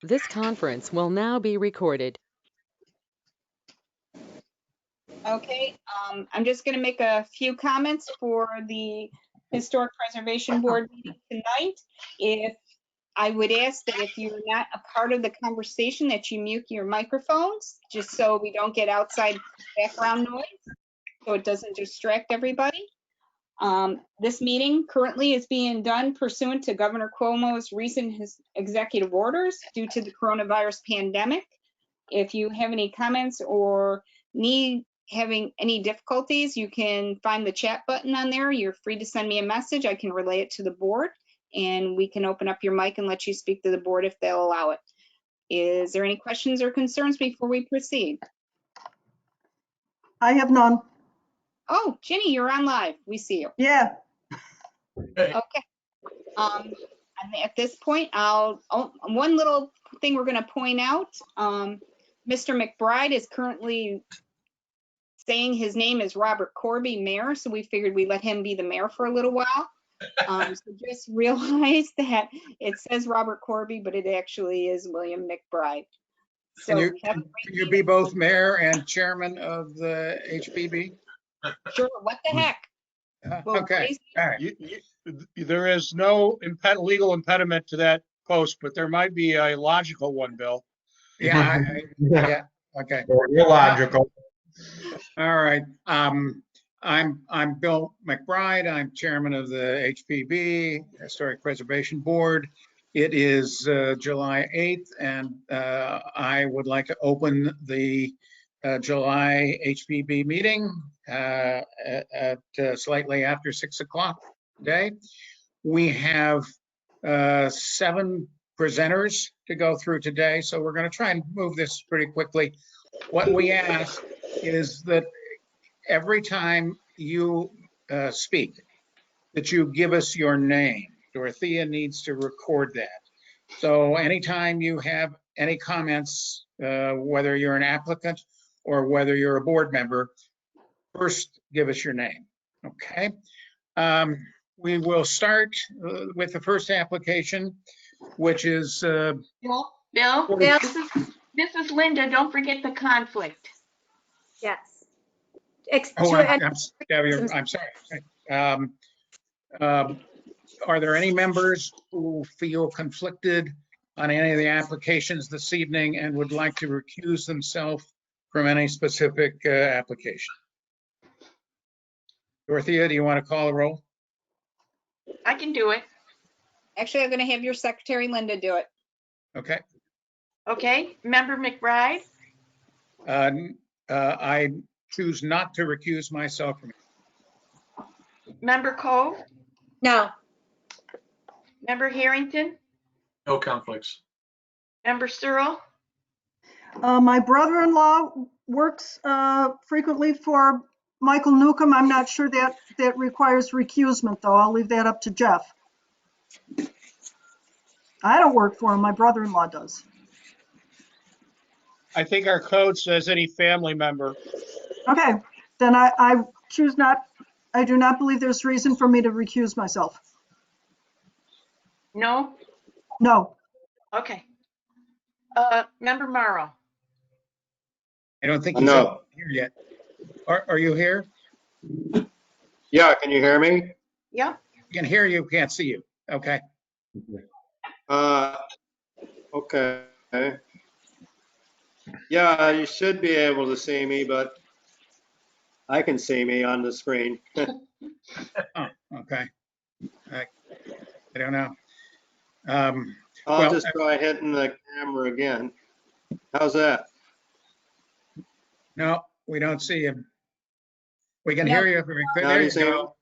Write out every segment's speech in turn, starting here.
This conference will now be recorded. Okay, I'm just going to make a few comments for the Historic Preservation Board meeting tonight. If I would ask that if you're not a part of the conversation that you mute your microphones, just so we don't get outside background noise, so it doesn't distract everybody. This meeting currently is being done pursuant to Governor Cuomo's recent executive orders due to the coronavirus pandemic. If you have any comments or having any difficulties, you can find the chat button on there. You're free to send me a message. I can relay it to the board and we can open up your mic and let you speak to the board if they'll allow it. Is there any questions or concerns before we proceed? I have none. Oh, Ginny, you're on live. We see you. Yeah. Okay. And at this point, one little thing we're going to point out, Mr. McBride is currently saying his name is Robert Corby, mayor, so we figured we'd let him be the mayor for a little while. So just realize that it says Robert Corby, but it actually is William McBride. So Can you be both mayor and chairman of the HPB? Sure, what the heck? Well, Okay, all right. There is no legal impediment to that post, but there might be a logical one, Bill. Yeah, yeah, okay. Illogical. All right. I'm Bill McBride. I'm chairman of the HPB, Historic Preservation Board. It is July 8th, and I would like to open the July HPB meeting at slightly after 6 o'clock today. We have 7 presenters to go through today, so we're going to try and move this pretty quickly. What we ask is that every time you speak, that you give us your name. Dorothea needs to record that. So anytime you have any comments, whether you're an applicant or whether you're a board member, first give us your name, okay? We will start with the first application, which is Bill, this is Linda. Don't forget the conflict. Yes. I'm sorry. Are there any members who feel conflicted on any of the applications this evening and would like to recuse themselves from any specific application? Dorothea, do you want to call the roll? I can do it. Actually, I'm going to have your secretary, Linda, do it. Okay. Okay. Member McBride? I choose not to recuse myself from it. Member Cove? No. Member Harrington? No conflicts. Member Searle? My brother-in-law works frequently for Michael Newcomb. I'm not sure that requires recusement, though. I'll leave that up to Jeff. I don't work for him. My brother-in-law does. I think our code says any family member. Okay, then I choose not. I do not believe there's reason for me to recuse myself. No? No. Okay. Member Morrow? I don't think he's here yet. Are you here? Yeah, can you hear me? Yeah. I can hear you, can't see you. Okay. Okay. Yeah, you should be able to see me, but I can see me on the screen. Oh, okay. I don't know. I'll just try hitting the camera again. How's that? No, we don't see him. We can hear you. Now There you you see him? go.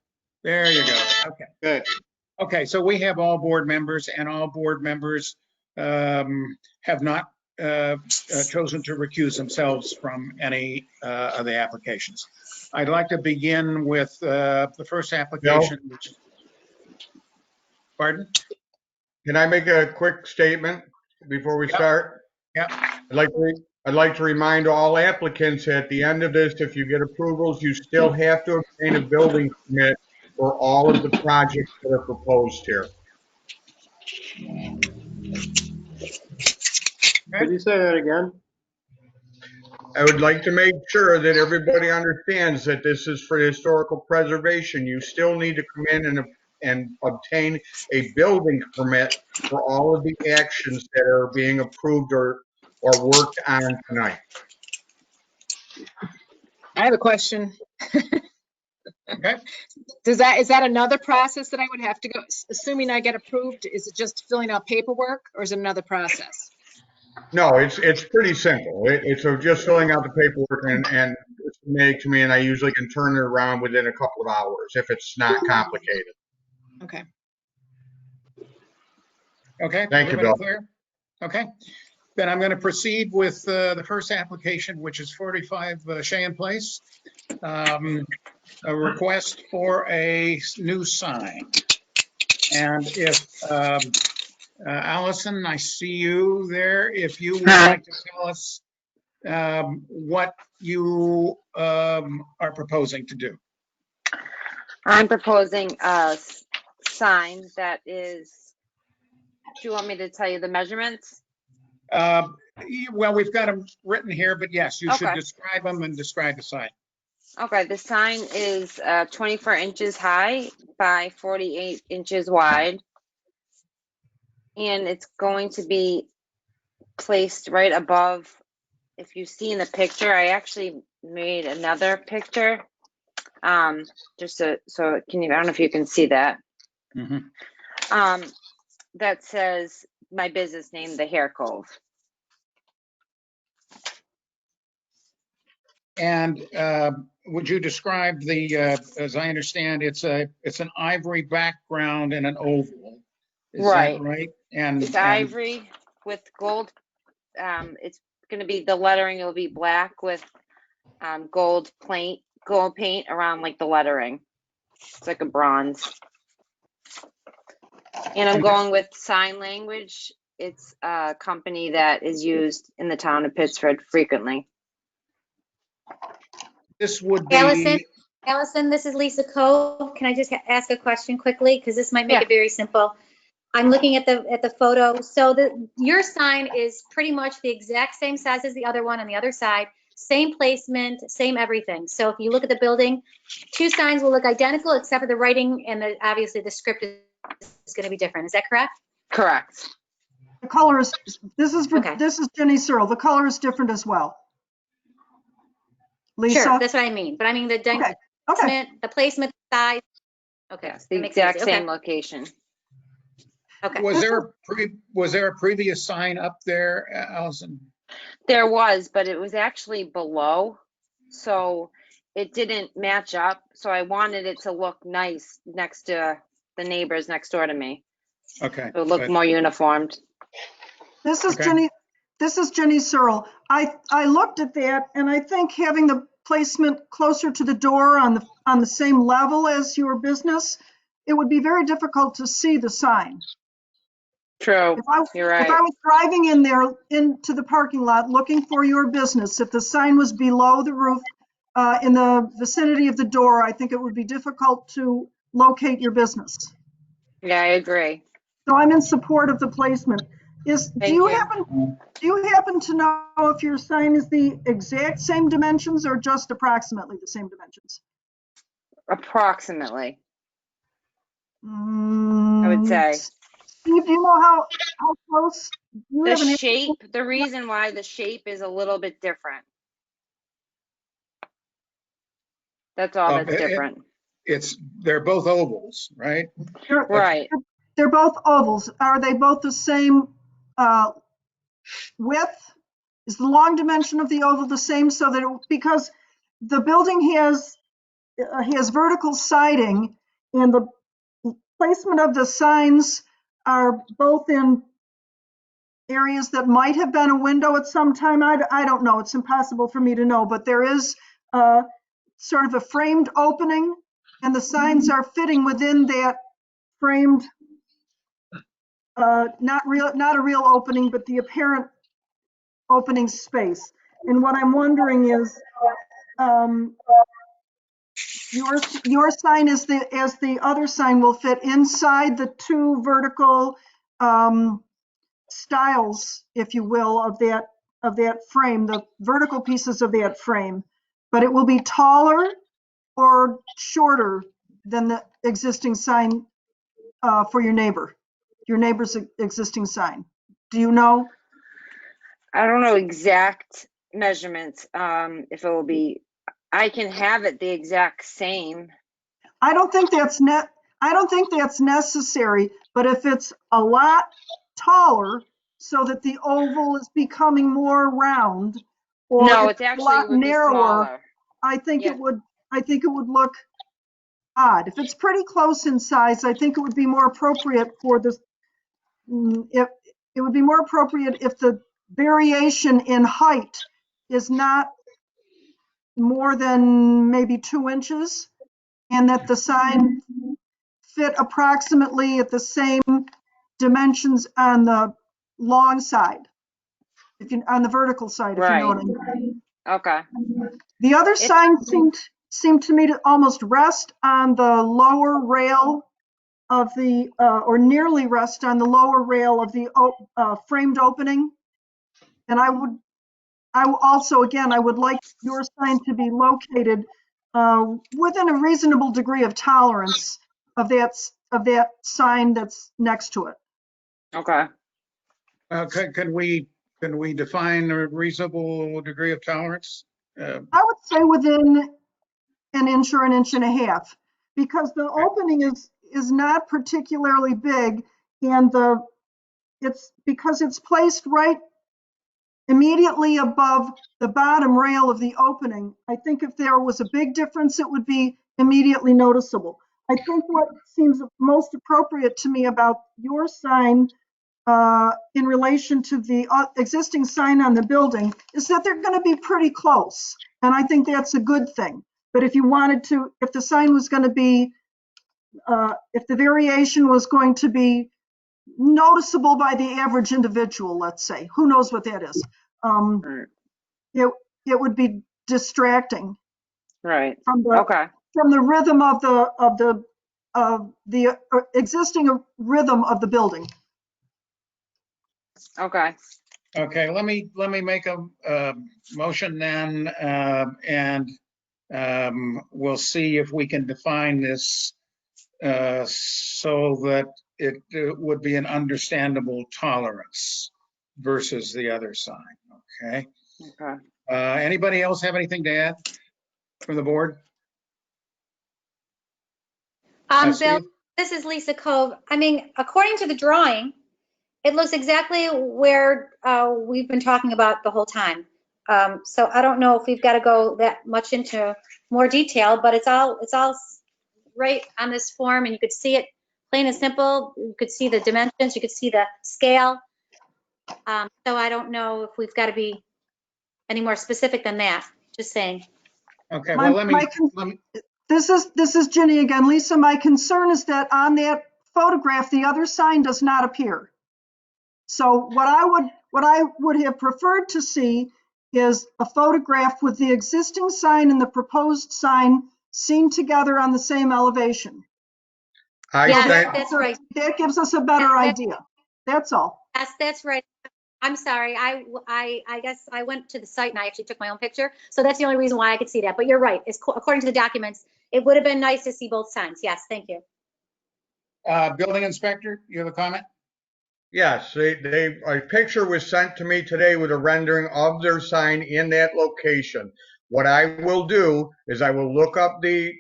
There you go. Okay. Okay. Okay, so we have all board members, and all board members have not chosen to recuse themselves from any of the applications. I'd like to begin with the first application. Pardon? Can I make a quick statement before we start? Yeah. I'd like to remind all applicants at the end of this, if you get approvals, you still have to obtain a building permit for all of the projects that are proposed here. Could you say that again? I would like to make sure that everybody understands that this is for historical preservation. You still need to come in and obtain a building permit for all of the actions that are being approved or worked on tonight. I have a question. Okay. Is that another process that I would have to go, assuming I get approved? Is it just filling out paperwork or is it another process? No, it's pretty simple. It's just filling out the paperwork and it's made to me, and I usually can turn it around within a couple of hours if it's not complicated. Okay. Okay. Thank you, everybody Bill. clear? Okay. Then I'm going to proceed with the first application, which is 45 Cheyenne Place. A request for a new sign. And if, Allison, I see you there. If you would like to tell us what you are proposing to do. I'm proposing a sign that is, do you want me to tell you the measurements? Well, we've got them written here, but yes, you should Okay. describe them and describe the sign. Okay, the sign is 24 inches high by 48 inches wide. And it's going to be placed right above, if you see in the picture, I actually made another picture. Just so I don't know if you can see that. Mm-hmm. That says my business name, The Hair Cove. And would you describe the, as I understand, it's an ivory background and an oval. Is Right. that right? And It's ivory with gold. It's going to be, the lettering will be black with gold paint around like the lettering. It's like a bronze. And I'm going with sign language. It's a company that is used in the town of Pittsford frequently. this would be. Allison, this is Lisa Cove. Can I just ask a question quickly? Because this might make Yeah. it very simple. I'm looking at the photo. So your sign is pretty much the exact same size as the other one on the other side. Same placement, same everything. So if you look at the building, two signs will look identical except for the writing and obviously the script is going to be different. Is that correct? Correct. The color is, this is Okay. Jenny Searle. The color is different as well. Lisa? Sure, that's what I mean. But I mean the Okay. the placement, the size. Okay. Yes, that the makes it exact easy. same Okay. location. Okay. Was there a previous sign up there, Allison? There was, but it was actually below. So it didn't match up. So I wanted it to look nice next to the neighbors next door to me. Okay. It would look more uniformed. This is Okay. Jenny Searle. I looked at that and I think having the placement closer to the door on the same level as your business, it would be very difficult to see the sign. True. You're right. If I was driving in there into the parking lot looking for your business, if the sign was below the roof in the vicinity of the door, I think it would be difficult to locate your business. Yeah, I agree. So I'm in support of the placement. Do you happen to know if your sign is the exact same dimensions or just approximately the same dimensions? Approximately, I would say. Steve, do you know how close? The shape, the reason why the shape is a little bit different. That's all that's different. They're both ovals, right? Right. They're both ovals. Are they both the same width? Is the long dimension of the oval the same so that because the building has vertical siding and the placement of the signs are both in areas that might have been a window at some time. I don't know. It's impossible for me to know, but there is sort of a framed opening and the signs are fitting within that framed, not a real opening, but the apparent opening space. And what I'm wondering is, your sign as the other sign will fit inside the two vertical styles, if you will, of that frame, the vertical pieces of that frame, but it will be taller or shorter than the existing sign for your neighbor's existing sign. Do you know? I don't know exact measurements. If it will be, I can have it the exact same. I don't think that's necessary, but if it's a lot taller so that the oval is becoming more round, or No, it's it's a actually lot would be narrower, smaller. I think Yeah. it would look odd. If it's pretty close in size, I think it would be more appropriate for this. It would be more appropriate if the variation in height is not more than maybe 2 inches, and that the sign fit approximately at the same dimensions on the long side, on the vertical side, if you know what I mean. Okay. The other sign seemed to me to almost rest on the lower rail of the, or nearly rest on the lower rail of the framed opening. And I would like your sign to be located within a reasonable degree of tolerance of that sign that's next to it. Okay. Can we define a reasonable degree of tolerance? I would say within an inch or an inch and a half, because the opening is not particularly big, and it's placed right immediately above the bottom rail of the opening. I think if there was a big difference, it would be immediately noticeable. I think what seems most appropriate to me about your sign in relation to the existing sign on the building is that they're going to be pretty close. And I think that's a good thing. But if the sign was going to be, if the variation was going to be noticeable by the average individual, let's say, who knows what that is, it would be distracting. Right. From Okay. the rhythm of the existing rhythm of the building. Okay. Okay, let me make a motion then, and we'll see if we can define this so that it would be an understandable tolerance versus the other sign, okay? Okay. Anybody else have anything to add from the board? Bill, Steve? this is Lisa Cove. I mean, according to the drawing, it looks exactly where we've been talking about the whole time. So I don't know if we've got to go that much into more detail, but it's all right on this form, and you could see it plain and simple. You could see the dimensions, you could see the scale. So I don't know if we've got to be any more specific than that. Just saying. Okay, well, let me. This is Ginny again. Lisa, my concern is that on that photograph, the other sign does not appear. So what I would have preferred to see is a photograph with the existing sign and the proposed sign seen together on the same elevation. That's right. That gives us a better idea. That's all. Yes, that's right. I'm sorry. I guess I went to the site and I actually took my own picture. So that's the only reason why I could see that. But you're right. According to the documents, it would have been nice to see both signs. Yes, thank you. Building inspector, you have a comment? Yes, a picture was sent to me today with a rendering of their sign in that location. What I will do is I will look up the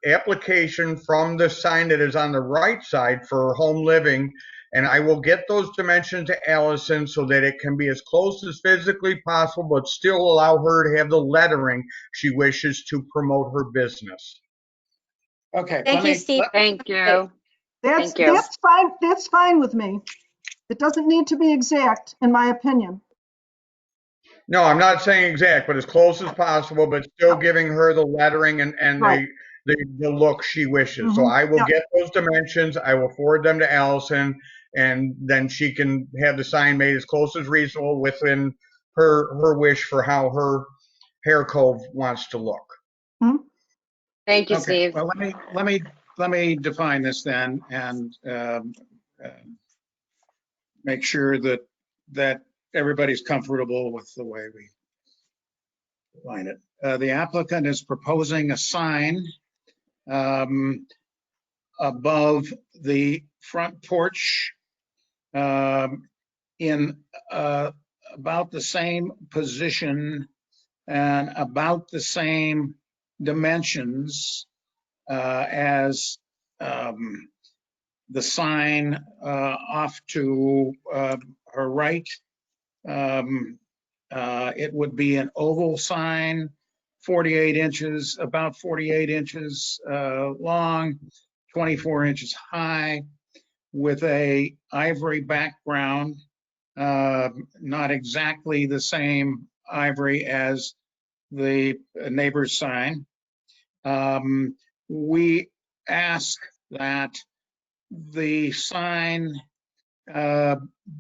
application from the sign that is on the right side for home living, and I will get those dimensions to Allison so that it can be as close as physically possible, but still allow her to have the lettering she wishes to promote her business. Okay. Thank you, Steve. Thank you. That's fine. That's fine with me. It doesn't need to be exact, in my opinion. No, I'm not saying exact, but as close as possible, but still giving her the lettering and Right. the look she wishes. So I will get those dimensions. I will forward them to Allison, and then she can have the sign made as close as reasonable within her wish for how her hair cove wants to look. Thank you, Okay. Steve. Well, let me define this then, and make sure that everybody's comfortable with the way we define it. The applicant is proposing a sign above the front porch in about the same position and about the same dimensions as the sign off to her right. It would be an oval sign, 48 inches, about 48 inches long, 24 inches high, with a ivory background, not exactly the same ivory as the neighbor's sign. We ask that the sign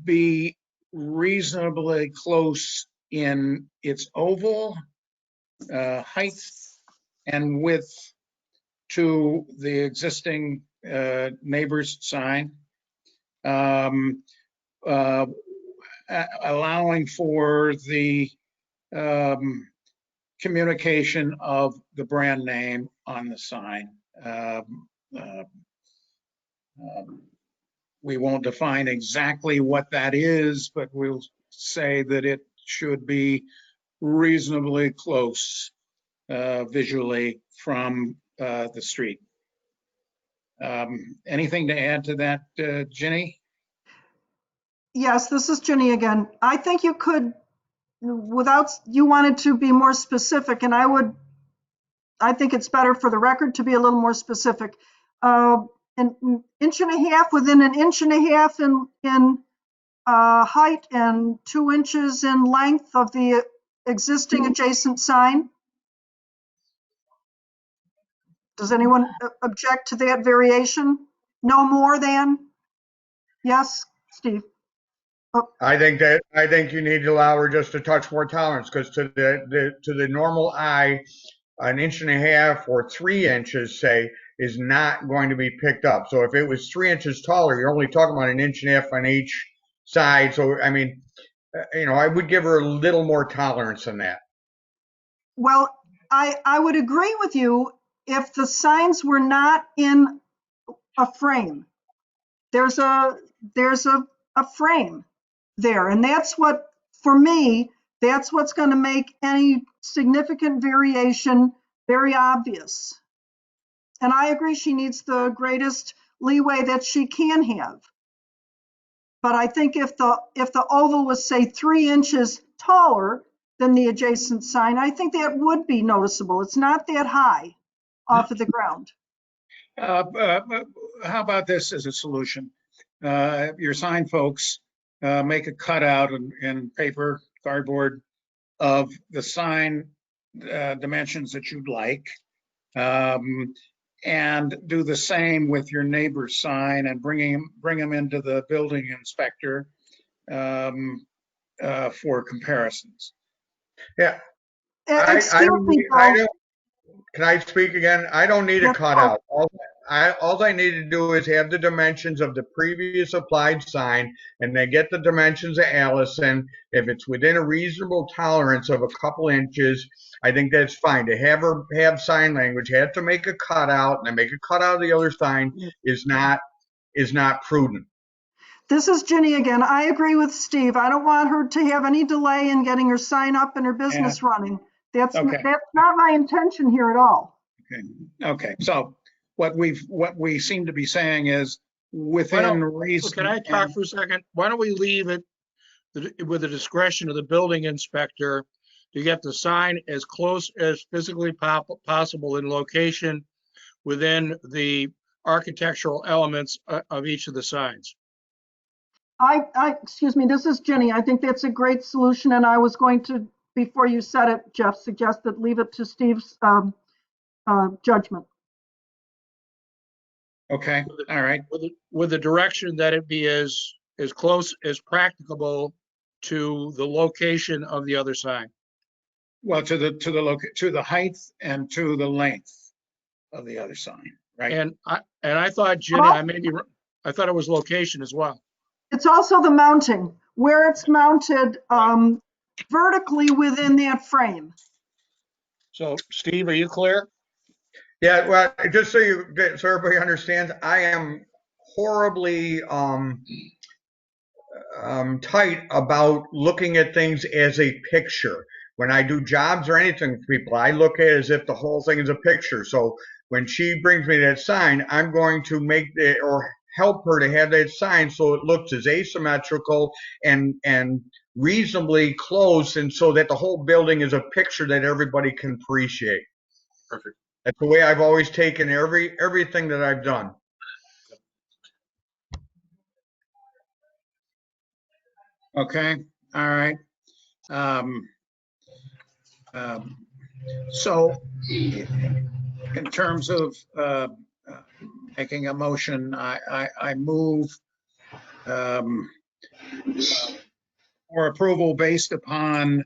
be reasonably close in its oval height and width to the existing neighbor's sign, allowing for the communication of the brand name on the sign. We won't define exactly what that is, but we'll say that it should be reasonably close visually from the street. Anything to add to that, Ginny? Yes, this is Ginny again. I think you could, without, you wanted to be more specific, and I think it's better for the record to be a little more specific. An inch and a half, within an inch and a half in height and 2 inches in length of the existing adjacent sign. Does anyone object to that variation? No more than? Yes, Steve? I think you need to allow her just a touch more tolerance, because to the normal eye, an inch and a half or 3 inches, say, is not going to be picked up. So if it was 3 inches taller, you're only talking about an inch and a half on each side. So, I mean, I would give her a little more tolerance than that. Well, I would agree with you if the signs were not in a frame. There's a frame there, and that's what, for me, that's what's going to make any significant variation very obvious. And I agree she needs the greatest leeway that she can have. But I think if the oval was, say, 3 inches taller than the adjacent sign, I think that would be noticeable. It's not that high off of the ground. How about this as a solution? Your sign folks make a cutout in paper, cardboard, of the sign dimensions that you'd like, and do the same with your neighbor's sign and bring them into the building inspector for comparisons. Yeah. Excuse me, can I speak again? I don't need a cutout. All I need to do is have the dimensions of the previous applied sign, and then get the dimensions of Allison. If it's within a reasonable tolerance of a couple inches, I think that's fine. To have her have sign language, have to make a cutout, and then make a cutout of the other sign is not prudent. This is Ginny again. I agree with Steve. I don't want her to have any delay in getting her sign up and her business running. That's not my intention here at all. Okay. So what we seem to be saying is within reason. Can I talk for a second? Why don't we leave it with the discretion of the building inspector to get the sign as close as physically possible in location within the architectural elements of each of the signs? Excuse me, this is Ginny. I think that's a great solution, and I was going to, before you said it, Jeff, suggest that leave it to Steve's judgment. Okay, all right. With the direction that it be as close as practicable to the location of the other sign. Well, to the height and to the length of the other sign, right? And I thought, Ginny, I thought it was location as well. It's also the mounting, where it's mounted vertically within that frame. So Steve, are you clear? Yeah, well, just so everybody understands, I am horribly tight about looking at things as a picture. When I do jobs or anything for people, I look at it as if the whole thing is a picture. So when she brings me that sign, I'm going to make it or help her to have that sign so it looks as asymmetrical and reasonably close, and so that the whole building is a picture that everybody can appreciate. Perfect. That's the way I've always taken everything that I've done. Okay, all right. So in terms of making a motion, I move for approval based upon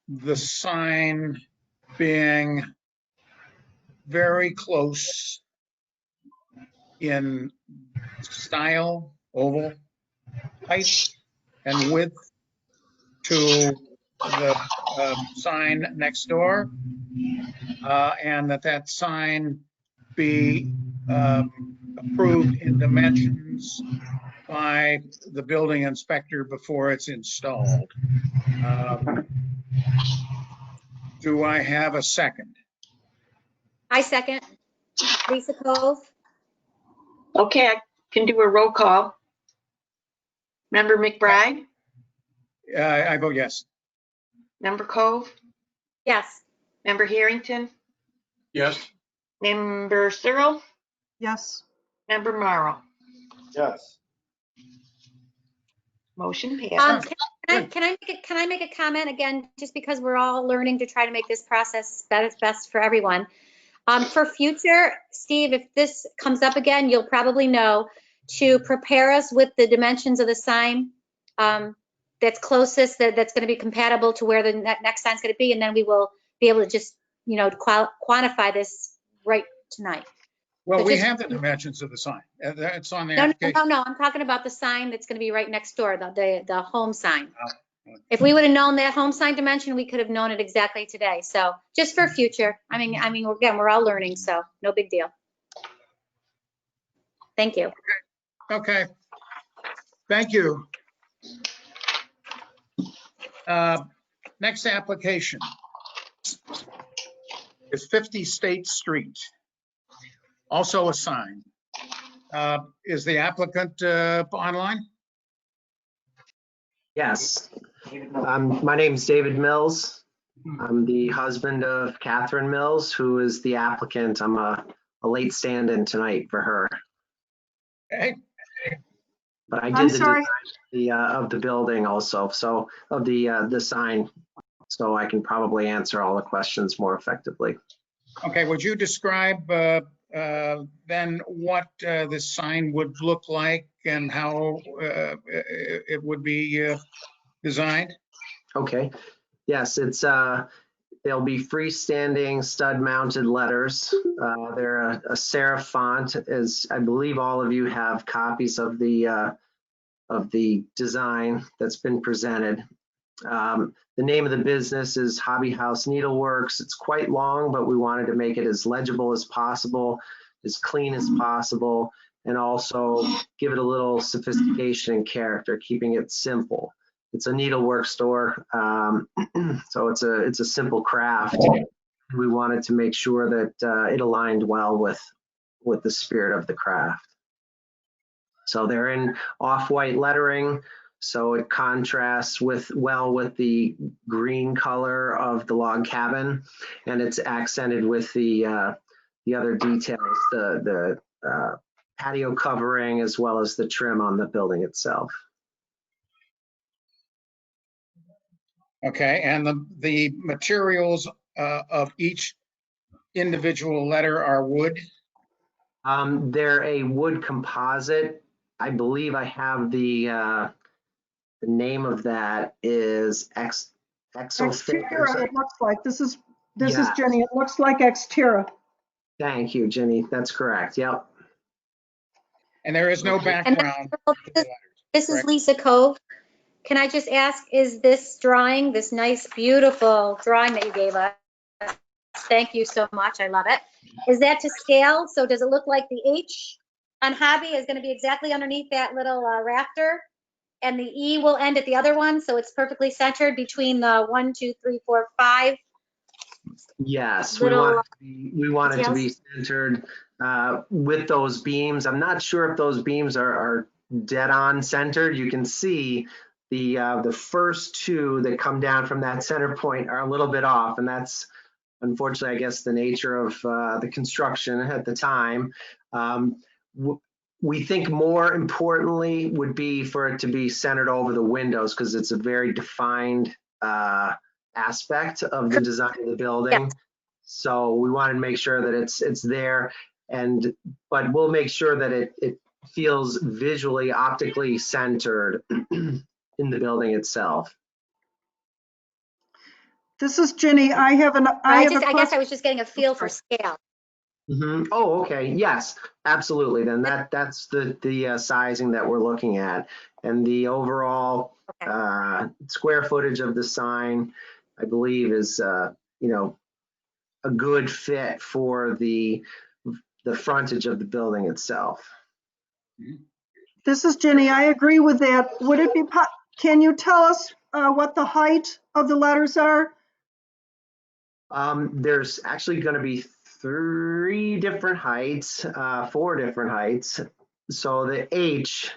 the sign being very close in style, oval, height, and width to the sign next door, and that sign be approved in dimensions by the building inspector before it's installed. Do I have a second? I second. Lisa Cove? Okay, I can do a roll call. Member McBride? I vote yes. Member Cove? Yes. Member Harrington? Yes. Member Searle? Yes. Member Morrow? Yes. Motion passed. Can I make a comment again, just because we're all learning to try to make this process best for everyone? For future, Steve, if this comes up again, you'll probably know to prepare us with the dimensions of the sign that's closest, that's going to be compatible to where the next sign's going to be, and then we will be able to just, quantify this right tonight. Well, So we just- have the dimensions of the sign. It's on the No, application. I'm talking about the sign that's going to be right next door, the home sign. If we would have known that home sign dimension, we could have known it exactly today. So just for future, I mean, again, we're all learning, so no big deal. Thank you. Okay. Thank you. Next application is 50 State Street. Also a sign. Is the applicant online? Yes. My name's David Mills. I'm the husband of Catherine Mills, who is the applicant. I'm a late stand-in tonight for her. Hey. But I I'm did the sorry. design of the building also, so of the sign, so I can probably answer all the questions more effectively. Okay, would you describe then what this sign would look like and how it would be designed? Okay. Yes, they'll be freestanding stud-mounted letters. They're a serif font, as I believe all of you have copies of the design that's been presented. The name of the business is Hobby House Needleworks. It's quite long, but we wanted to make it as legible as possible, as clean as possible, and also give it a little sophistication and character, keeping it simple. It's a needlework store, so it's a simple craft. We wanted to make sure that it aligned well with the spirit of the craft. So they're in off-white lettering, so it contrasts well with the green color of the log cabin, and it's accented with the other details, the patio covering as well as the trim on the building itself. Okay, and the materials of each individual letter are wood? They're a wood composite. I believe I have the name of that is Xterra, it looks like. This is Yeah. Jenny. It looks like Xterra. Thank you, Jenny. That's correct. Yep. And there is no background. This is Right. Lisa Cove. Can I just ask, is this drawing, this nice, beautiful drawing that you gave us? Thank you so much. I love it. Is that to scale? So does it look like the H on Hobby is going to be exactly underneath that little rafter? And the E will end at the other one, so it's perfectly centered between the 1, 2, 3, 4, 5. Yes, Little we want it to be centered with those beams. I'm not sure if those beams are dead on centered. You can see the first two that come down from that center point are a little bit off, and that's unfortunately, I guess, the nature of the construction at the time. We think more importantly would be for it to be centered over the windows, because it's a very defined aspect of the design of the building. Yes. So we wanted to make sure that it's there, but we'll make sure that it feels visually, optically centered in the building itself. This is Ginny. I guess I was just getting a feel for scale. Oh, okay. Yes, absolutely. Then that's the sizing that we're looking at, and the overall square footage of the sign, I believe, is a good fit for the frontage of the building itself. This is Ginny. I agree with that. Would it be? Can you tell us what the height of the letters are? There's actually going to be 3 different heights, 4 different heights. So the H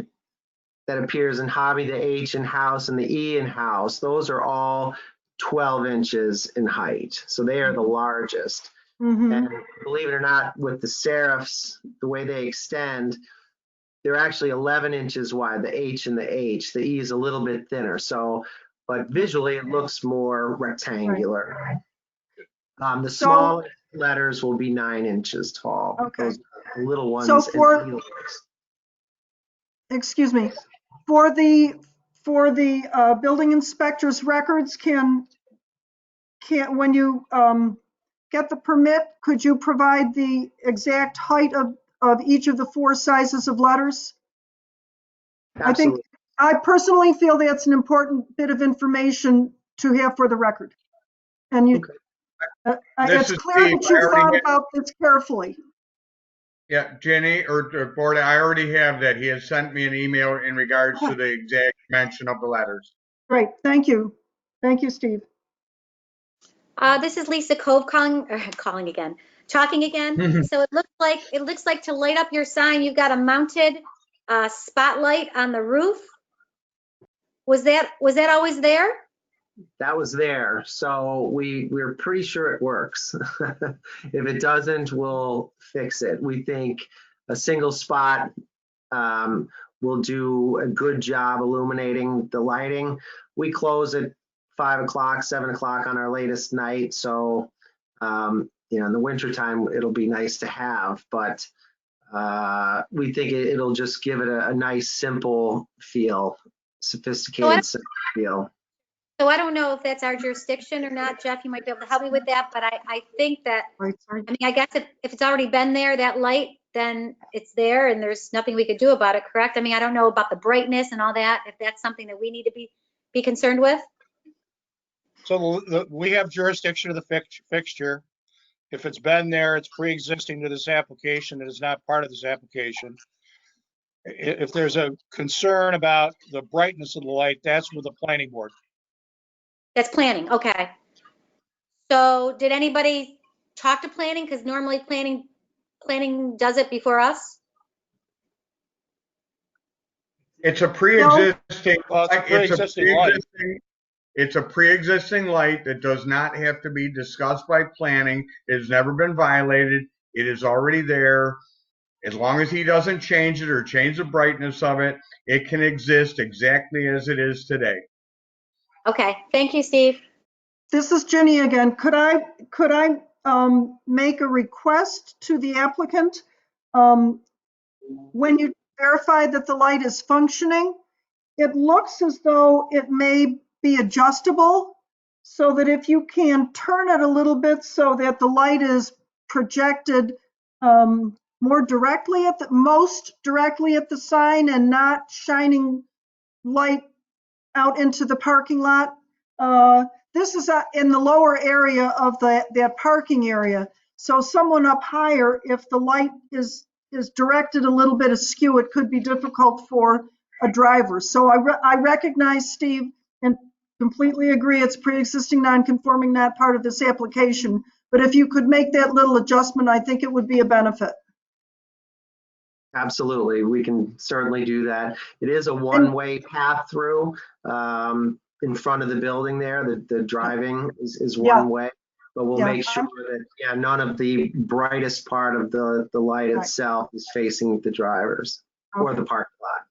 that appears in Hobby, the H in house, and the E in house, those are all 12 inches in height. So they are the largest. And believe it or not, with the serifs, the way they extend, they're actually 11 inches wide, the H and the H. The E is a little bit thinner. So, but visually it looks more rectangular. The small letters will be 9 inches tall. Okay. Those little ones. So excuse me, for the building inspector's records, can when you get the permit, could you provide the exact height of each of the 4 sizes of letters? Absolutely. I personally feel that's an important bit of information to have for the record. And you. It's clear that you thought about this carefully. Yeah, Jenny or Board, I already have that. He has sent me an email in regards to the exact mention of the letters. Great, thank you. Thank you, Steve. This is Lisa Cove talking again. So it looks like to light up your sign, you've got a mounted spotlight on the roof. Was that always there? That was there. So we're pretty sure it works. If it doesn't, we'll fix it. We think a single spot will do a good job illuminating the lighting. We close at 5 o'clock, 7 o'clock on our latest night. So, in the wintertime, it'll be nice to have, but we think it'll just give it a nice, simple feel, sophisticated simple feel. So I don't know if that's our jurisdiction or not, Jeff, you might be able to help me with that, but I think that, I guess if it's already been there, that light, then it's there and there's nothing we could do about it, correct? I don't know about the brightness and all that, if that's something that we need to be concerned with. So we have jurisdiction of the fixture. If it's been there, it's pre-existing to this application. It is not part of this application. If there's a concern about the brightness of the light, that's with the planning board. That's planning, okay. So did anybody talk to planning? Because normally planning does it before us. It's a pre-existing. Light. It's a pre-existing light that does not have to be discussed by planning. It has never been violated. It is already there. As long as he doesn't change it or change the brightness of it, it can exist exactly as it is today. Okay, thank you, Steve. This is Jenny again. Could I make a request to the applicant? When you verify that the light is functioning, it looks as though it may be adjustable, so that if you can turn it a little bit so that the light is projected more directly most directly at the sign and not shining light out into the parking lot. This is in the lower area of that parking area. So someone up higher, if the light is directed a little bit askew, it could be difficult for a driver. So I recognize, Steve, and completely agree it's pre-existing non-conforming, not part of this application. But if you could make that little adjustment, I think it would be a benefit. Absolutely, we can certainly do that. It is a one-way path through in front of the building there. The driving is one way, but we'll make sure that none of the brightest part of the light itself is facing the drivers or the parking lot.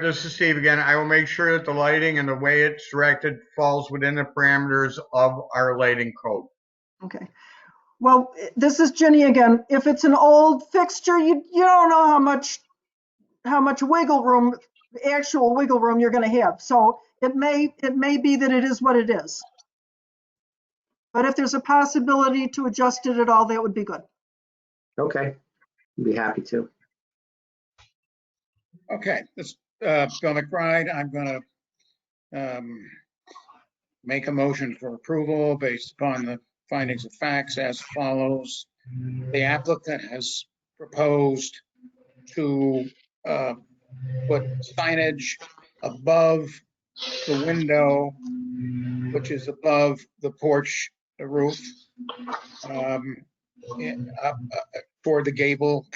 This is Steve again. I will make sure that the lighting and the way it's directed falls within the parameters of our lighting code. Okay. Well, this is Jenny again. If it's an old fixture, you don't know how much wiggle room, actual wiggle room you're going to have. So it may be that it is what it is. But if there's a possibility to adjust it at all, that would be good. Okay, I'd be happy to. Okay, this Bill McBride. I'm going to make a motion for approval based upon the findings of facts as follows. The applicant has proposed to put signage above the window, which is above the porch roof, toward the gable,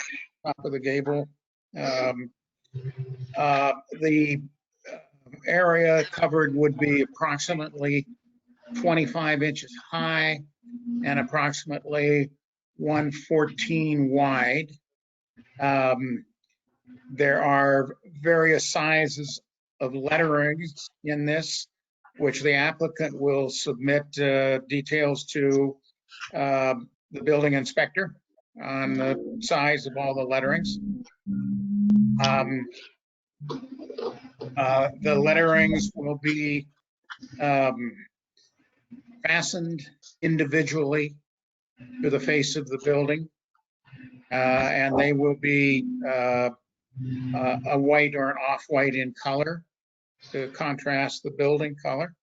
top of the gable. The area covered would be approximately 25 inches high and approximately 114 wide. There are various sizes of letterings in this, which the applicant will submit details to the building inspector on the size of all the letterings. The letterings will be fastened individually to the face of the building, and they will be a white or an off-white in color to contrast the building color.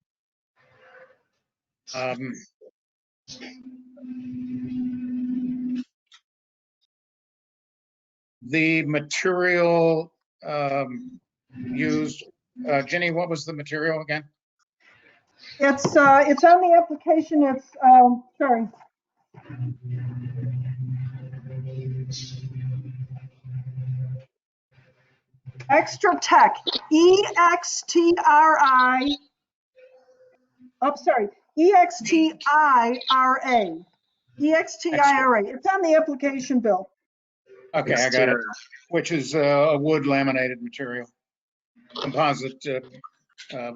The material used, Jenny, what was the material again? It's on the application. It's sorry. Extra Tech, EXTRI. Oh, sorry, EXTIRA. EXTIRA. It's on the application, Bill. Okay, I got it. Which is a wood laminated material, composite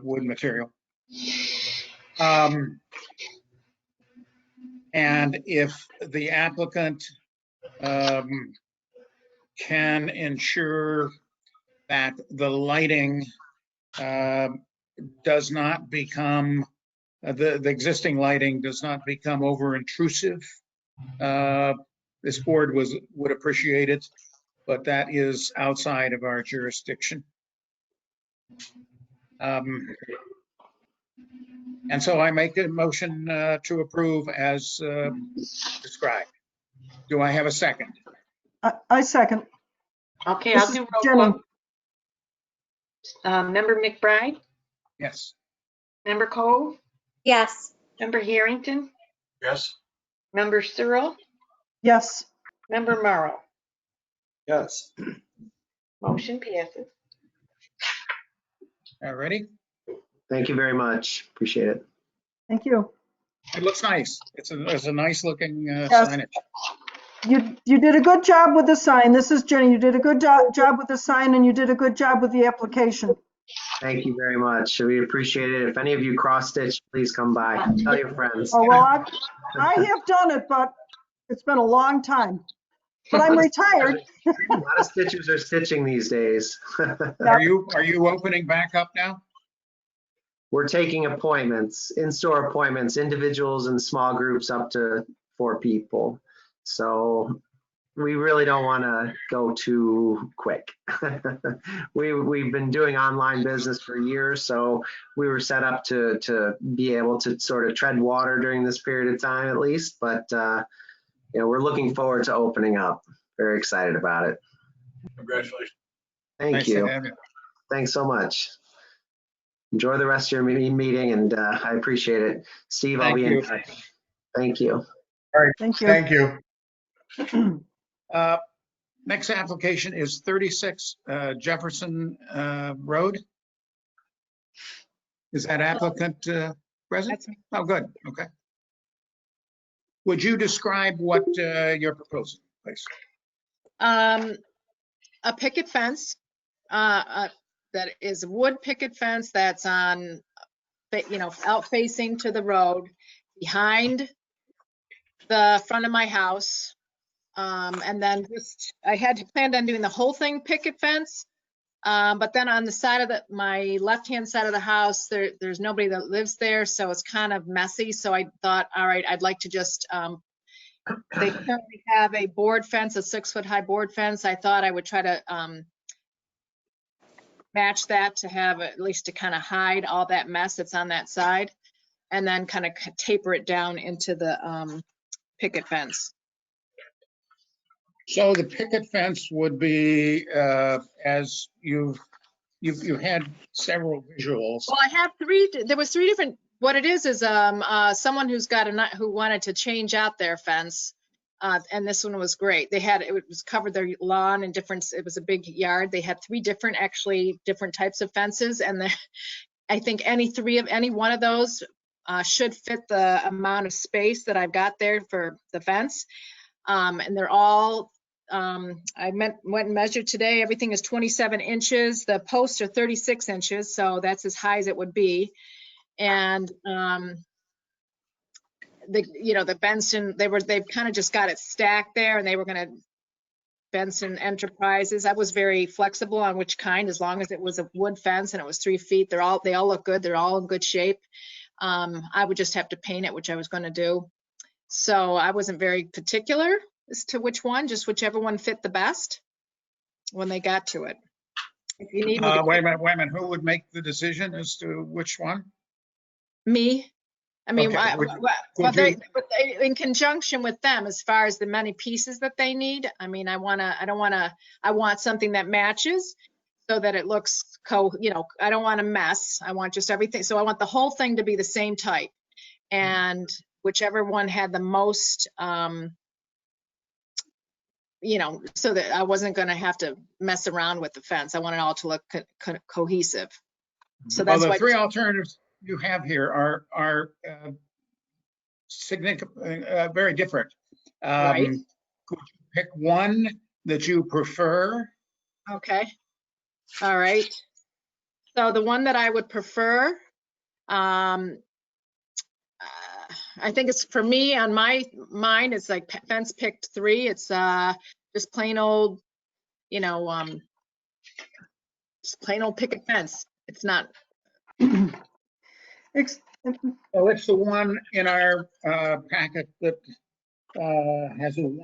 wood material. And if the applicant can ensure that the lighting does not become, the existing lighting does not become over intrusive, this board would appreciate it, but that is outside of our jurisdiction. And so I make a motion to approve as described. Do I have a second? I second. Okay, This I'll is do roll Jenny. call. Member McBride? Yes. Member Cole? Yes. Member Harrington? Yes. Member Searle? Yes. Member Morrow? Yes. Motion passes. All righty. Thank you very much. Appreciate it. Thank you. It looks nice. It's a nice looking Yes. signage. You did a good job with the sign. This is Jenny. You did a good job with the sign, and you did a good job with the application. Thank you very much. We appreciate it. If any of you cross stitch, please come by. Tell your friends. Oh, well, I have done it, but it's been a long time. But I'm retired. A lot of stitchers are stitching these days. Are you opening back up now? We're taking appointments, in-store appointments, individuals and small groups up to 4 people. So we really don't want to go too quick. We've been doing online business for years, so we were set up to be able to sort of tread water during this period of time at least. But you know, we're looking forward to opening up. Very excited about it. Congratulations. Thank Nice to you. have you. Thanks so much. Enjoy the rest of your meeting, and I appreciate it. Steve, I'll Thank be in you. touch. Thank you. All right, Thank you. thank you. Next application is 36 Jefferson Road. Is that applicant present? That's me. Oh, good. Okay. Would you describe what you're proposing, please? A picket fence, that is a wood picket fence that's on, you know, out facing to the road behind the front of my house. And then just, I had planned on doing the whole thing picket fence. But then on the side of my left-hand side of the house, there's nobody that lives there, so it's kind of messy. So I thought, all right, I'd like to just, they currently have a board fence, a 6-foot high board fence. I thought I would try to match that to have at least to kind of hide all that mess that's on that side, and then kind of taper it down into the picket fence. So the picket fence would be, as you had several visuals. Well, I have there was three different, what it is someone who wanted to change out their fence. And this one was great. It was covered their lawn in different, it was a big yard. They had 3 different types of fences. And I think any one of those should fit the amount of space that I've got there for the fence. And they're all, I went and measured today. Everything is 27 inches. The posts are 36 inches. So that's as high as it would be. And, the Benson, they've kind of just got it stacked there, and they were going to Benson Enterprises. I was very flexible on which kind, as long as it was a wood fence and it was 3 feet. They all look good. They're all in good shape. I would just have to paint it, which I was going to do. So I wasn't very particular as to which one, just whichever one fit the best when they got to it. If you need me to Wait a minute. Who would make the decision as to which one? Me. I mean, Okay. in conjunction with them, as far as the many pieces that they need. I mean, I want something that matches so that it looks I don't want a mess. I want just everything. So I want the whole thing to be the same type, and whichever one had the most, so that I wasn't going to have to mess around with the fence. I want it all to look cohesive. So that's the why 3 alternatives you have here are significant, very different. Right. Could you pick one that you prefer? Okay. All right. So the one that I would prefer, I think it's, for me, on mine, it's like fence picked 3. It's just plain old, just plain old picket fence. It's not. Well, it's the one in our packet that has a 1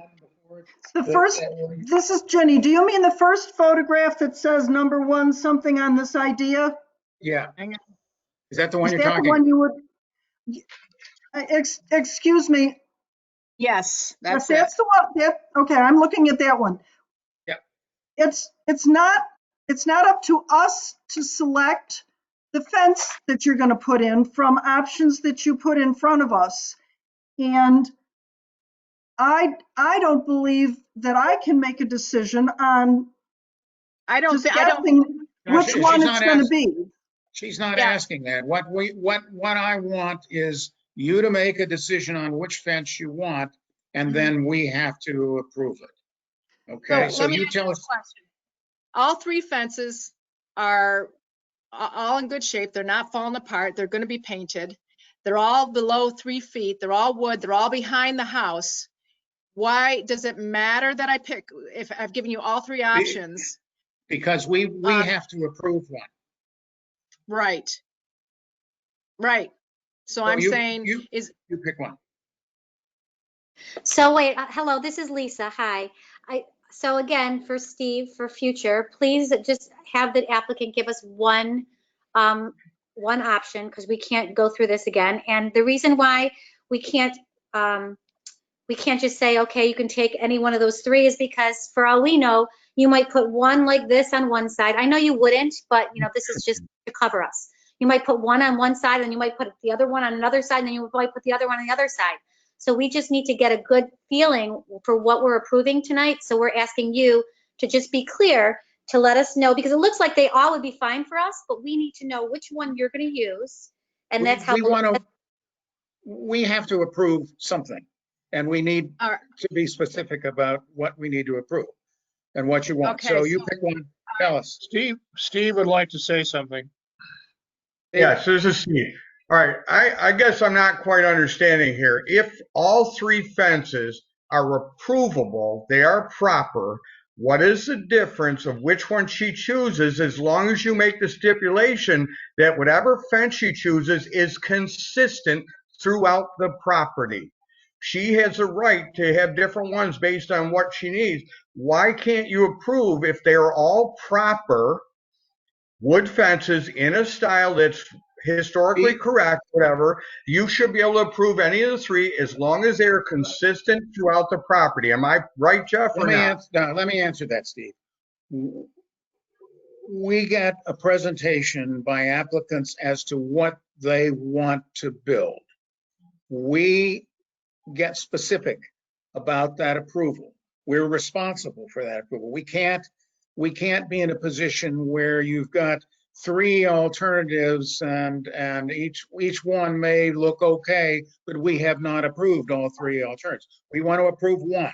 before it. The first, this is Jenny. Do you mean the first photograph that says number 1 something on this idea? Yeah. Hang on. Is that the one Is you're that talking? the one you would? Excuse me. Yes, That's the one. Okay, I'm looking at that one. Yeah. It's not up to us to select the fence that you're going to put in from options that you put in front of us. And I don't believe that I can make a decision on just guessing which one it's going to be. She's not asking that. What I want is you to make a decision on which fence you want, and then we have to approve it. Okay, so you tell us. All 3 fences are all in good shape. They're not falling apart. They're going to be painted. They're all below 3 feet. They're all wood. They're all behind the house. Why does it matter that I pick, if I've given you all 3 options? Because we have to approve one. Right. Right. So I'm saying you pick one. So wait, hello, this is Lisa. Hi. So again, for Steve, for future, please just have the applicant give us one option, because we can't go through this again. And the reason why we can't just say, okay, you can take any one of those three, is because for all we know, you might put one like this on one side. I know you wouldn't, but this is just to cover us. You might put one on one side, and you might put the other one on another side, and then you might put the other one on the other side. So we just need to get a good feeling for what we're approving tonight. So we're asking you to just be clear, to let us know, because it looks like they all would be fine for us, but we need to know which one you're going to use. And that's how we have to approve something, and we need All right. to be specific about what we need to approve and what you want. Okay, So you pick one, tell us. Steve would like to say something. Yes, this is Steve. All right, I guess I'm not quite understanding here. If all three fences are approvable, they are proper, what is the difference of which one she chooses, as long as you make the stipulation that whatever fence she chooses is consistent throughout the property? She has a right to have different ones based on what she needs. Why can't you approve if they are all proper wood fences in a style that's historically correct, whatever? You should be able to approve any of the three as long as they are consistent throughout the property. Am I right, Jeff, or not? Let me answer that, Steve. We get a presentation by applicants as to what they want to build. We get specific about that approval. We're responsible for that approval. We can't be in a position where you've got three alternatives and each one may look okay, but we have not approved all three alternatives. We want to approve one,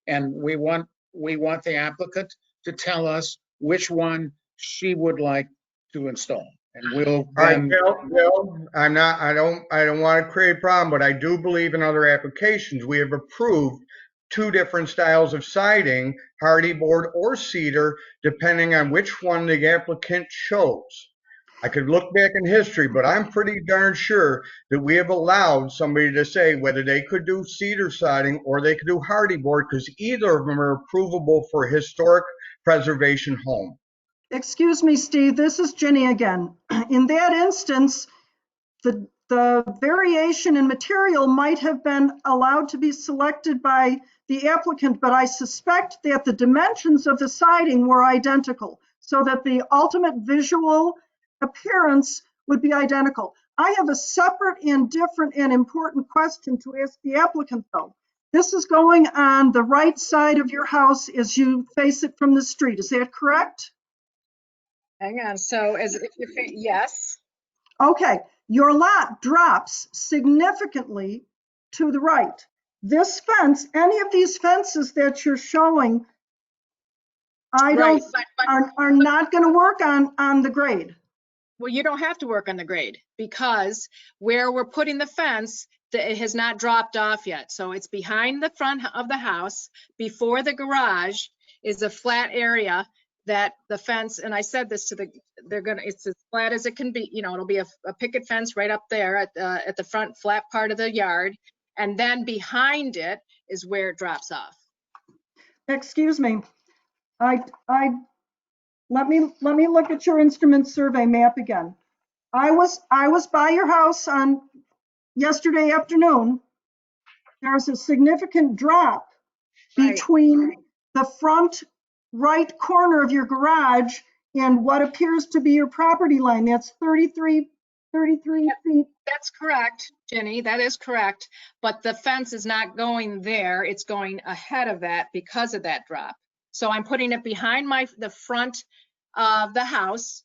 and we want the applicant to tell us which one she would like to install, and we'll All right, Bill, I don't want to create a problem, but I do believe in other applications we have approved two different styles of siding, hardy board or cedar, depending on which one the applicant chose. I could look back in history, but I'm pretty darn sure that we have allowed somebody to say whether they could do cedar siding or they could do hardy board, because either of them are approvable for a historic preservation home. Excuse me, Steve, this is Jenny again. In that instance, the variation in material might have been allowed to be selected by the applicant, but I suspect that the dimensions of the siding were identical, so that the ultimate visual appearance would be identical. I have a separate and different and important question to ask the applicant, though. This is going on the right side of your house as you face it from the street. Is that correct? Hang on. So yes. Okay, your lot drops significantly to the right. This fence, any of these fences that you're showing, are not going to work on the grade. Well, you don't have to work on the grade, because where we're putting the fence, it has not dropped off yet. So it's behind the front of the house. Before the garage is a flat area that the fence, and I said this to it's as flat as it can be. It'll be a picket fence right up there at the front flat part of the yard. And then behind it is where it drops off. Excuse me. Let me look at your instrument survey map again. I was by your house on yesterday afternoon. There's a significant drop between the front right corner of your garage and what appears to be your property line. That's 33 feet. That's correct, Jenny. That is correct. But the fence is not going there. It's going ahead of that because of that drop. So I'm putting it behind the front of the house.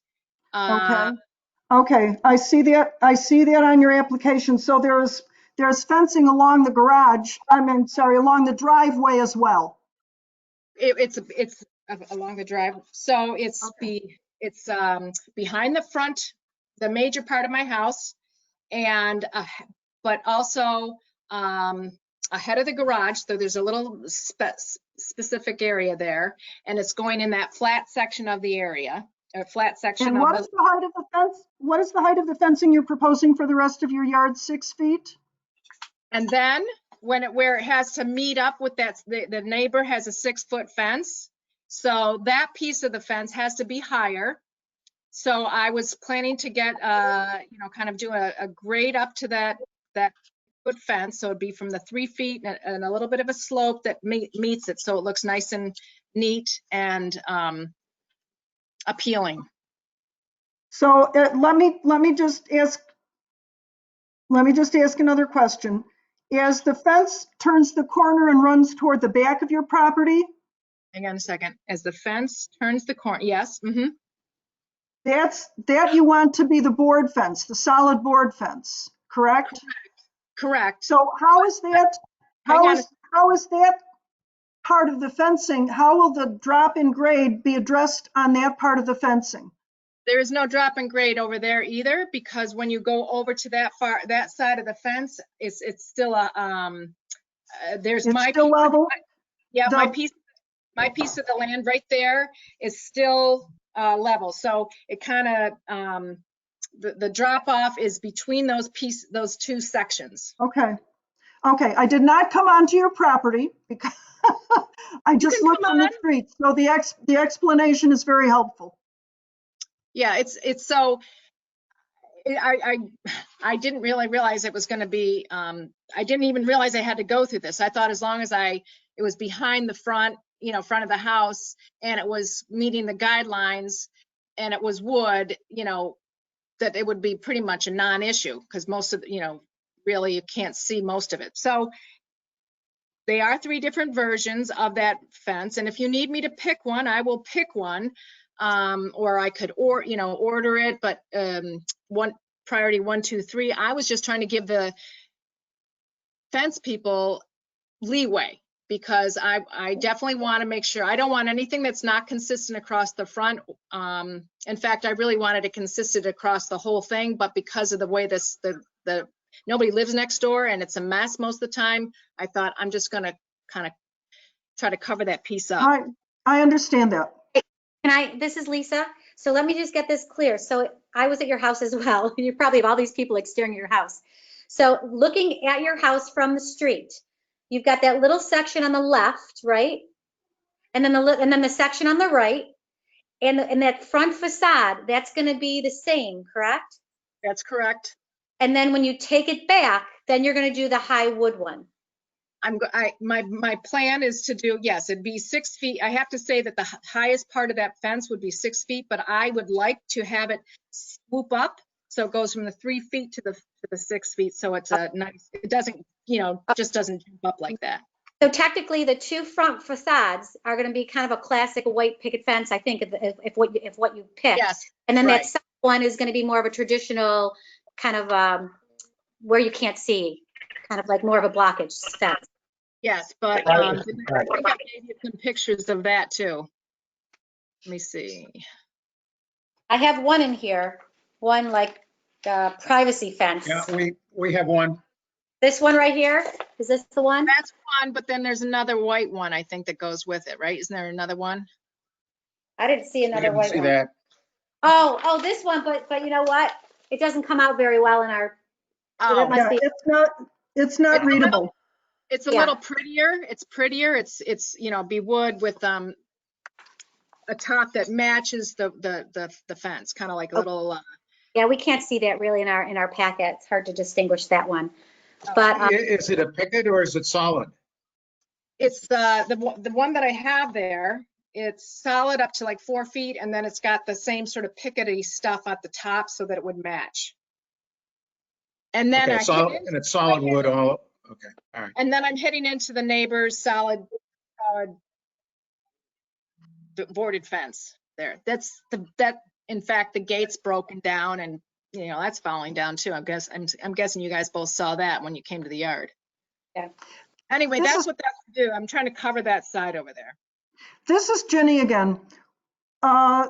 Okay. I see that on your application. So there's fencing along the garage. Along the driveway as well. It's along the drive. So it's behind the front, the major part of my house, and but also ahead of the garage. So there's a little specific area there, and it's going in that flat section of the area, or flat section. And what is the height of the fence? What is the height of the fencing you're proposing for the rest of your yard? 6 feet? And then where it has to meet up with that, the neighbor has a 6-foot fence. So that piece of the fence has to be higher. So I was planning to get, kind of do a grade up to that foot fence. So it'd be from the 3 feet and a little bit of a slope that meets it. So it looks nice and neat and appealing. So let me just ask another question. As the fence turns the corner and runs toward the back of your property, Hang on a second. As the fence turns the corner, yes. Mm-hmm. that you want to be the board fence, the solid board fence, correct? Correct. So how is that part of the fencing? How will the drop in grade be addressed on that part of the fencing? There is no drop in grade over there either, because when you go over to that side of the fence, it's still a there's It's my still piece, level? yeah, The- my piece of the land right there is still level. So it kind of the drop off is between those two sections. Okay. I did not come onto your property because I just looked from the street. So the explanation is very helpful. Yeah, it's so I didn't really realize it was going to be, I didn't even realize I had to go through this. I thought as long as it was behind the front of the house and it was meeting the guidelines and it was wood, that it would be pretty much a non-issue, because most of, really you can't see most of it. So they are 3 different versions of that fence. And if you need me to pick one, I will pick one. Or I could, order it, but one priority 1, 2, 3. I was just trying to give the fence people leeway, because I definitely want to make sure, I don't want anything that's not consistent across the front. In fact, I really wanted it consistent across the whole thing, but because of the way nobody lives next door and it's a mess most of the time, I thought I'm just going to kind of try to cover that piece up. I understand that. This is Lisa. So let me just get this clear. So I was at your house as well. You probably have all these people staring at your house. So looking at your house from the street, you've got that little section on the left, right? And then the section on the right, and that front facade, that's going to be the same, correct? That's correct. And then when you take it back, then you're going to do the high wood one. My plan is to do, yes, it'd be 6 feet. I have to say that the highest part of that fence would be 6 feet, but I would like to have it swoop up. So it goes from the 3 feet to the 6 feet. So it's a nice, it doesn't, just doesn't jump up like that. So technically the 2 front facades are going to be kind of a classic white picket fence, I think, if what you pick. Yes. And then right. that second one is going to be more of a traditional kind of where you can't see, kind of like more of a blockage fence. Yes, but I think I gave you some pictures of that too. Let me see. I have one in here, one like privacy fence. Yeah, we have one. This one right here, is this the one? That's one, but then there's another white one, I think, that goes with it, right? Isn't there another one? I didn't see another white one. That. Oh, this one, but you know what? It doesn't come out very well in our. Oh, it must be. It's not readable. It's a little prettier. It's prettier. It's be wood with a top that matches the fence, kind of like a little. Yeah, we can't see that really in our packet. It's hard to distinguish that one. But is it a picket or is it solid? It's the one that I have there. It's solid up to like 4 feet, and then it's got the same sort of pickety stuff at the top so that it would match. And then it's solid wood all. Okay, all right. And then I'm heading into the neighbor's solid boarded fence there. In fact, the gate's broken down, and that's falling down too. I'm guessing you guys both saw that when you came to the yard. Yeah. Anyway, that's what that's to do. I'm trying to cover that side over there. This is Jenny again.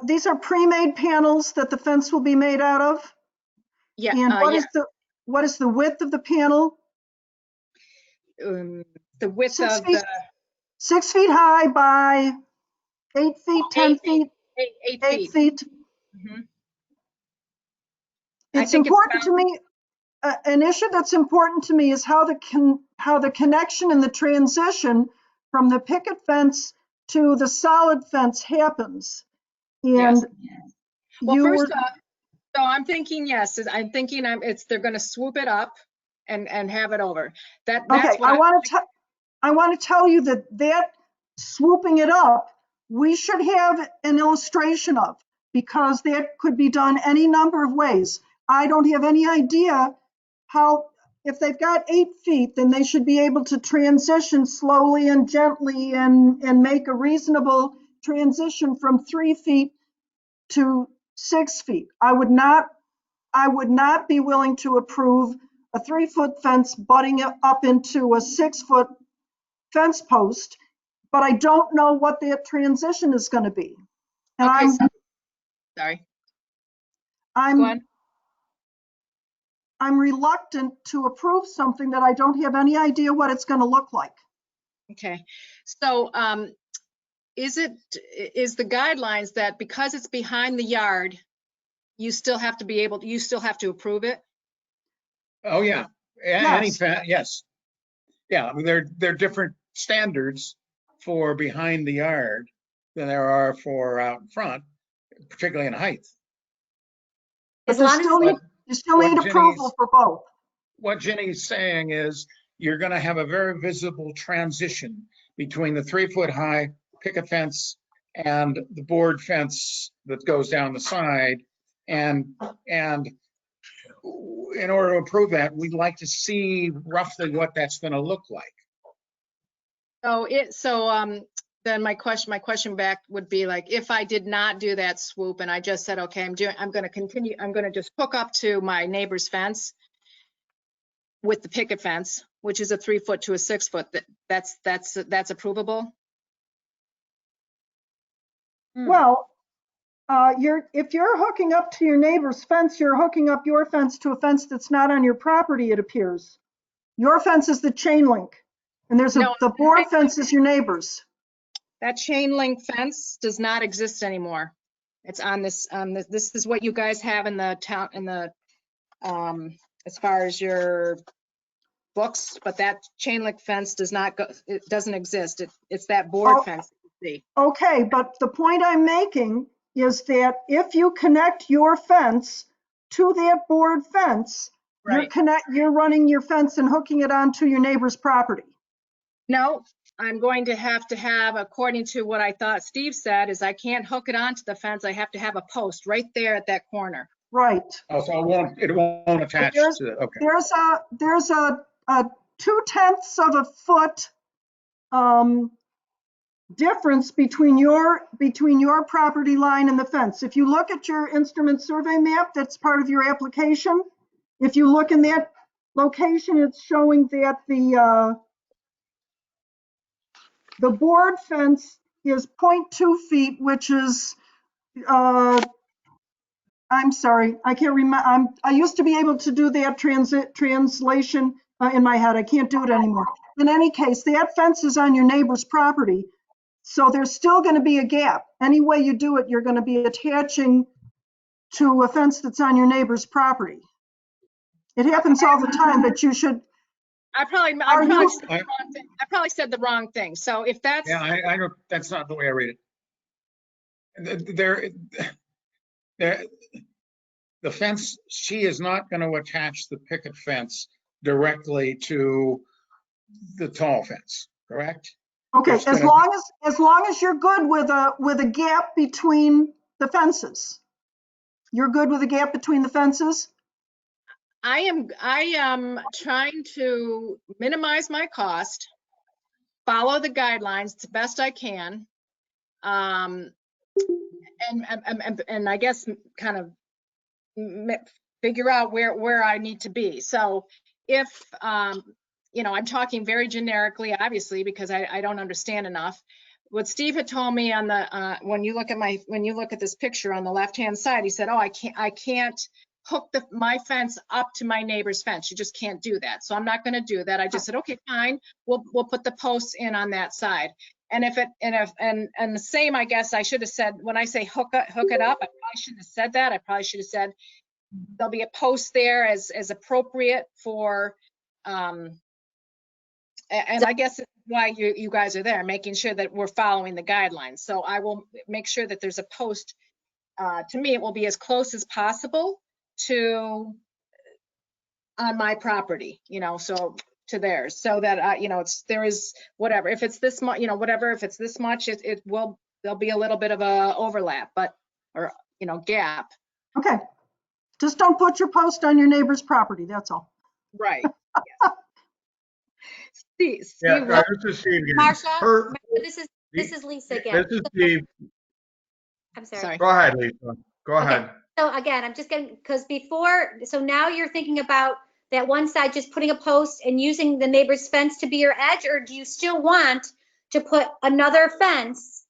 These are pre-made panels that the fence will be made out of. Yeah. And what is the width of the panel? The width 6 of feet, 6 feet high by 8 feet, 10 feet. 8 feet. Mm-hmm. It's important to me. an issue that's important to me is how the connection and the transition from the picket fence to the solid fence happens. And Yes. Well, you first were, off, so I'm thinking, yes, I'm thinking they're gonna swoop it up and have it over. That's okay, what I want to tell you that swooping it up, we should have an illustration of, because that could be done any number of ways. I don't have any idea how, if they've got 8 feet, then they should be able to transition slowly and gently and make a reasonable transition from 3 feet to 6 feet. I would not be willing to approve a 3-foot fence butting up into a 6-foot fence post, but I don't know what that transition is going to be. And Okay, sorry. Go on. I'm reluctant to approve something that I don't have any idea what it's going to look like. Okay, so is the guidelines that because it's behind the yard, you still have to approve it? Oh, yeah. Yes. Yes. Yeah, they're different standards for behind the yard than there are for out in front, particularly in height. But As long as you still need approval for both. What Jenny's saying is you're going to have a very visible transition between the 3-foot high picket fence and the board fence that goes down the side. And in order to approve that, we'd like to see roughly what that's going to look like. Then my question back would be like, if I did not do that swoop and I just said, okay, I'm going to just hook up to my neighbor's fence with the picket fence, which is a 3-foot to a 6-foot, that's approvable? Well, if you're hooking up to your neighbor's fence, you're hooking up your fence to a fence that's not on your property, it appears. Your fence is the chain link, and the board fence is your neighbor's. That chain link fence does not exist anymore. It's on this is what you guys have in the town, as far as your books, but that chain link fence doesn't exist. It's that board fence. Okay, but the point I'm making is that if you connect your fence to that board fence, right, you're running your fence and hooking it onto your neighbor's property. No, I'm going to have, according to what I thought Steve said, is I can't hook it onto the fence. I have to have a post right there at that corner. Right. Oh, so it won't attach to it. Okay. There's a 0.2 of a foot difference between your property line and the fence. If you look at your instrument survey map, that's part of your application. If you look in that location, it's showing that the board fence is 0.2 feet, which is, I'm sorry, I can't remember. I used to be able to do that translation in my head. I can't do it anymore. In any case, that fence is on your neighbor's property. So there's still going to be a gap. Any way you do it, you're going to be attaching to a fence that's on your neighbor's property. It happens all the time, but you should. I probably said the wrong thing. So if that's. Yeah, I know that's not the way I read it. The fence, she is not going to attach the picket fence directly to the tall fence, correct? Okay, as long as you're good with a gap between the fences. You're good with a gap between the fences? I am trying to minimize my cost, follow the guidelines the best I can, and I guess kind of figure out where I need to be. So if I'm talking very generically, obviously, because I don't understand enough. What Steve had told me on the when you look at this picture on the left-hand side, he said, "Oh, I can't hook my fence up to my neighbor's fence. You just can't do that." So I'm not going to do that. I just said, "Okay, fine. We'll put the posts in on that side." And the same, I guess I should have said when I say hook it up, I probably shouldn't have said that. I probably should have said there'll be a post there as appropriate for, and I guess it's why you guys are there, making sure that we're following the guidelines. So I will make sure that there's a post. To me, it will be as close as possible to on my property, you know, so to theirs, so that, you know, there is whatever, if it's this much, you know, whatever, if it's this much, it will, there'll be a little bit of a overlap, but, or, you know, gap. Okay. Just don't put your post on your neighbor's property, that's all. Right. Steve, Yeah, what- this is Steve again. Marsha, this is Lisa again. This is Steve. I'm sorry. sorry. Go ahead, Lisa. Go Okay. ahead. So again, I'm just getting, because before, so now you're thinking about that one side, just putting a post and using the neighbor's fence to be your edge, or do you still want to put another fence,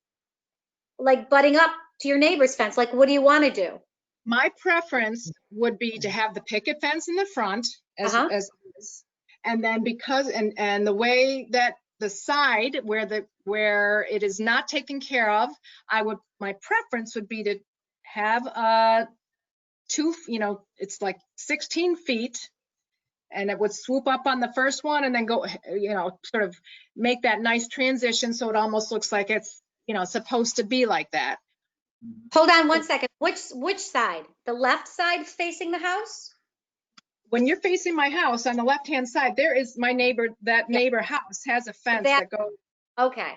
like butting up to your neighbor's fence? Like, what do you want to do? My preference would be to have the picket fence in the front as is. And then because, and the way that the side where it is not taken care of, my preference would be to have you know, it's like 16 feet, and it would swoop up on the first one and then go, you know, sort of make that nice transition so it almost looks like it's, you know, supposed to be like that. Hold on one second. Which side? The left side facing the house? When you're facing my house on the left-hand side, there is my neighbor, that neighbor house has a fence that goes okay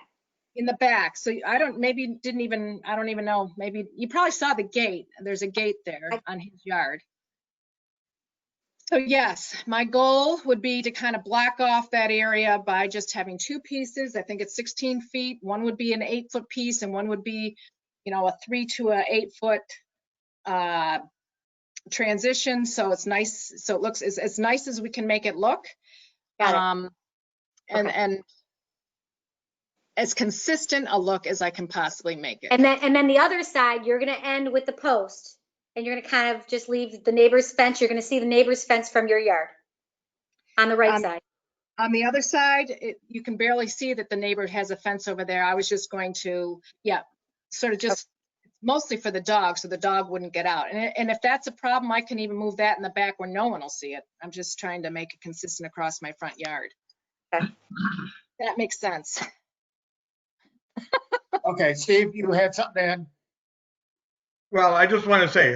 in the back. So I don't even know, maybe you probably saw the gate. There's a gate there on his yard. So yes, my goal would be to kind of block off that area by just having two pieces. I think it's 16 feet. One would be an 8-foot piece and one would be, you know, a 3 to a 8-foot transition. So it's nice. So it looks as nice as we can make it look. Got it. And as consistent a look as I can possibly make it. And then the other side, you're going to end with the post, and you're going to kind of just leave the neighbor's fence. You're going to see the neighbor's fence from your yard on the right side. On the other side, you can barely see that the neighbor has a fence over there. I was just going to, sort of just mostly for the dog, so the dog wouldn't get out. And if that's a problem, I can even move that in the back where no one will see it. I'm just trying to make it consistent across my front yard. Okay. That makes sense. Okay, Steve, you had something to add? Well, I just want to say,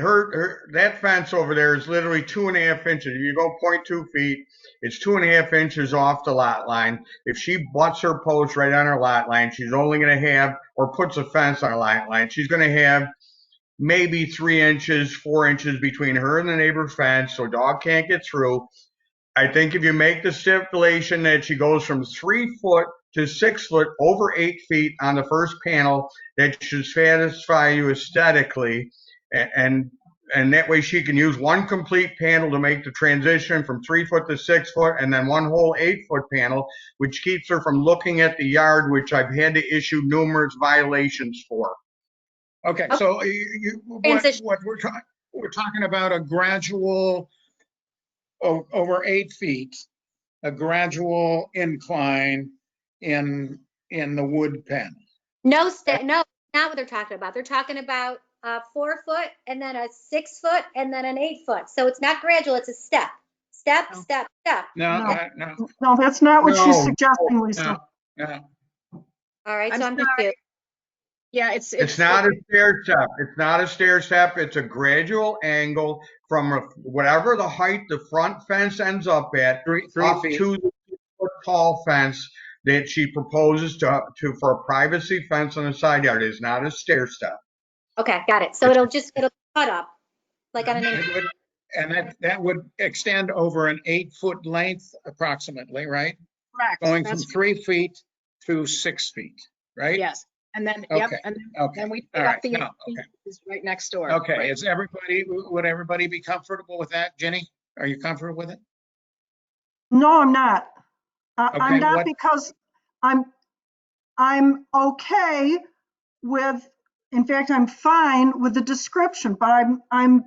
that fence over there is literally 2.5 inches. If you go 0.2 feet, it's 2.5 inches off the lot line. If she butts her post right on her lot line, she's only going to have, or puts a fence on her lot line, she's going to have maybe 3 inches, 4 inches between her and the neighbor's fence, so dog can't get through. I think if you make the stipulation that she goes from 3 foot to 6 foot over 8 feet on the first panel, that should satisfy you aesthetically, and that way she can use one complete panel to make the transition from 3 foot to 6 foot, and then one whole 8-foot panel, which keeps her from looking at the yard, which I've had to issue numerous violations for. Okay, so what we're talking about a gradual over 8 feet, a gradual incline in the wood pen. No, not what they're talking about. They're talking about a 4 foot and then a 6 foot and then an 8 foot. So it's not gradual, it's a step. Step. No, that's not what she's suggesting, Lisa. No. All right, I'm so I'm sorry. confused. Yeah, It's not a stair step. It's not a stair step. It's a gradual angle from whatever the height the front fence ends up at, three up feet. to the 6-foot tall fence that she proposes to for a privacy fence on the side yard. It is not a stair step. Okay, got it. So it'll cut up like on an It would- And that would extend over an 8-foot length approximately, right? correct. Going from That's 3 feet to 6 feet, right? yes. And then, Okay, and okay, then we all put right, up the no, 8 feet is right next door. Okay, Right. would everybody be comfortable with that? Jenny, are you comfortable with it? No, I'm not. I'm Okay, not what- because I'm okay with, in fact, I'm fine with the description, but I'm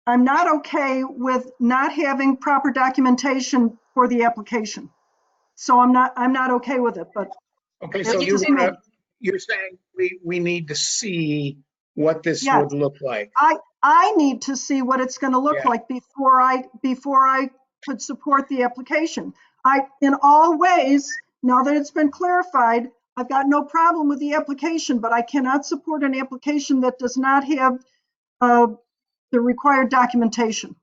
not okay with not having proper documentation for the application. So I'm not okay with it, but Okay, that's so just me. you're saying we need to see what this Yes. would look like. I need to see what it's going to look Yeah. like before I could support the application. In all ways, now that it's been clarified, I've got no problem with the application, but I cannot support an application that does not have the required documentation.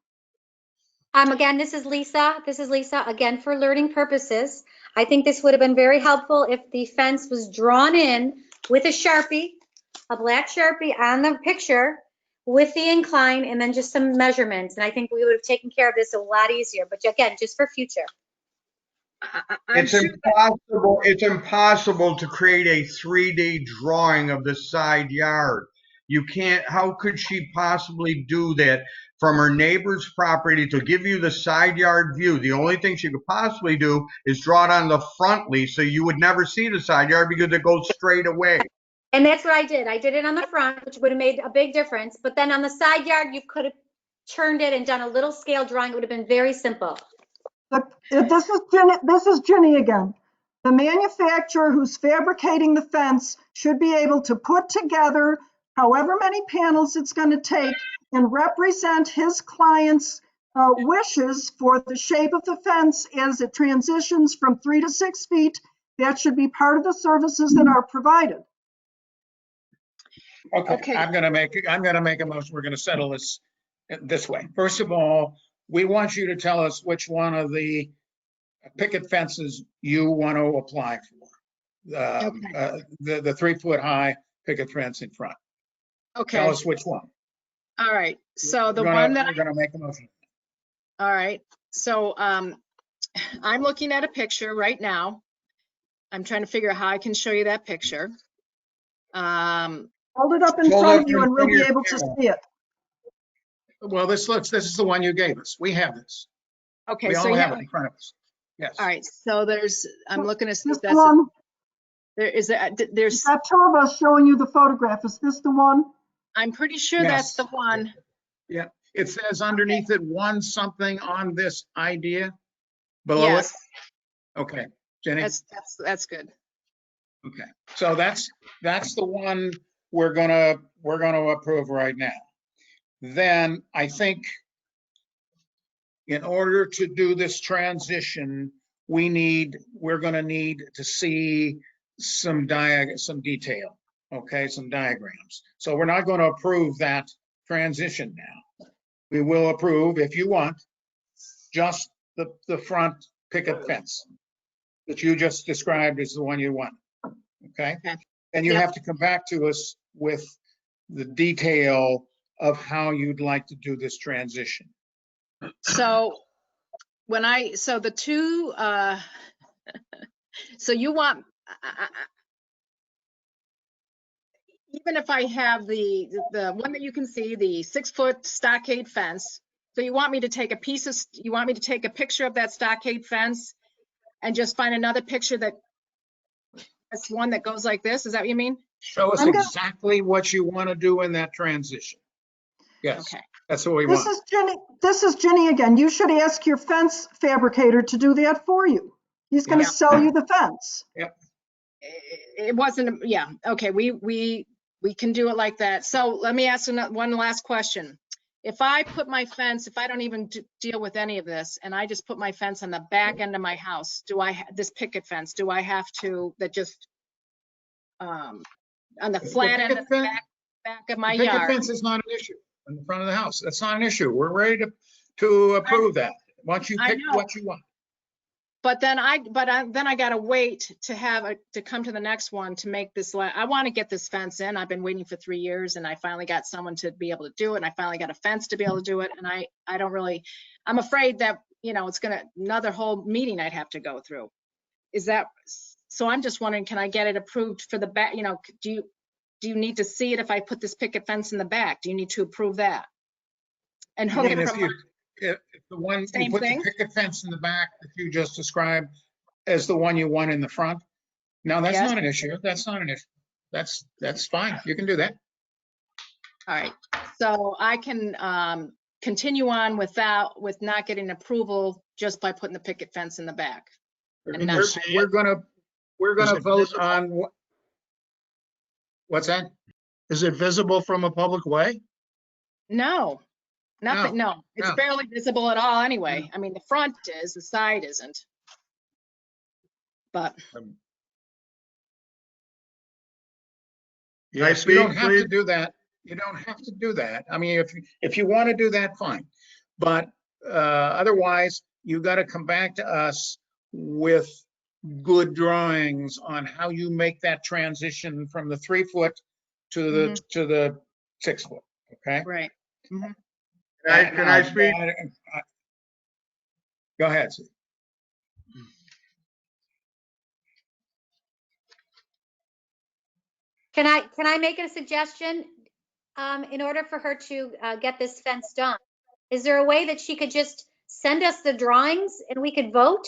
Again, this is Lisa. This is Lisa. Again, for learning purposes, I think this would have been very helpful if the fence was drawn in with a Sharpie, a black Sharpie on the picture with the incline and then just some measurements. And I think we would have taken care of this a lot easier. But again, just for future. It's impossible to create a 3D drawing of the side yard. You can't, how could she possibly do that from her neighbor's property to give you the side yard view? The only thing she could possibly do is draw it on the frontly, so you would never see the side yard because it goes straight away. And that's what I did. I did it on the front, which would have made a big difference. But then on the side yard, you could have turned it and done a little scale drawing. It would have been very simple. Look, this is Ginny again. The manufacturer who's fabricating the fence should be able to put together however many panels it's going to take and represent his client's wishes for the shape of the fence as it transitions from 3 to 6 feet. That should be part of the services that are provided. Okay, I'm gonna make a motion. We're gonna settle this way. First of all, we want you to tell us which one of the picket fences you want to apply for. The 3 foot high picket fence in front. Okay. Tell us which one. All right. So the We're one that, gonna make a motion. all right. So I'm looking at a picture right now. I'm trying to figure out how I can show you that picture. Hold it up in front of you and we'll be able to see it. Well, this is the one you gave us. We have this. Okay, We so all you have it in front of us. Yes. all right. So I'm looking at This that's one, there's we've got 2 of us showing you the photograph. Is this the one? I'm pretty sure Yes. that's the one. Yeah, it says underneath it, one something on this idea below Yes, it. Okay, Jenny. that's good. Okay, so that's the one we're gonna approve right now. Then I think in order to do this transition, we're gonna need to see some detail, okay, some diagrams. So we're not gonna approve that transition now. We will approve, if you want, just the front picket fence that you just described as the one you want. Okay? Okay. And you Yep. have to come back to us with the detail of how you'd like to do this transition. So so the two, so you want, even if I have the one that you can see, the 6 foot stockade fence, so you want me to take a picture of that stockade fence and just find another picture that's one that goes like this? Is that what you mean? Show us exactly what you want to do in that transition. Yes, Okay. that's what we want. This is Ginny again. You should ask your fence fabricator to do that for you. He's going to sell you the fence. Yep. It wasn't, yeah, okay, we can do it like that. So let me ask one last question. If I put my fence, if I don't even deal with any of this, and I just put my fence on the back end of my house, this picket fence, do I have to, that just, on the flat end of the back of my yard? Picket fence is not an issue in the front of the house. That's not an issue. We're ready to approve that. Once you pick what you want. But then I gotta wait to come to the next one to make this. I want to get this fence in. I've been waiting for 3 years, and I finally got someone to be able to do it. And I finally got a fence to be able to do it. And I don't really. I'm afraid that it's another whole meeting I'd have to go through. Is that so? I'm just wondering, can I get it approved for the back? Do you need to see it if I put this picket fence in the back? Do you need to approve that? And hook it from. If the one Same you put thing? the picket fence in the back that you just described as the one you want in the front, no, that's Yes. not an issue. That's not an issue. That's fine. You can do that. All right, so I can continue on with not getting approval just by putting the picket fence in the back. And not- We're gonna vote on what's that? Is it visible from a public way? No, nothing, no. It's no. barely visible at all anyway. I mean, the front is, the side isn't. But Yeah, You don't speak, have please. to do that. You don't have to do that. I mean, if you want to do that, fine. But otherwise, you got to come back to us with good drawings on how you make that transition from the 3 foot to the 6 foot. Okay. right. Mhm. Can I speak? Go ahead. Can I make a suggestion? In order for her to get this fence done, is there a way that she could just send us the drawings and we could vote?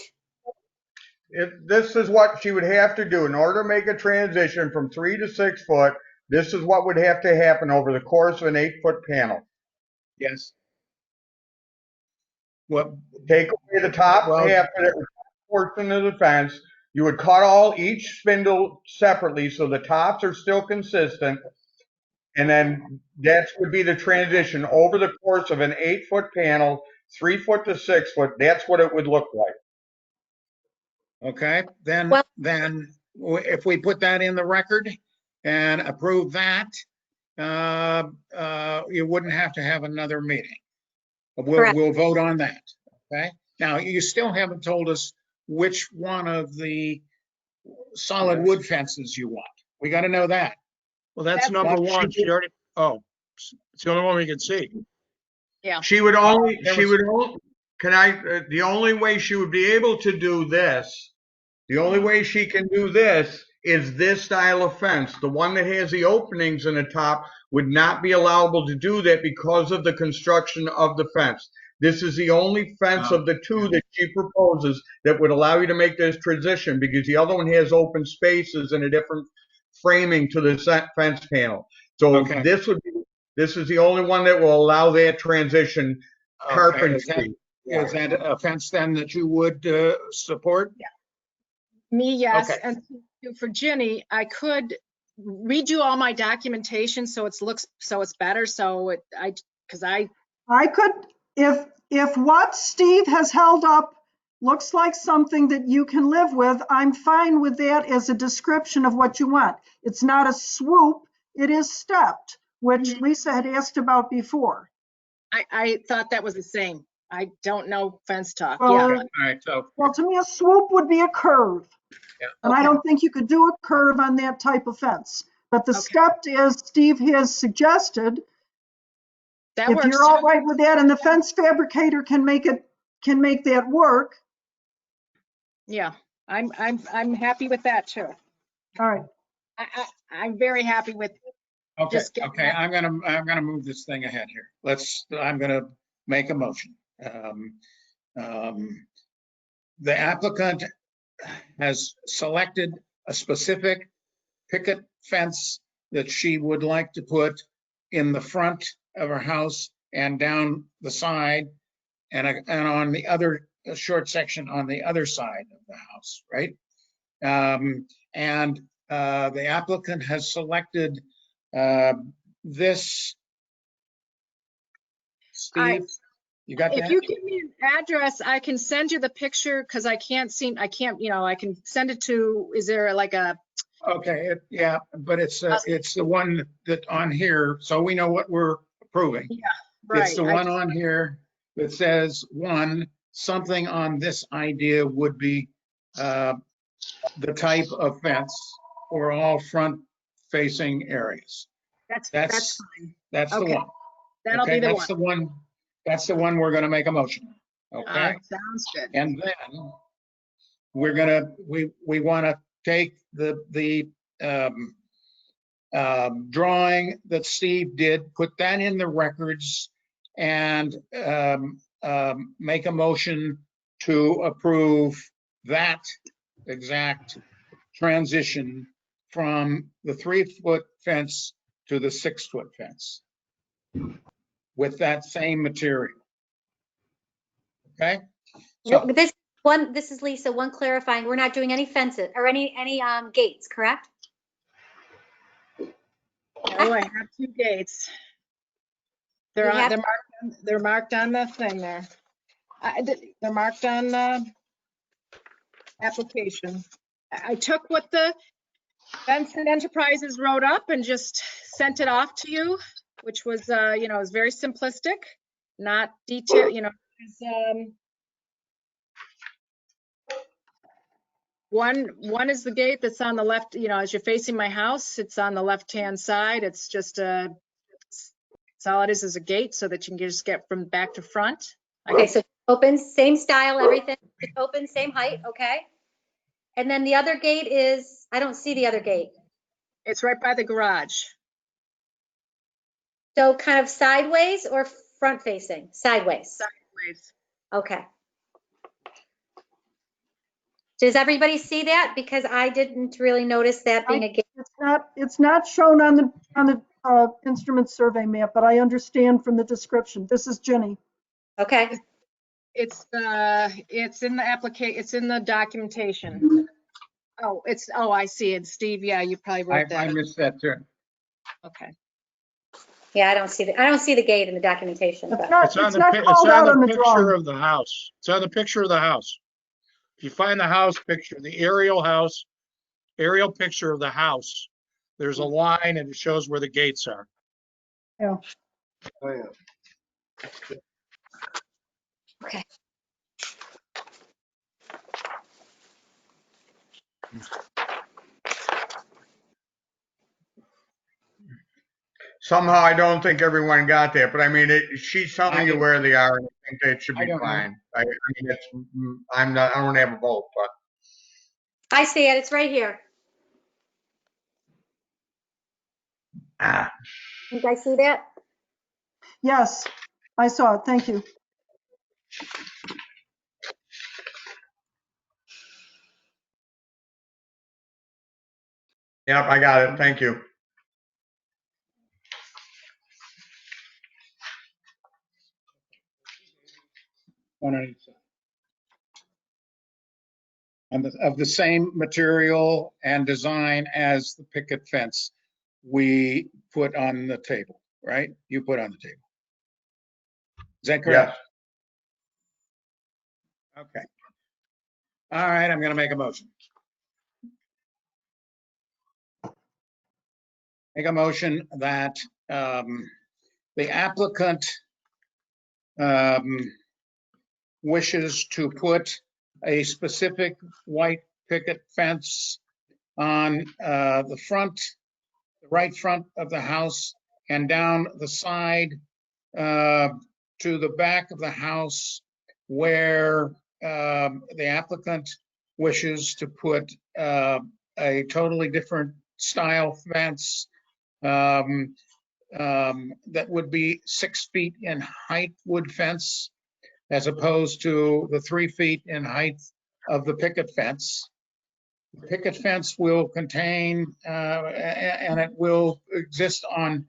This is what she would have to do in order to make a transition from 3 to 6 foot. This is what would have to happen over the course of an 8-foot panel. Yes. What? Take away the top half of the portion of the fence. You would cut each spindle separately so the tops are still consistent. And then that would be the transition over the course of an 8-foot panel, 3 foot to 6 foot. That's what it would look like. Okay, then Well- if we put that in the record and approve that, you wouldn't have to have another meeting. Correct. We'll vote on that. Okay. Now, you still haven't told us which one of the solid wood fences you want. We got to know that. Well, that's number one. She already, it's the only one we can see. Yeah. The only way she would be able to do this, the only way she can do this is this style of fence. The one that has the openings in the top would not be allowable to do that because of the construction of the fence. This is the only fence of the two that she proposes that would allow you to make this transition, because the other one has open spaces and a different framing to the fence panel. So Okay. this is the only one that will allow that transition. Carpentry. Is that a fence then that you would support? Yeah. Me, yes. Okay. And for Ginny, I could redo all my documentation so it's better. I could, if what Steve has held up looks like something that you can live with, I'm fine with that as a description of what you want. It's not a swoop, it is stepped, which Lisa had asked about before. I thought that was the same. I don't know fence talk. Well, Yeah. All right. So, Well, to me, a swoop would be a curve. Yeah. And I Okay. don't think you could do a curve on that type of fence. But the Okay. stepped, as Steve has suggested, That if works you're all too. right with that and the fence fabricator can make that work. Yeah, I'm happy with that too. All right. I'm very happy with. okay. Just get Okay. that. I'm gonna move this thing ahead here. I'm gonna make a motion. The applicant has selected a specific picket fence that she would like to put in the front of her house and down the side and on the other short section on the other side of the house, right? And the applicant has selected this. Steve, you got that? If you give me an address, I can send you the picture because I can send it to, is there like a, Okay, yeah, but it's the one that on here, so we know what we're approving. right. It's the one on here that says, something on this idea would be the type of fence for all front-facing areas. That's fine. That's the Okay. one. That'll Okay, be the that's one. the one. That's the one we're gonna make a motion. Okay, Sounds good. and then we wanna take the drawing that Steve did, put that in the records, and make a motion to approve that exact transition from the 3-foot fence to the 6-foot fence with that same material. Okay? So, This is Lisa, one clarifying, we're not doing any fences or any gates, correct? Oh, I have 2 gates. They're You have on, they're marked on the thing there. They're marked on the application. I took what the Benson Enterprises wrote up and just sent it off to you, which was, you know, it was very simplistic, not detailed, you know, one is the gate that's on the left, you know, as you're facing my house, it's on the left-hand side. It's just a, it's all it is a gate so that you can just get from back to front. Okay, so open, same style, everything, it's open, same height, okay? And then the other gate is, I don't see the other gate. It's right by the garage. So kind of sideways or front facing? Sideways. Sideways. Okay. Does everybody see that? Because I didn't really notice that being a gate. It's not shown on the instrument survey map, but I understand from the description. This is Jenny. Okay. It's in the application, it's in the documentation. Oh, I see it. Steve, yeah, you probably wrote that. I missed that too. Okay. Yeah, I don't see the gate in the documentation. It's But not, It's on it's the, not it's called out on on the the picture drawing. of the house. It's on the picture of the house. If you find the house picture, the aerial picture of the house, there's a line and it shows where the gates are. Yeah. Oh, yeah. okay. Somehow I don't think everyone got that, but I mean, she's telling you where they are, and I think that should I be don't know. fine. I mean, I don't have a vote, but I see it. It's right here. Did I see that? Yes, I saw it. Thank you. yep, I got it. Thank you. One on each side. And of the same material and design as the picket fence we put on the table, right? You put on the table. Is that correct? Yes. Okay. All right, I'm going to make a motion. Make a motion that the applicant wishes to put a specific white picket fence on the right front of the house and down the side to the back of the house where the applicant wishes to put a totally different style fence that would be 6 feet in height wood fence as opposed to the 3 feet in height of the picket fence. The picket fence will contain, and it will exist on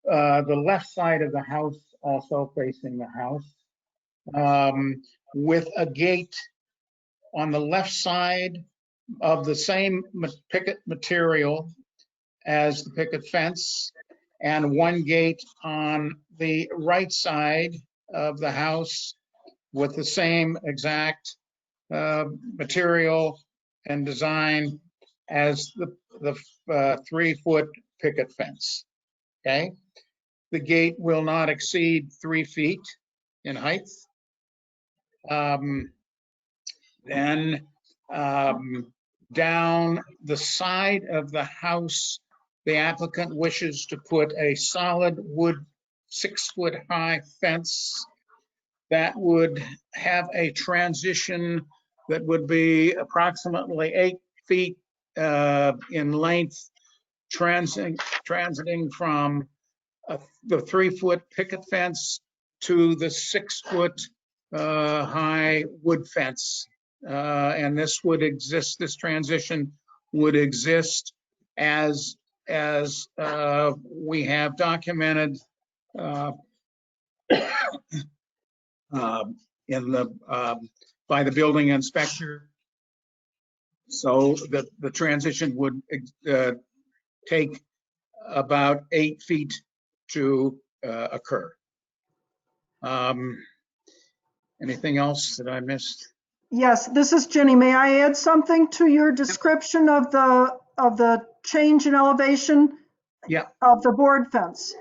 the left side of the house, also facing the house, with a gate on the left side of the same picket material as the picket fence, and one gate on the right side of the house with the same exact material and design as the 3-foot picket fence. Okay, the gate will not exceed 3 feet in height. Then down the side of the house, the applicant wishes to put a solid wood 6-foot high fence that would have a transition that would be approximately 8 feet in length, transiting from the 3-foot picket fence to the 6-foot high wood fence. And this would exist, this transition would exist as we have documented in the by the building inspector. So the transition would take about 8 feet to occur. Anything else that I missed? Yes, this is Jenny. May I add something to your description of the change in elevation? Yeah. Of the board fence?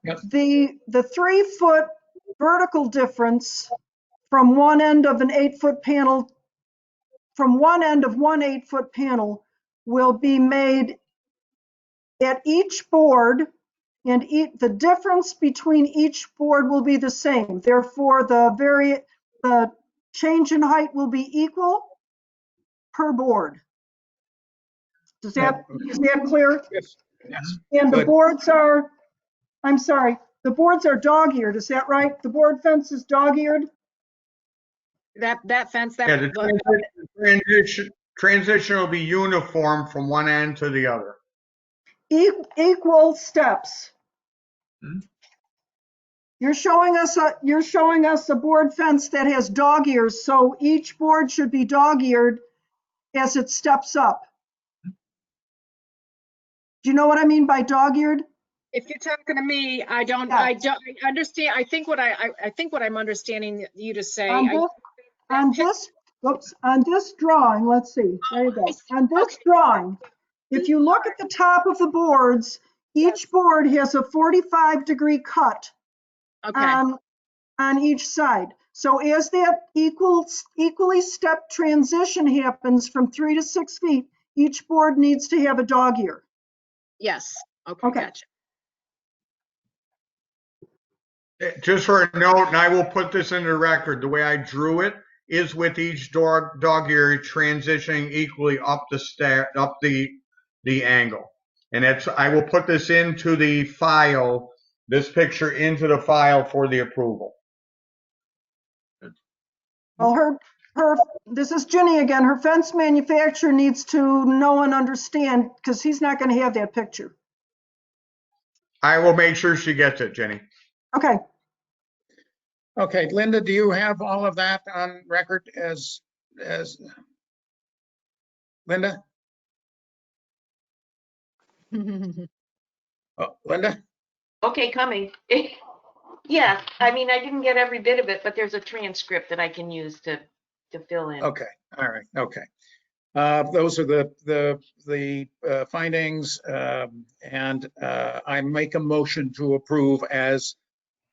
Yep. The 3-foot vertical difference from one end of an 8-foot panel, from one end of one 8-foot panel will be made at each board, and the difference between each board will be the same. Therefore, the change in height will be equal per board. Is that clear? Yes. Yes. And the Good. boards are, I'm sorry, the boards are dog-eared, is that right? The board fence is dog-eared? That fence, Yeah, the transition will be uniform from one end to the other. Equal steps. You're showing us a board fence that has dog ears, so each board should be dog-eared as it steps up. Do you know what I mean by dog-eared? If you're talking to me, I don't understand. I think what I'm understanding you to say. On this drawing, let's see, there you go. On this drawing, if you look at the top of the boards, each board has a 45-degree cut on each side. So as that equally stepped transition happens from 3 to 6 feet, each board needs to have a dog ear. Yes. Okay. Gotcha. Just for a note, and I will put this in the record, the way I drew it is with each dog ear transitioning equally up the angle. And I will put this into the file, this picture into the file for the approval. Well, this is Jenny again. Her fence manufacturer needs to know and understand, because he's not going to have that picture. I will make sure she gets it, Jenny. Okay. Okay, Linda, do you have all of that on record as Linda? Oh, Linda? Okay, coming. Yeah, I mean, I didn't get every bit of it, but there's a transcript that I can use to fill in. Okay, all right, okay. Those are the findings, and I make a motion to approve as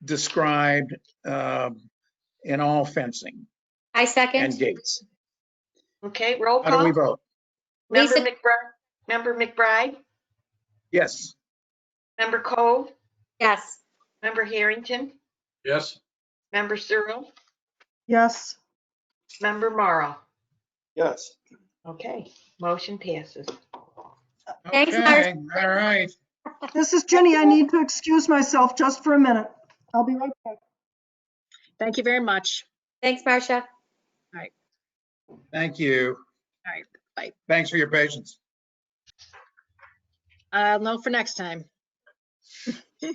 described in all fencing I second. and gates. Okay, roll How do we call. vote? Member Lisa- McBride, Member McBride, Yes. Member Cove, Yes. Member Harrington, Yes. Member Searle, Yes. Member Morrow. Yes. Okay, motion passes. Thanks, Okay, all right. This is Jenny. I need to excuse myself just for a minute. I'll be right back. Thank you very much. Thanks, Marcia. Thank you. All right. Bye. Thanks for your patience. I'll know for next time. Okay.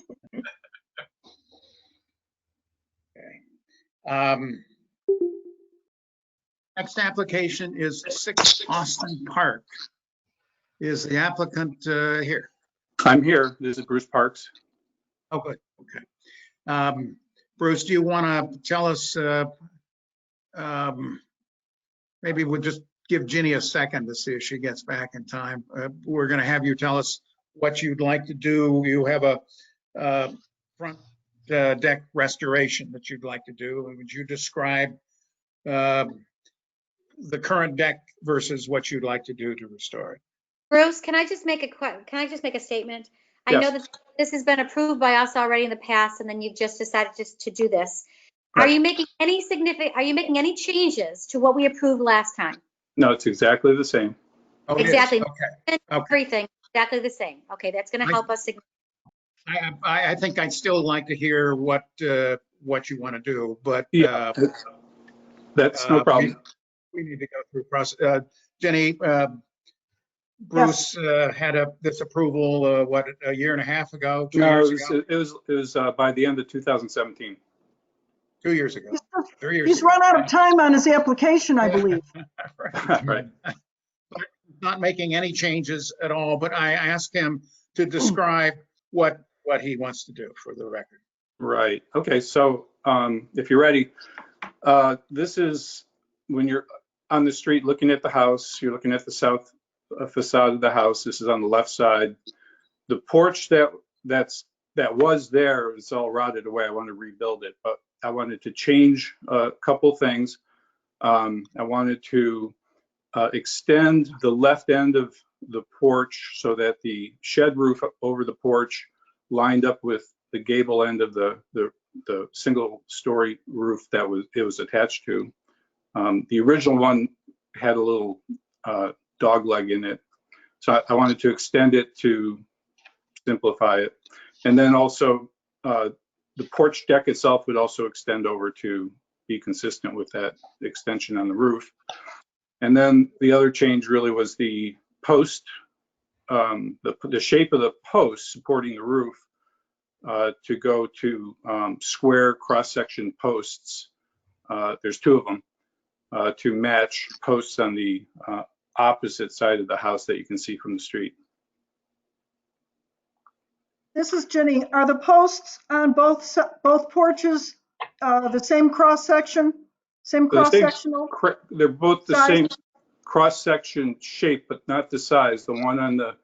Next application is 6 Austin Park. Is the applicant here? I'm here. This is Bruce Parks. Oh, good. Okay. Bruce, do you want to tell us, maybe we'll just give Ginny a second to see if she gets back in time. We're going to have you tell us what you'd like to do. You have a front deck restoration that you'd like to do. Would you describe the current deck versus what you'd like to do to restore it? Bruce, can I just make a statement? I know that this has been approved by us already in the past, and then you've just decided just to do this. Right. Are you making any changes to what we approved last time? No, it's exactly the same. Oh, it is? Exactly. Okay. Everything exactly the same. Okay, that's going to help us. I think I'd still like to hear what you want to do, but Yeah, that's no problem. We need to go through process. Jenny, Bruce had this approval, what, a year and a half ago? 2 No, years ago? it was by the end of 2017. 2 years ago. 3 years He's ago. run out of time on his application, I believe. Right. Not making any changes at all, but I asked him to describe what he wants to do for the record. Right. Okay. So if you're ready, this is when you're on the street looking at the house, you're looking at the south facade of the house. This is on the left side. The porch that was there is all rotted away. I want to rebuild it, but I wanted to change a couple things. I wanted to extend the left end of the porch so that the shed roof over the porch lined up with the gable end of the single story roof that it was attached to. The original one had a little dog leg in it. So I wanted to extend it to simplify it. And then also the porch deck itself would also extend over to be consistent with that extension on the roof. And then the other change really was the post, the shape of the post supporting the roof to go to square cross-section posts. There's two of them to match posts on the opposite side of the house that you can see from the street. This is Jenny. Are the posts on both porches the same cross-section? Same cross-sectional? They're both the size? same cross-section shape, but not the size. The one on the,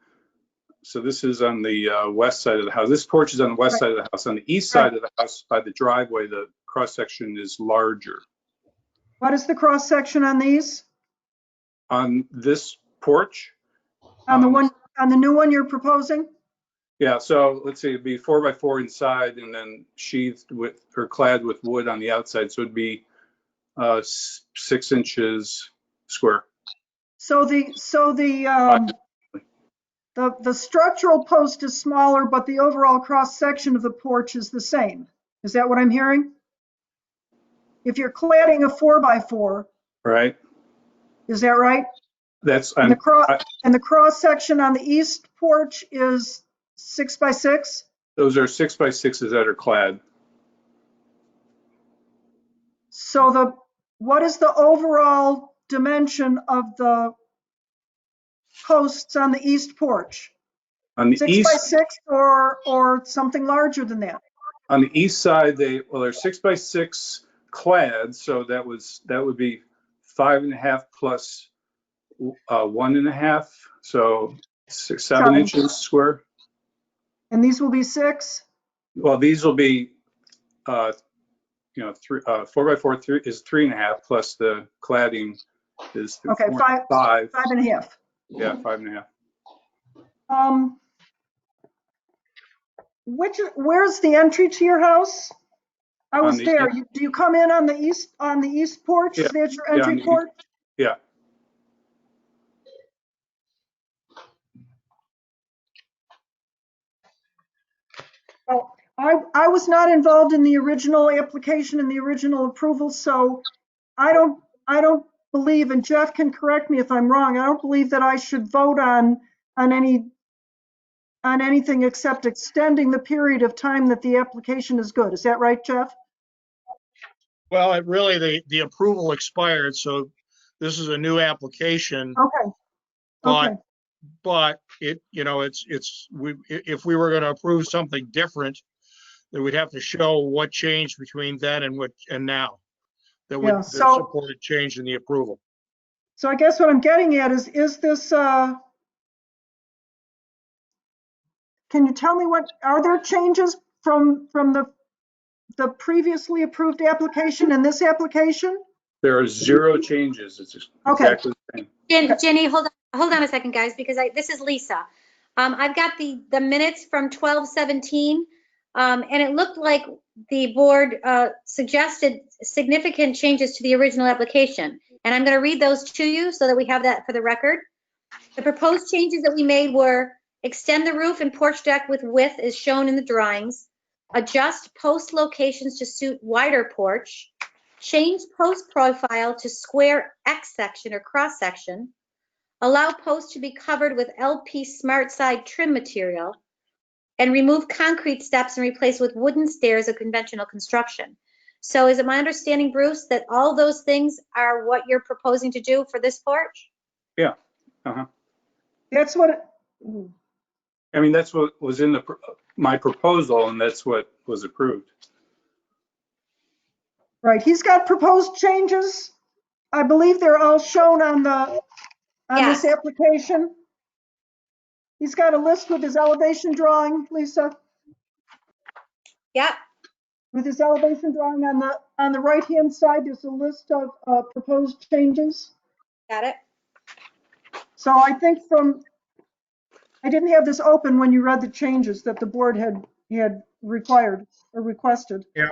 so this is on the west side of the house. This porch is on the west side of the house. On the east side of the house, by the driveway, the cross-section is larger. What is the cross-section on these? On this porch? On the new one you're proposing? Yeah, so let's see, it'd be 4x4 inside and then sheathed with, or clad with wood on the outside. So it'd be 6 inches square. So the structural post is smaller, but the overall cross-section of the porch is the same. Is that what I'm hearing? If you're cladding a 4x4. Right. Is that right? That's, and the cross-section on the east porch is 6x6? Those are 6x6s that are clad. So what is the overall dimension of the posts on the east porch? On the 6x6 or something larger than that? On the east side, they're 6x6 clad, so that would be 5.5 plus 1.5, so 7 inches square. And these will be 6? Well, these will be 4x4 is 3.5 plus the cladding is okay, 5.5. Yeah, 5.5. Where's the entry to your house? I was there. Do you come in on the east porch? Yeah. Is that your entry porch? Yeah. Oh, I was not involved in the original application and the original approval, so I don't believe, and Jeff can correct me if I'm wrong, I don't believe that I should vote on anything except extending the period of time that the application is good. Is that right, Jeff? Well, the approval expired, so this is a new application. Okay. But if we were going to approve something different, then we'd have to show what changed between then and now that would support a change in the approval. So I guess what I'm getting at is this, can you tell me are there changes from the previously approved application and this application? There are 0 changes. It's just exactly the same. Jenny, hold on a second, guys, because this is Lisa. I've got the minutes from 12/17, and it looked like the board suggested significant changes to the original application. And I'm going to read those to you so that we have that for the record. The proposed changes that we made were extend the roof and porch deck with width as shown in the drawings, adjust post locations to suit wider porch, change post profile to square X section or cross section, allow posts to be covered with LP Smart Side trim material, and remove concrete steps and replace with wooden stairs of conventional construction. So is it my understanding, Bruce, that all those things are what you're proposing to do for this porch? Yeah. That's what I mean, that's what was in the my proposal, and that's what was approved. Right, he's got proposed changes. I believe they're all shown on this Yes. application. He's got a list with his elevation drawing, Lisa, Yep. with his elevation drawing on the right-hand side, there's a list of proposed changes. Got it. So I think I didn't have this open when you read the changes that the board had required or requested. Yeah,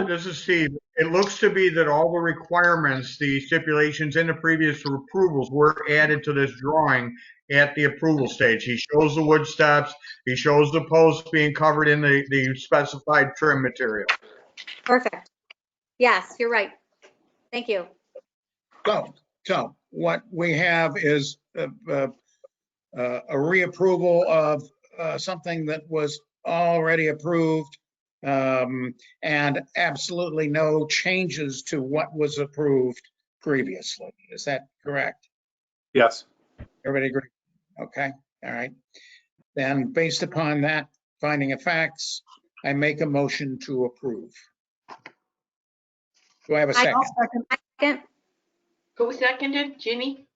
this is Steve. It looks to be that all the requirements, the stipulations in the previous approvals were added to this drawing at the approval stage. He shows the wood steps, he shows the posts being covered in the specified trim material. Perfect. Yes, you're right. Thank you. So what we have is a reapproval of something that was already approved, and absolutely no changes to what was approved previously. Is that correct? Yes. Everybody agree? Okay, all right. Then based upon that finding of facts, I make a motion to approve. Do I have a second? I'll second. Second. Who seconded? Ginny?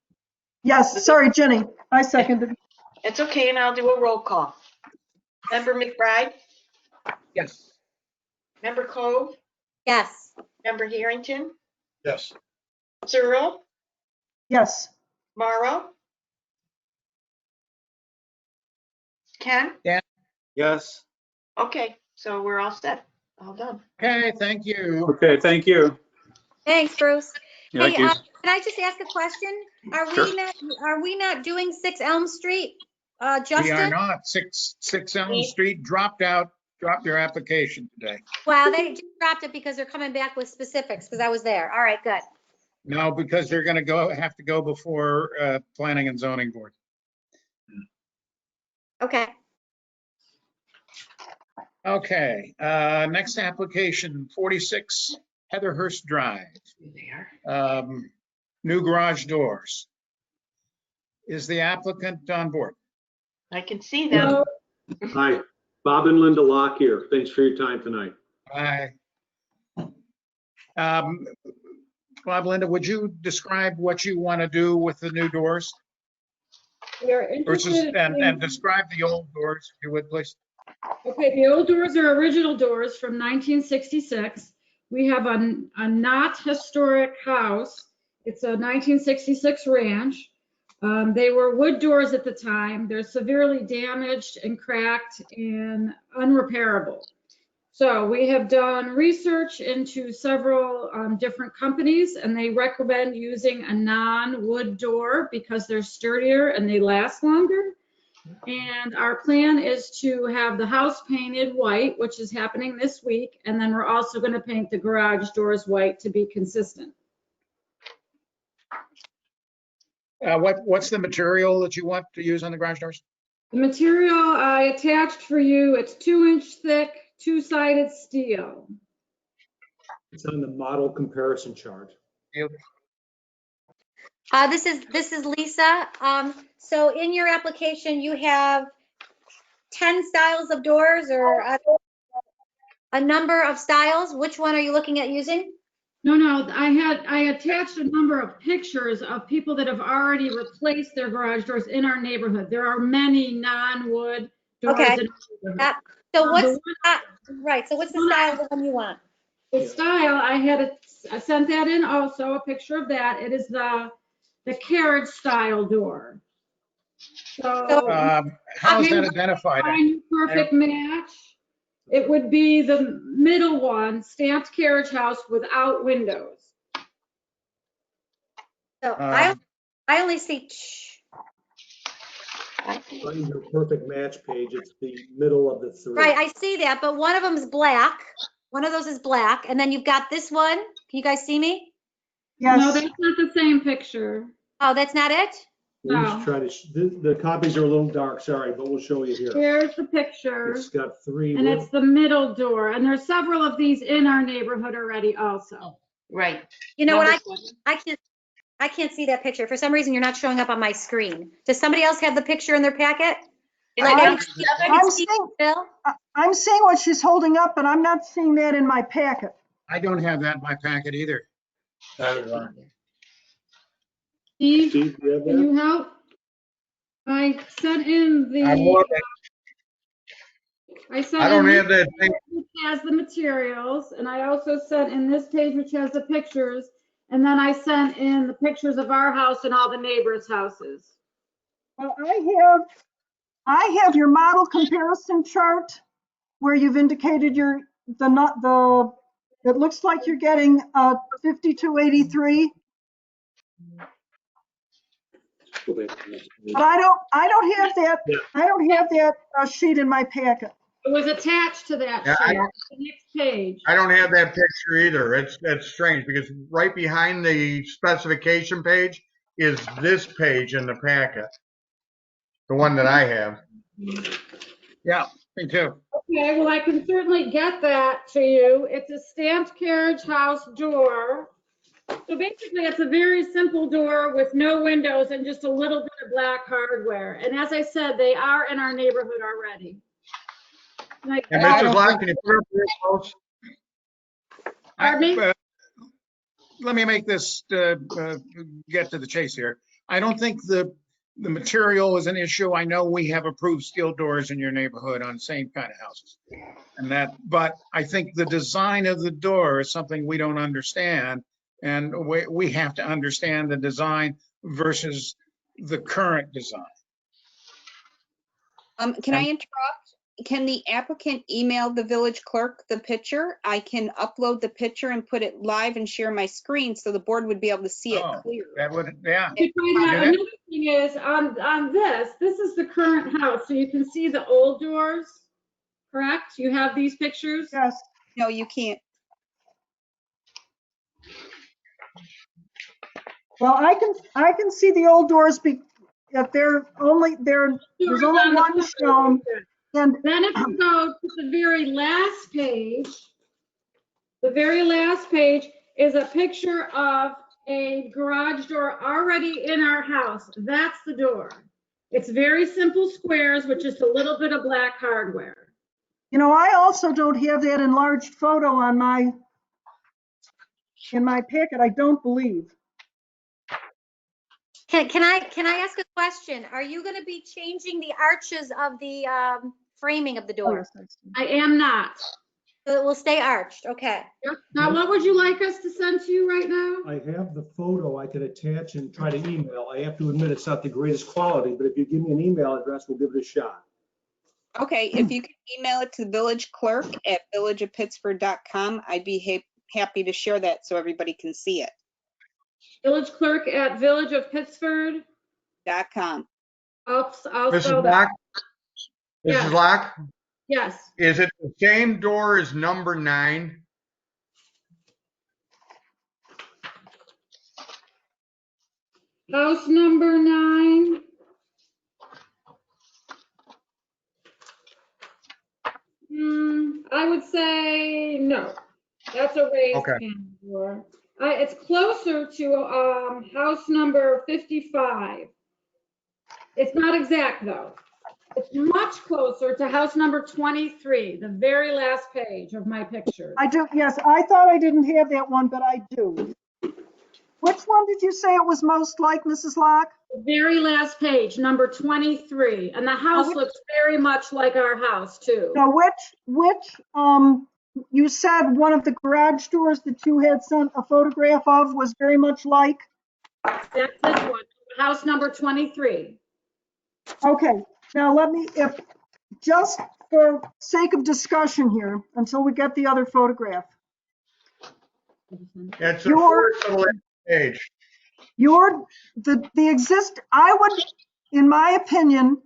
Yes, sorry, Jenny, I seconded. It's okay, and I'll do a roll call. Member McBride? Yes. Member Cove? Yes. Member Harrington? Yes. Searle? Yes. Morrow? Ken? Yes. Okay, so we're all set. All done. Okay, thank you. Okay, thank you. Thanks, Bruce. Thank Hey, you. can I just ask a question? Are we not doing 6 Elm Street? We are Justin? not. 6 Elm Street dropped your application today. Well, they just dropped it because they're coming back with specifics because I was there. All right, good. No, because they're going to have to go before Planning and Zoning Board. Okay. Okay, next application, 46 Heatherhurst Drive. New garage doors. Is the applicant on board? I can see them. Hi, Bob and Linda Locke here. Thanks for your time tonight. Hi. Bob, Linda, would you describe what you want to do with the new doors? We are interested And describe the old doors, if you would, please. Okay, the old doors are original doors from 1966. We have a not historic house. It's a 1966 ranch. They were wood doors at the time. They're severely damaged and cracked and unrepairable. So we have done research into several different companies, and they recommend using a non-wood door because they're sturdier and they last longer. And our plan is to have the house painted white, which is happening this week. And then we're also going to paint the garage doors white to be consistent. What's the material that you want to use on the garage doors? The material I attached for you, it's 2-inch thick, 2-sided steel. It's on the model comparison chart. This is Lisa. So in your application, you have 10 styles of doors or a number of styles. Which one are you looking at using? No, I attached a number of pictures of people that have already replaced their garage doors in our neighborhood. There are many non-wood doors. Okay. In our neighborhood. So what's the style of the one you want? The style, I sent that in also, a picture of that. It is the carriage style door. So how is that identified? Perfect match. It would be the middle one, stamped carriage house without windows. So I only see. On your perfect match page, it's the middle of the 3. Right, I see that, but one of them is black. One of those is black, and then you've got this one. Can you guys see me? Yes. No, that's not the same picture. Oh, that's not it? We'll just try to, the copies are a little dark, sorry, but we'll show you here. Here's the picture. It's got 3. And it's the middle door, and there's several of these in our neighborhood already also. Right. You know what, I can't see that picture. For some reason, you're not showing up on my screen. Does somebody else have the picture in their packet? Like, I'm I'm seeing, Bill? I'm seeing what she's holding up, but I'm not seeing that in my packet. I don't have that in my packet either. Steve, Steve, you have can that? you help? I sent in I'm the, looking. I sent I don't in have that this thing. page which has the materials, and I also sent in this page which has the pictures, and then I sent in the pictures of our house and all the neighbors' houses. Well, I have your model comparison chart where you've indicated it looks like you're getting 5283, Go back to the next page. but I don't have that. I don't have that sheet in my packet. It was attached to that Yeah, sheet, the next page. I don't have that picture either. That's strange because right behind the specification page is this page in the packet. The one that I have. Yeah, me too. Okay, well, I can certainly get that to you. It's a stamped carriage house door. So basically, it's a very simple door with no windows and just a little bit of black hardware. And as I said, they are in our neighborhood already. Like, And Mrs. Locke, can you put up your close? Pardon me? Let me make this, get to the chase here. I don't think the material is an issue. I know we have approved steel doors in your neighborhood on same kind of houses. But I think the design of the door is something we don't understand. And we have to understand the design versus the current design. Can I interrupt? Can the applicant email the village clerk the picture? I can upload the picture and put it live and share my screen so the board would be able to see it clearly. That would, yeah. Another thing is on this is the current house. So you can see the old doors, correct? You have these pictures? Yes. No, you can't. Well, I can see the old doors if there's only one shown. And then if you go to the very last page is a picture of a garage door already in our house. That's the door. It's very simple squares with just a little bit of black hardware. You know, I also don't have that enlarged photo in my packet, I don't believe. Can I ask a question? Are you going to be changing the arches of the framing of the door? I am not. So it will stay arched, okay. Yep. Now, what would you like us to send to you right now? I have the photo I could attach and try to email. I have to admit it's not the greatest quality, but if you give me an email address, we'll give it a shot. Okay, if you could email it to the village clerk at villageofpittsford.com, I'd be happy to share that so everybody can see it. Village clerk at villageofpittsford.com. I'll spell that. Mrs. Locke? Yes. Is it the same door as number 9? House number 9. I would say no. That's a raised panel door. It's closer to house number 55. It's not exact though. It's much closer to house number 23, the very last page of my picture. I do, yes. I thought I didn't have that one, but I do. Which one did you say it was most like, Mrs. Locke? The very last page, number 23. And the house looks very much like our house too. Now, you said one of the garage doors that you had sent a photograph of was very much like? That's this one, house number 23. Okay, now if just for sake of discussion here, until we get the other photograph. It's the first to the last page. In my opinion,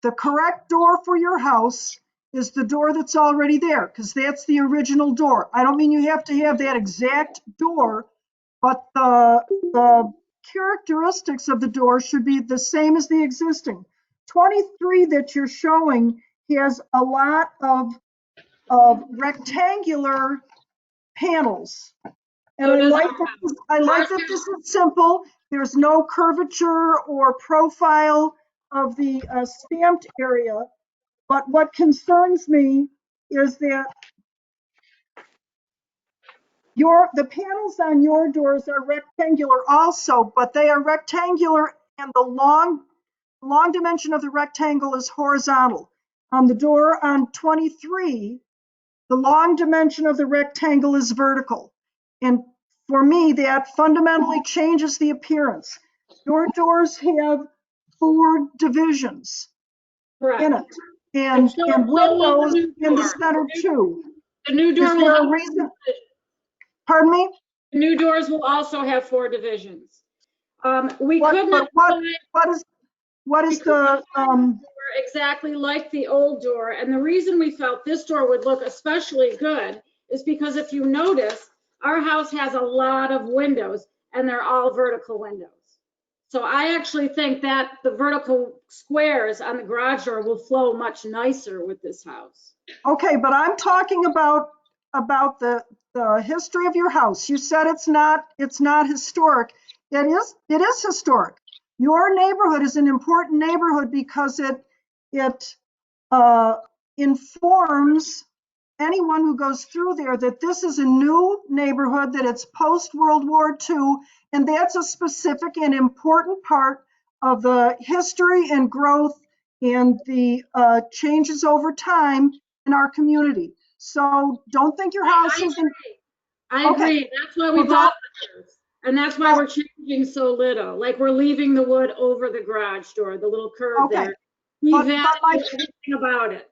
the correct door for your house is the door that's already there, because that's the original door. I don't mean you have to have that exact door, but the characteristics of the door should be the same as the existing. 23 that you're showing has a lot of rectangular panels. And I like that this is simple. There's no curvature or profile of the stamped area, but what concerns me is that the panels on your doors are rectangular also, but they are rectangular and the long dimension of the rectangle is horizontal. On the door on 23, the long dimension of the rectangle is vertical. And for me, that fundamentally changes the appearance. Your doors have 4 divisions in it, and windows in the center too. The new door Is will there a have, reason? Pardon me? the new doors will also have 4 divisions. We What- could not but find- what is the exactly like the old door. And the reason we felt this door would look especially good is because if you notice, our house has a lot of windows and they're all vertical windows. So I actually think that the vertical squares on the garage door will flow much nicer with this house. Okay, but I'm talking about the history of your house. You said it's not historic. It is historic. Your neighborhood is an important neighborhood because it informs anyone who goes through there that this is a new neighborhood, that it's post-World War II, and that's a specific and important part of the history and growth and the changes over time in our community. So don't think your house isn't. I agree. That's why we bought this. And that's why we're changing so little. Like we're leaving the wood over the garage door, the little curve there. We value everything about it.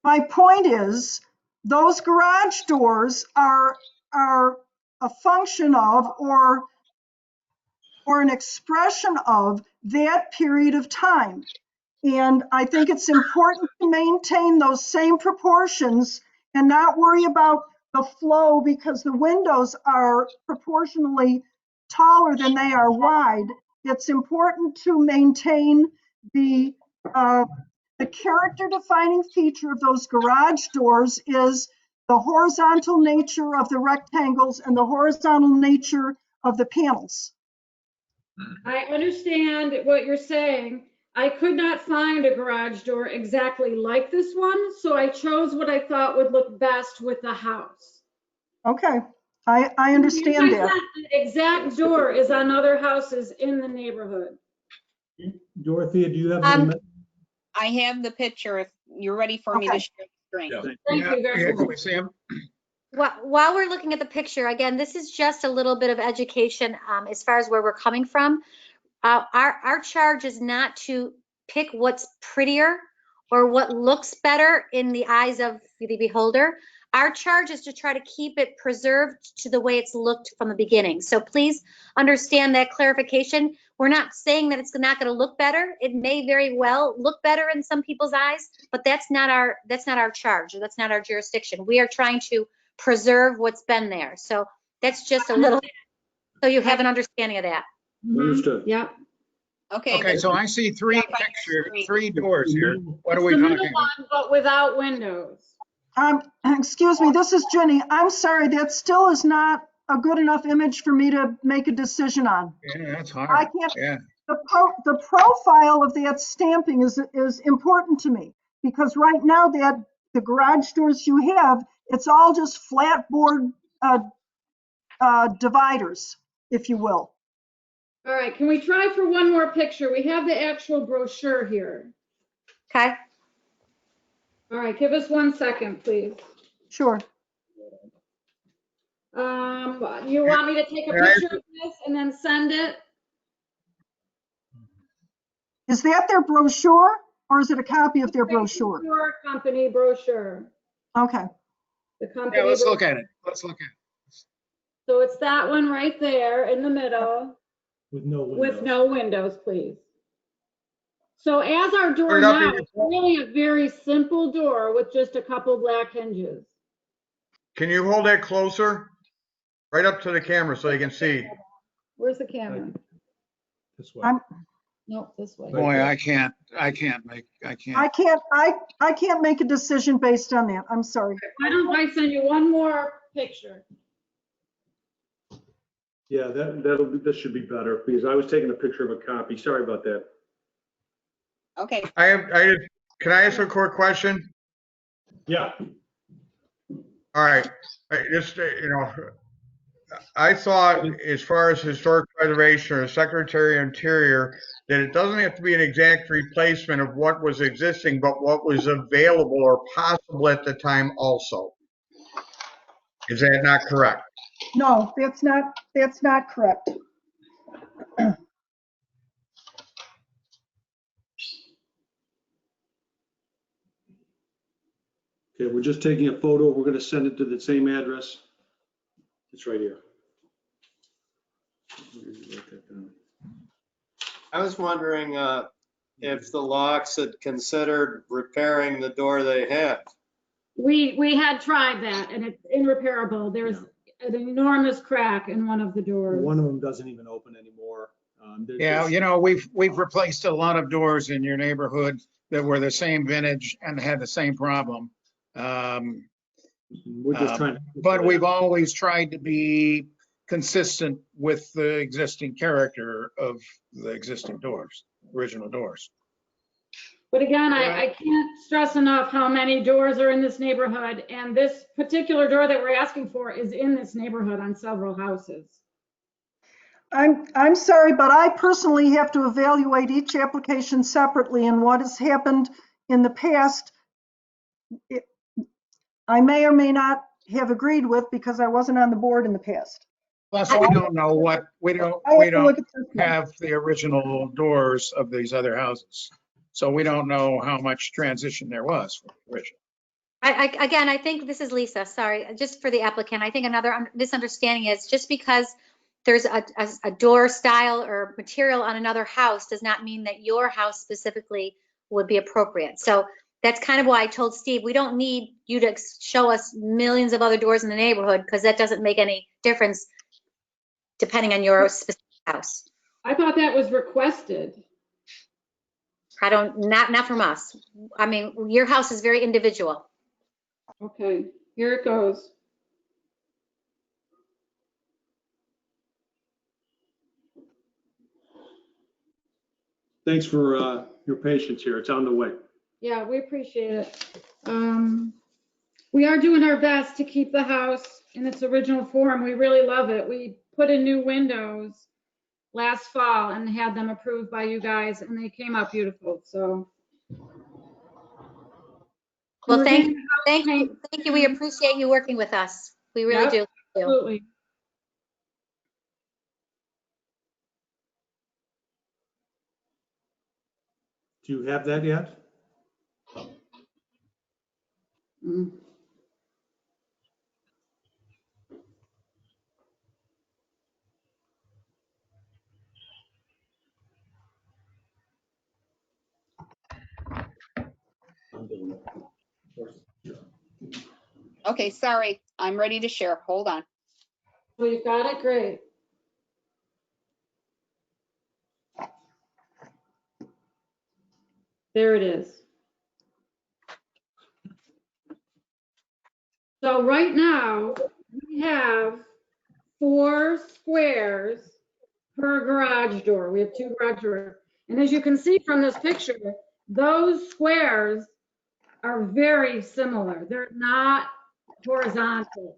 My point is, those garage doors are a function of or an expression of that period of time. And I think it's important to maintain those same proportions and not worry about the flow because the windows are proportionally taller than they are wide. It's important to maintain the character defining feature of those garage doors is the horizontal nature of the rectangles and the horizontal nature of the panels. I understand what you're saying. I could not find a garage door exactly like this one, so I chose what I thought would look best with the house. Okay, I understand that. The exact door is on other houses in the neighborhood. Dorothea, do you have the? I have the picture if you're ready for me to share the screen. Thank you very much. Can we see him? While we're looking at the picture, again, this is just a little bit of education as far as where we're coming from. Our charge is not to pick what's prettier or what looks better in the eyes of the beholder. Our charge is to try to keep it preserved to the way it's looked from the beginning. So please understand that clarification. We're not saying that it's not going to look better. It may very well look better in some people's eyes, but that's not our charge. That's not our jurisdiction. We are trying to preserve what's been there. So that's just a little, so you have an understanding of that. Understood. Yep. Okay. So I see three doors here. What are we The talking middle about? one, but without windows. Excuse me, this is Jenny. I'm sorry, that still is not a good enough image for me to make a decision on. Yeah, that's hard. I can't. Yeah. The profile of that stamping is important to me because right now the garage doors you have, it's all just flat board dividers, if you will. All right, can we try for one more picture? We have the actual brochure here. Okay. All right, give us 1 second, please. Sure. You want me to take a picture of this and then send it? Is that their brochure or is it a copy of their brochure? Your company brochure. Okay. The company. Yeah, let's look at it. Let's look at it. So it's that one right there in the middle. With no windows. With no windows, please. So as our door now, it's really a very simple door with just a couple black hinges. Can you hold that closer? Right up to the camera so you can see. Where's the camera? This way. No, this way. Boy, I can't make a decision based on that. I'm sorry. Why don't I send you one more picture? Yeah, this should be better because I was taking a picture of a copy. Sorry about that. Okay, Can I ask a quick question? Yeah. All right, I thought as far as historic preservation or Secretary of Interior, that it doesn't have to be an exact replacement of what was existing, but what was available or possible at the time also. Is that not correct? No, that's not correct. Okay, we're just taking a photo. We're going to send it to the same address. It's right here. I was wondering if the Locks had considered repairing the door they have. We had tried that and it's irreparable. There's an enormous crack in one of the doors. One of them doesn't even open anymore. Yeah, you know, we've replaced a lot of doors in your neighborhood that were the same vintage and had the same problem. We're just trying to. But we've always tried to be consistent with the existing character of the existing doors, original doors. But again, I can't stress enough how many doors are in this neighborhood, and this particular door that we're asking for is in this neighborhood on several houses. I'm sorry, but I personally have to evaluate each application separately, and what has happened in the past, I may or may not have agreed with because I wasn't on the board in the past. Plus, we don't know what, we don't have the original doors of these other houses. So we don't know how much transition there was from the original. Again, I think this is Lisa, sorry, just for the applicant. I think another misunderstanding is just because there's a door style or material on another house does not mean that your house specifically would be appropriate. So that's kind of why I told Steve, we don't need you to show us millions of other doors in the neighborhood because that doesn't make any difference depending on your specific house. I thought that was requested. Not from us. I mean, your house is very individual. Okay, here it goes. Thanks for your patience here. It's on the way. Yeah, we appreciate it. We are doing our best to keep the house in its original form. We really love it. We put in new windows last fall and had them approved by you guys, and they came out beautiful. So, well, thank you. We appreciate you working with us. We really do. Absolutely. Do you have that yet? Mm. okay, sorry. I'm ready to share. Hold on. Well, you got it, great. There it is. So right now, we have 4 squares per garage door. We have 2 garage doors. And as you can see from this picture, those squares are very similar. They're not horizontal.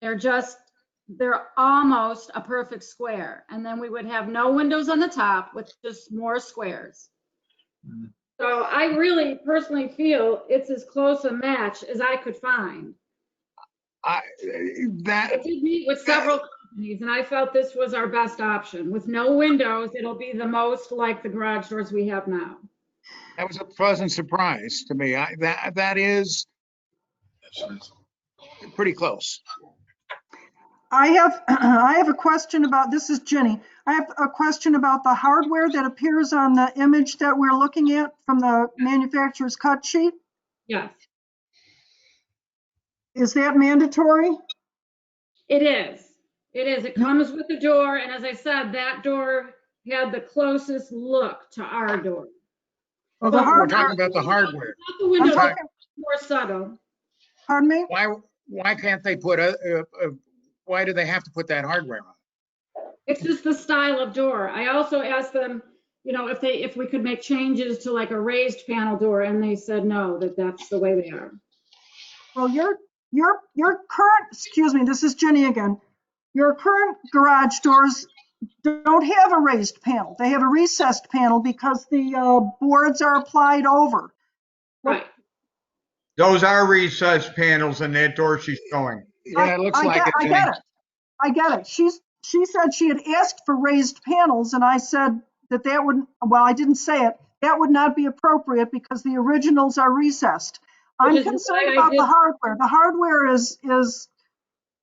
They're almost a perfect square. And then we would have no windows on the top with just more squares. So I really personally feel it's as close a match as I could find. I did meet with several companies and I felt this was our best option. With no windows, it'll be the most like the garage doors we have now. That was a pleasant surprise to me. That is pretty close. I have a question about, this is Jenny. I have a question about the hardware that appears on the image that we're looking at from the manufacturer's cut sheet. Yes. Is that mandatory? It is. It is. It comes with the door. And as I said, that door had the closest look to our door. Well, we're talking about the hardware. Not the window, more subtle. Pardon me? Why can't they put why do they have to put that hardware on? It's just the style of door. I also asked them you know, if we could make changes to like a raised panel door, and they said no, that's the way they are. Well, your current, excuse me, this is Jenny again. Your current garage doors don't have a raised panel. They have a recessed panel because the boards are applied over. Right. Those are recessed panels in that door she's showing. Yeah, it looks like it. I get it. I get it. She said she had asked for raised panels, and I said that would, well, I didn't say it. That would not be appropriate because the originals are recessed. I'm concerned about the hardware. The hardware is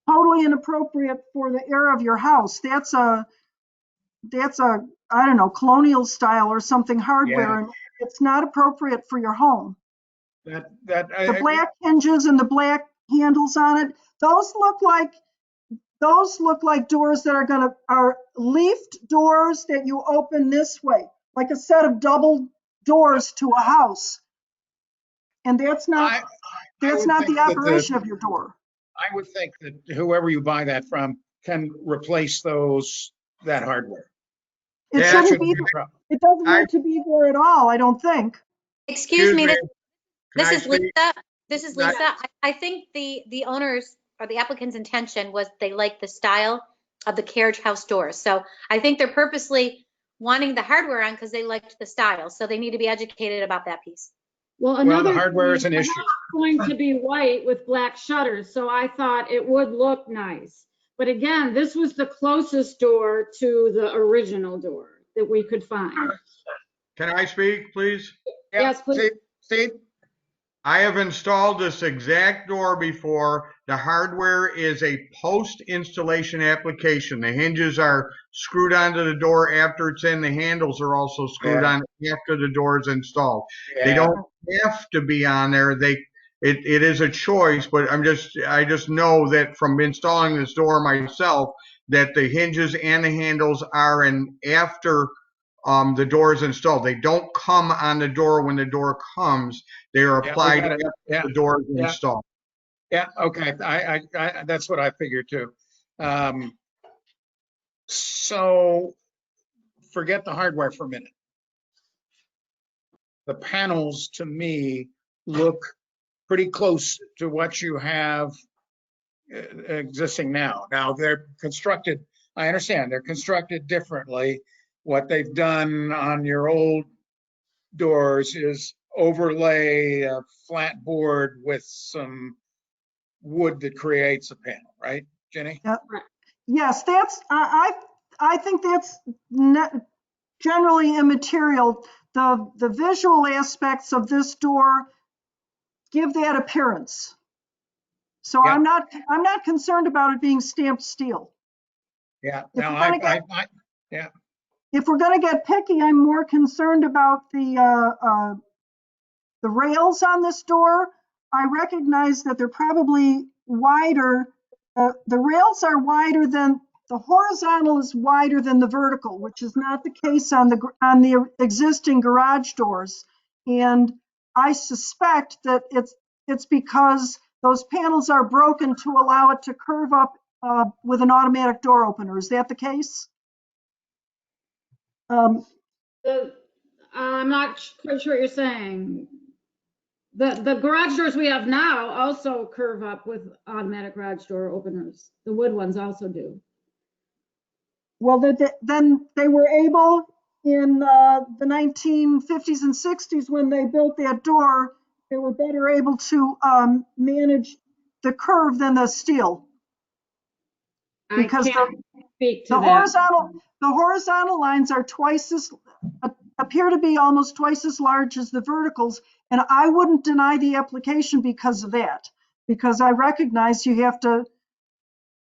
totally inappropriate for the era of your house. That's a I don't know, colonial style or something hardware, and it's not appropriate for your home. The black hinges and the black handles on it, those look like doors that are leafed doors that you open this way, like a set of double doors to a house. And that's not the operation of your door. I would think that whoever you buy that from can replace that hardware. It doesn't need to be there at all, I don't think. Excuse me, this is Lisa. This is Lisa. I think the owners or the applicant's intention was they like the style of the carriage house doors. So I think they're purposely wanting the hardware on because they liked the style. So they need to be educated about that piece. Well, the hardware is an issue. It's going to be white with black shutters, so I thought it would look nice. But again, this was the closest door to the original door that we could find. Can I speak, please? Yes, please. Steve? I have installed this exact door before. The hardware is a post-installation application. The hinges are screwed onto the door after it's in. The handles are also screwed on after the door is installed. They don't have to be on there. It is a choice, but I just know that from installing this door myself that the hinges and the handles are in after the door is installed. They don't come on the door when the door comes. They are applied after the door is installed. Yeah, okay. I that's what I figured too. So forget the hardware for a minute. The panels to me look pretty close to what you have existing now. Now they're constructed, I understand, they're constructed differently. What they've done on your old doors is overlay a flat board with some wood that creates a panel, right, Jenny? Yes, I think that's generally immaterial. The visual aspects of this door give that appearance. So I'm not concerned about it being stamped steel. Yeah. If we're going to get picky, I'm more concerned about the rails on this door. I recognize that they're probably wider. The rails are wider than the horizontal is wider than the vertical, which is not the case on the existing garage doors. And I suspect that it's because those panels are broken to allow it to curve up with an automatic door opener. Is that the case? I'm not quite sure what you're saying. The garage doors we have now also curve up with automatic garage door openers. The wood ones also do. Well, then they were able in the 1950s and 60s when they built that door, they were better able to manage the curve than the steel. Because the horizontal lines are appear to be almost twice as large as the verticals. And I wouldn't deny the application because of that, because I recognize you have to,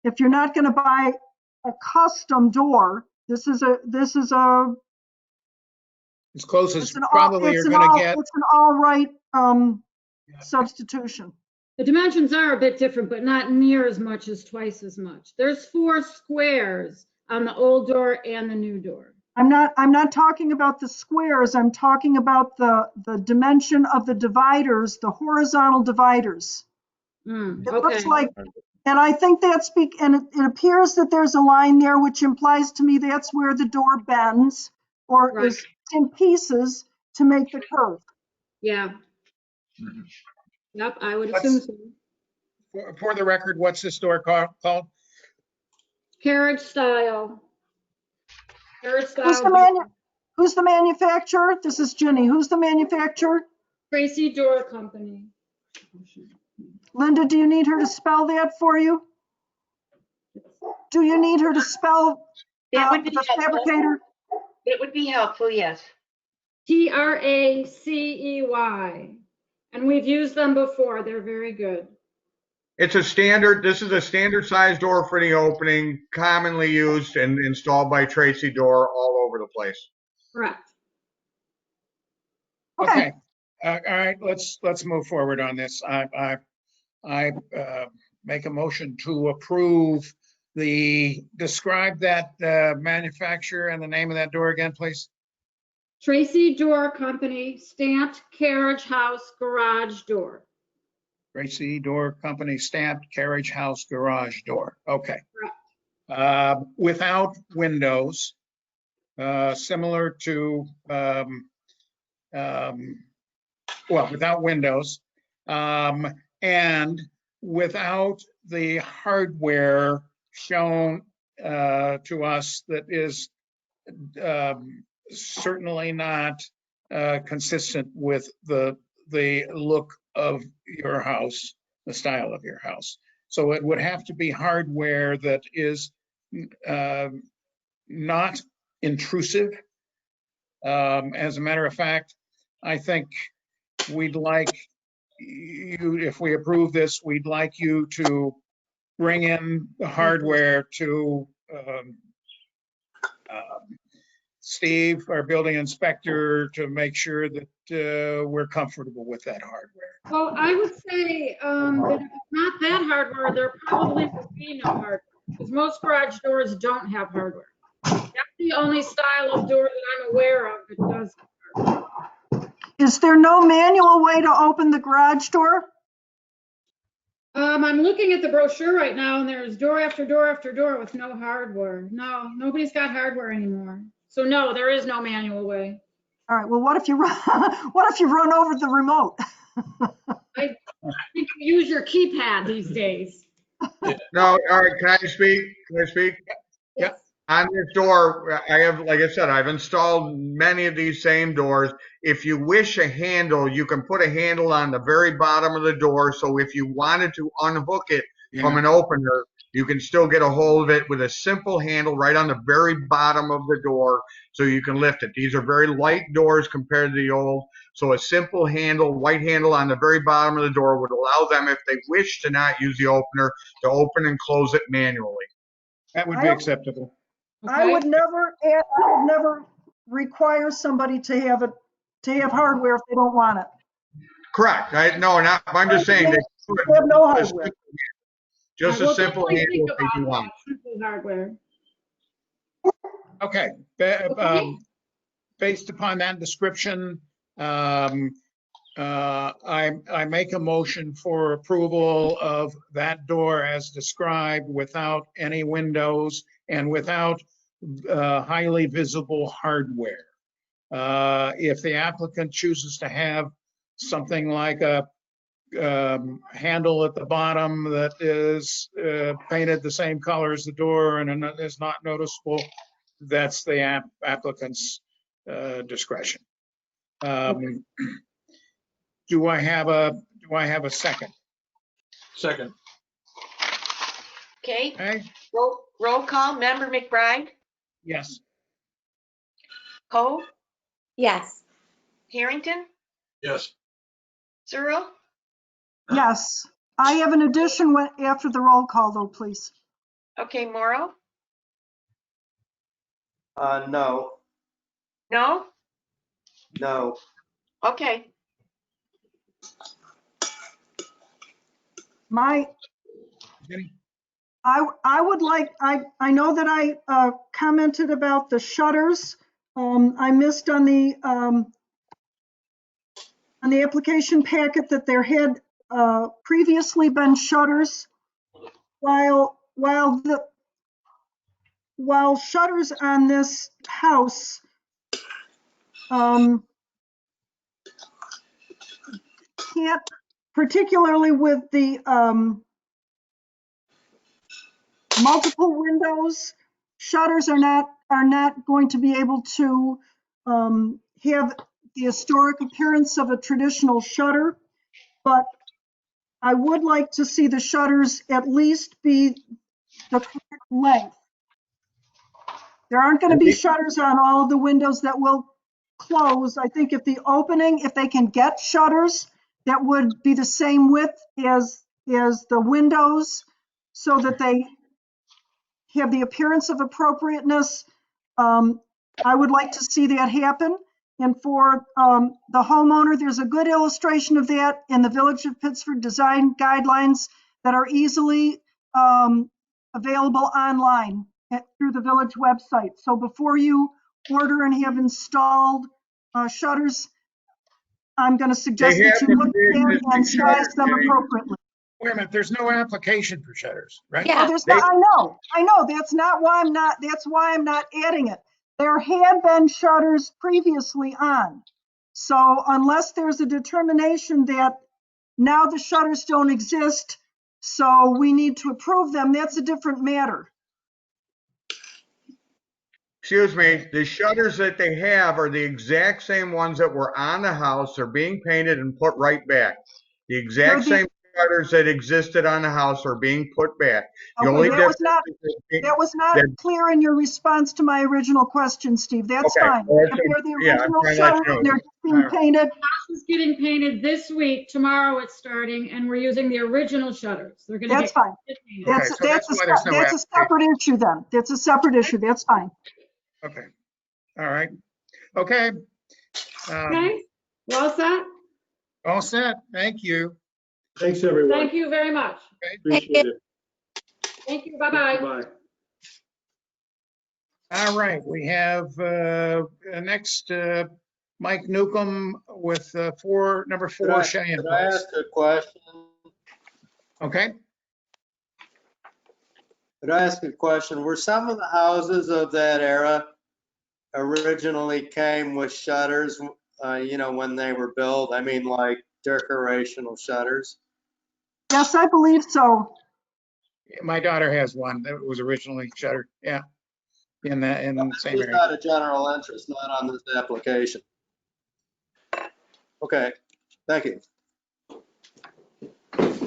if you're not going to buy a custom door, this is as close as probably you're going to get. It's an all right substitution. The dimensions are a bit different, but not near as much as twice as much. There's 4 squares on the old door and the new door. I'm not talking about the squares. I'm talking about the dimension of the dividers, the horizontal dividers. It looks like, and I think and it appears that there's a line there, which implies to me that's where the door bends or is in pieces to make the curve. Yeah. Yep, I would assume so. For the record, what's this store called? Carriage style. Carriage Who's style. who's the manufacturer? This is Ginny. Who's the manufacturer? Tracy Door Company. Linda, do you need her to spell that for you? Do you need her to spell That would be the helpful. fabricator? It would be helpful, yes. Tracey. And we've used them before. They're very good. This is a standard size door for the opening, commonly used and installed by Tracy Door all over the place. Correct. Okay. All right, let's move forward on this. I make a motion to approve describe that manufacturer and the name of that door again, please. Tracy Door Company, stamped carriage house garage door. Tracy Door Company stamped carriage house garage door. Okay. Without windows, similar to, without windows, and without the hardware shown to us that is certainly not consistent with the look of your house, the style of your house. So it would have to be hardware that is not intrusive. As a matter of fact, I think we'd like you, if we approve this, we'd like you to bring in the hardware to Steve, our building inspector, to make sure that we're comfortable with that hardware. Well, I would say that if it's not that hardware, there probably would be no hardware, because most garage doors don't have hardware. That's the only style of door that I'm aware of that does have hardware. Is there no manual way to open the garage door? I'm looking at the brochure right now, and there's door after door after door with no hardware. No, nobody's got hardware anymore. So no, there is no manual way. All right, well, what if you run, what if you run over the remote? I think you use your keypad these days. No, all right, can I speak? Can I speak? Yeah. On this door, I have, like I said, I've installed many of these same doors. If you wish a handle, you can put a handle on the very bottom of the door. So if you wanted to unhook it from an opener, you can still get a hold of it with a simple handle right on the very bottom of the door so you can lift it. These are very light doors compared to the old. So a simple handle, white handle on the very bottom of the door would allow them, if they wish to not use the opener, to open and close it manually. That would be acceptable. I would never require somebody to have hardware if they don't want it. Correct. I'm just saying they have no hardware. Just a simple handle if they do want. Hardware. Okay. Based upon that description, I make a motion for approval of that door as described, without any windows and without highly visible hardware. If the applicant chooses to have something like a handle at the bottom that is painted the same color as the door and is not noticeable, that's the applicant's discretion. Do I have a second? Second. Okay. Roll call. Member McBride? Yes. Cole? Yes. Harrington? Yes. Searle? Yes. I have an addition after the roll call, though, please. Okay, Morrow? No. No? No. Okay. I would like, I know that I commented about the shutters. I missed on the application packet that there had previously been shutters. While shutters on this house can't, particularly with the multiple windows, shutters are not going to be able to have the historic appearance of a traditional shutter, but I would like to see the shutters at least be the correct length. There aren't going to be shutters on all of the windows that will close. I think if they can get shutters that would be the same width as the windows so that they have the appearance of appropriateness, I would like to see that happen. And for the homeowner, there's a good illustration of that in the Village of Pittsford design guidelines that are easily available online through the village website. So before you order and have installed shutters, I'm going to suggest that you look at them and size them appropriately. Wait a minute, there's no application for shutters, right? Yeah, I know. That's why I'm not adding it. There had been shutters previously on. So unless there's a determination that now the shutters don't exist, so we need to approve them, that's a different matter. Excuse me, the shutters that they have are the exact same ones that were on the house. They're being painted and put right back. The exact same shutters that existed on the house are being put back. The only difference that was not clear in your response to my original question, Steve. That's fine. If they're the original shutters, they're being painted. The house is getting painted this week. Tomorrow it's starting, and we're using the original shutters. They're going to That's fine. That's a separate issue then. That's a separate issue. That's fine. Okay. All right. Okay. Okay. Well set? All set. Thank you. Thanks, everyone. Thank you very much. Appreciate it. Thank you. Bye-bye. Bye. All right. We have next Mike Newcomb with number 4 Cheyenne Could I Place. ask a question? Okay. Could I ask a question? Were some of the houses of that era originally came with shutters, when they were built? I mean, like decorational shutters? Yes, I believe so. My daughter has one that was originally shuttered. Yeah. In the same It's area. not a general interest, not on this application. Okay, thank you.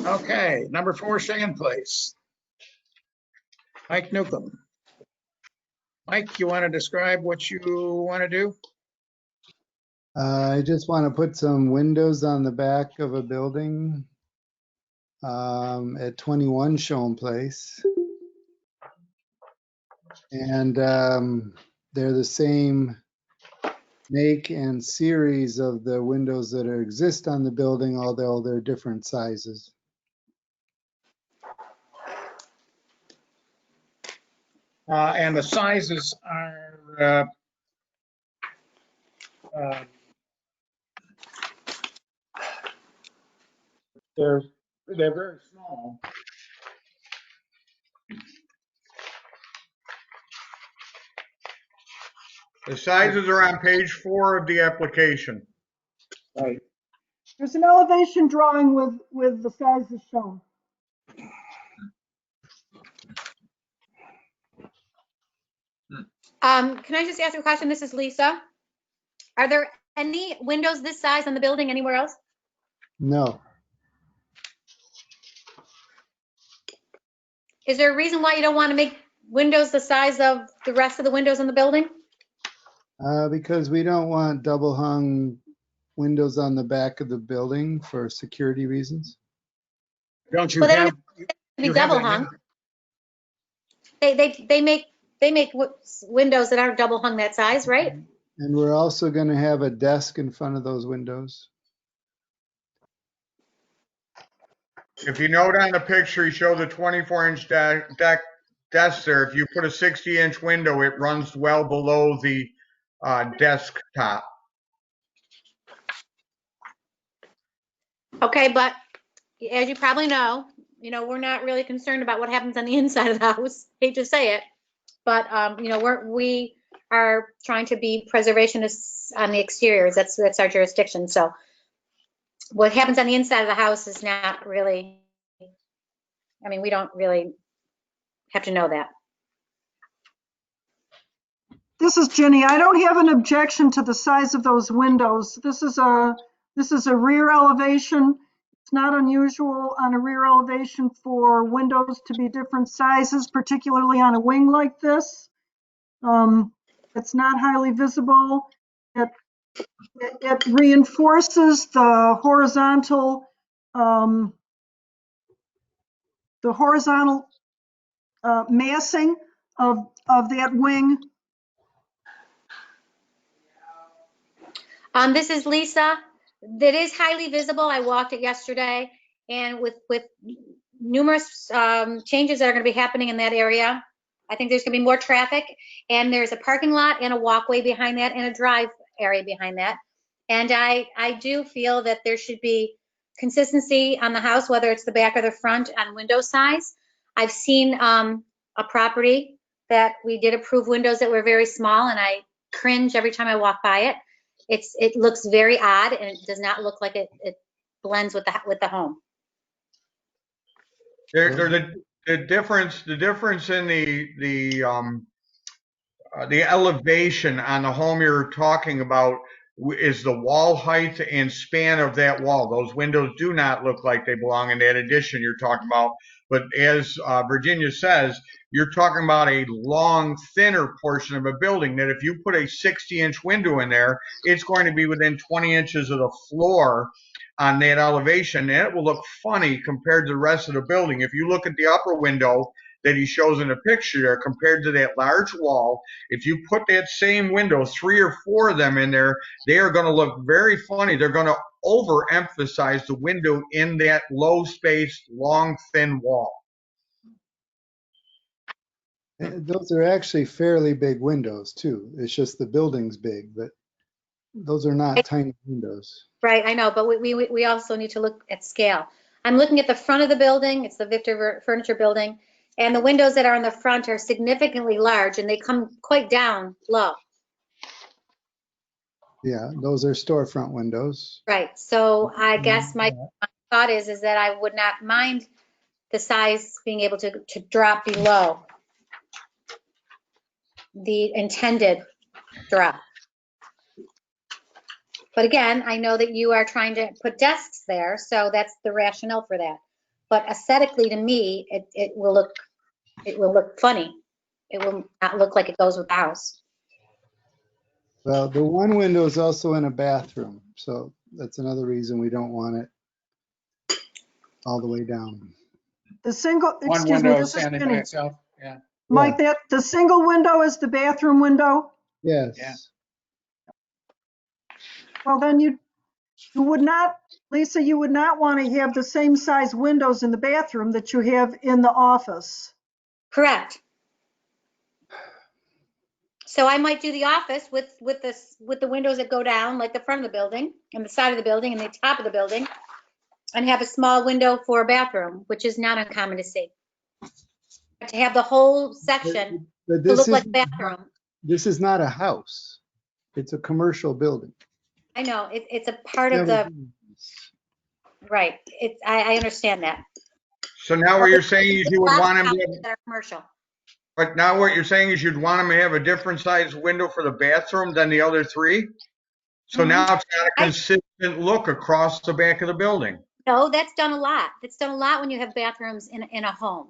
Okay, number 4 Cheyenne Place. Mike Newcomb. Mike, you want to describe what you want to do? I just want to put some windows on the back of a building at 21 Cheyenne Place. And they're the same make and series of the windows that exist on the building, although they're different sizes. And the sizes are they're very small. The sizes are on page 4 of the application. Right. There's an elevation drawing with the sizes shown. Can I just ask a question? This is Lisa. Are there any windows this size on the building anywhere else? No. Is there a reason why you don't want to make windows the size of the rest of the windows in the building? Because we don't want double hung windows on the back of the building for security reasons. Don't you Well, they have? don't have to be double hung. They make windows that aren't double hung that size, right? And we're also going to have a desk in front of those windows. If you note on the picture, he shows a 24-inch desk there. If you put a 60-inch window, it runs well below the desk top. Okay, but as you probably know, we're not really concerned about what happens on the inside of the house. Hate to say it, but we are trying to be preservationists on the exteriors. That's our jurisdiction. So what happens on the inside of the house is not really, I mean, we don't really have to know that. This is Jenny. I don't have an objection to the size of those windows. This is a rear elevation. It's not unusual on a rear elevation for windows to be different sizes, particularly on a wing like this. It's not highly visible. It reinforces the horizontal massing of that wing. This is Lisa. That is highly visible. I walked it yesterday, and with numerous changes that are going to be happening in that area, I think there's going to be more traffic, and there's a parking lot and a walkway behind that and a drive area behind that. And I do feel that there should be consistency on the house, whether it's the back or the front, on window size. I've seen a property that we did approve windows that were very small, and I cringe every time I walk by it. It looks very odd, and it does not look like it blends with the home. The difference in the elevation on the home you're talking about is the wall height and span of that wall. Those windows do not look like they belong in that addition you're talking about. But as Virginia says, you're talking about a long, thinner portion of a building that if you put a 60-inch window in there, it's going to be within 20 inches of the floor on that elevation, and it will look funny compared to the rest of the building. If you look at the upper window that he shows in the picture there compared to that large wall, if you put that same window, 3 or 4 of them in there, they are going to look very funny. They're going to overemphasize the window in that low-spaced, long, thin wall. And those are actually fairly big windows too. It's just the building's big, but those are not tiny windows. Right, I know, but we also need to look at scale. I'm looking at the front of the building. It's the Victor Furniture Building, and the windows that are in the front are significantly large, and they come quite down low. Yeah, those are storefront windows. Right, so I guess my thought is that I would not mind the size being able to drop below the intended drop. But again, I know that you are trying to put desks there, so that's the rationale for that. But aesthetically, to me, it will look funny. It will not look like it goes with the house. Well, the one window is also in a bathroom, so that's another reason we don't want it all the way down. The single, One excuse me, window this is standing by Jenny. itself. Yeah. Mike, the single window is the bathroom window? Yes. Yeah. Well, then you would not, Lisa, you would not want to have the same size windows in the bathroom that you have in the office. Correct. So I might do the office with the windows that go down, like the front of the building and the side of the building and the top of the building, and have a small window for a bathroom, which is not uncommon to see. To have the whole section But to look like a bathroom. This is not a house. It's a commercial building. I know, it's a part of the, right. I understand that. So now what you're saying is you would want him to that are commercial. but now what you're saying is you'd want him to have a different size window for the bathroom than the other 3? So now it's got a consistent look across the back of the building. No, that's done a lot. That's done a lot when you have bathrooms in a home.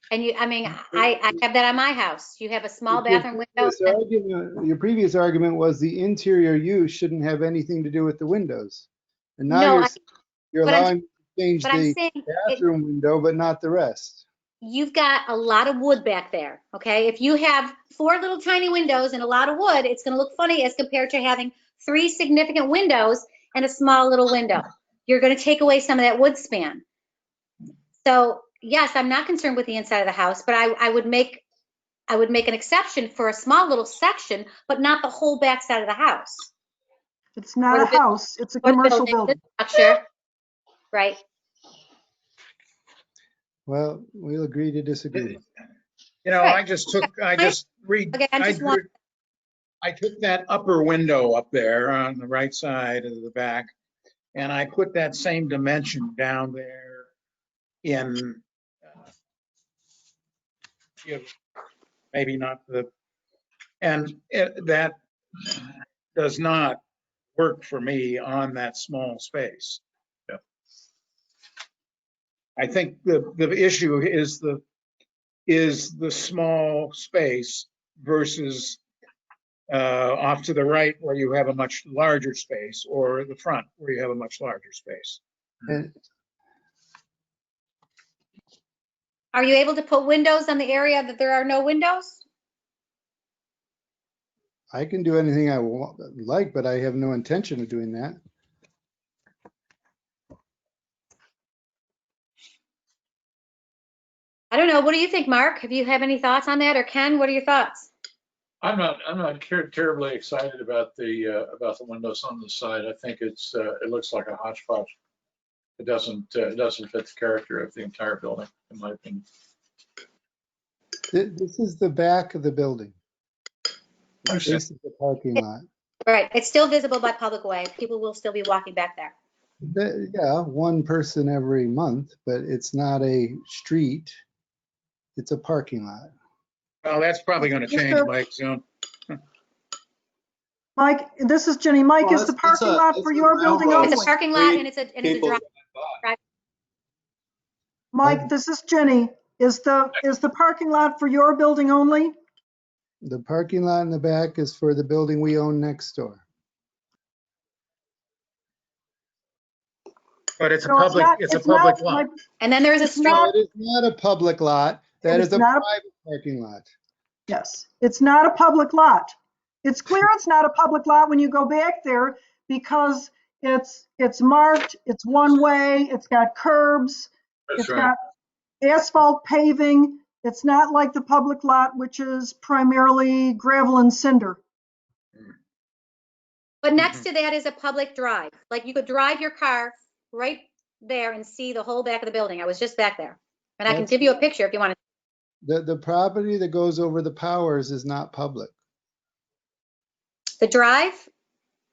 And I have that on my house. You have a small bathroom window. Your previous argument was the interior use shouldn't have anything to do with the windows. And now No, you're allowing to change but I'm the saying bathroom window, but not the rest. You've got a lot of wood back there, okay? If you have 4 little tiny windows and a lot of wood, it's going to look funny as compared to having 3 significant windows and a small little window. You're going to take away some of that wood span. So yes, I'm not concerned with the inside of the house, but I would make an exception for a small little section, but not the whole back side of the house. It's not a house, it's a commercial building. Structure, right? Well, we'll agree to disagree. You know, I just I took that upper window up there on the right side of the back, and I put that same dimension down there in, maybe not the, and that does not work for me on that small space. I think the issue is the small space versus off to the right where you have a much larger space, or the front where you have a much larger space. And Are you able to put windows on the area that there are no windows? I can do anything I like, but I have no intention of doing that. I don't know. What do you think, Mark? Have you have any thoughts on that? Or Ken, what are your thoughts? I'm not terribly excited about the windows on the side. I think it looks like a hodgepodge. It doesn't fit the character of the entire building, in my opinion. This is the back of the building. This Understand. is the parking lot. Right. It's still visible by public way. People will still be walking back there. Yeah, one person every month, but it's not a street. It's a parking lot. Well, that's probably going to change, Mike, soon. Mike, this is Jenny. Mike, Well, is the it's parking lot for your building railroad. only? It's a parking lot and it's a People drive. drive Mike, this is Jenny. Is the parking lot for your building only? The parking lot in the back is for the building we own next door. But it's a No, public, not- it's a public lot. Mike, And then there is a It's street. not- That is not a public lot. That It is is a not a- private parking lot. Yes, it's not a public lot. It's clear it's not a public lot when you go back there because it's marked, it's one way, it's got curbs, That's it's right. got asphalt paving. It's not like the public lot, which is primarily gravel and cinder. But next to that is a public drive. Like you could drive your car right there and see the whole back of the building. I was just back there. And I can That's- give you a picture if you want to. The property that goes over the Powers is not public. The drive,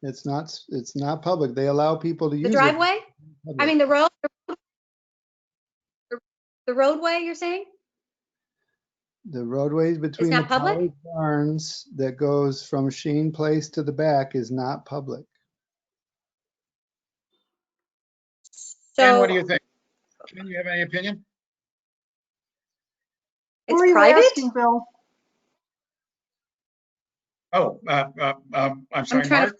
It's not public. They allow people to use the it. driveway? Public. I mean, the road, the roadway, you're saying? The roadways between the not public? Powers Barns that goes from Sheen Place to the back is not public. Ken, what So do you think? Do you have any opinion? Who it's are you private? asking, Bill? Oh, I'm sorry, trying to- Mark?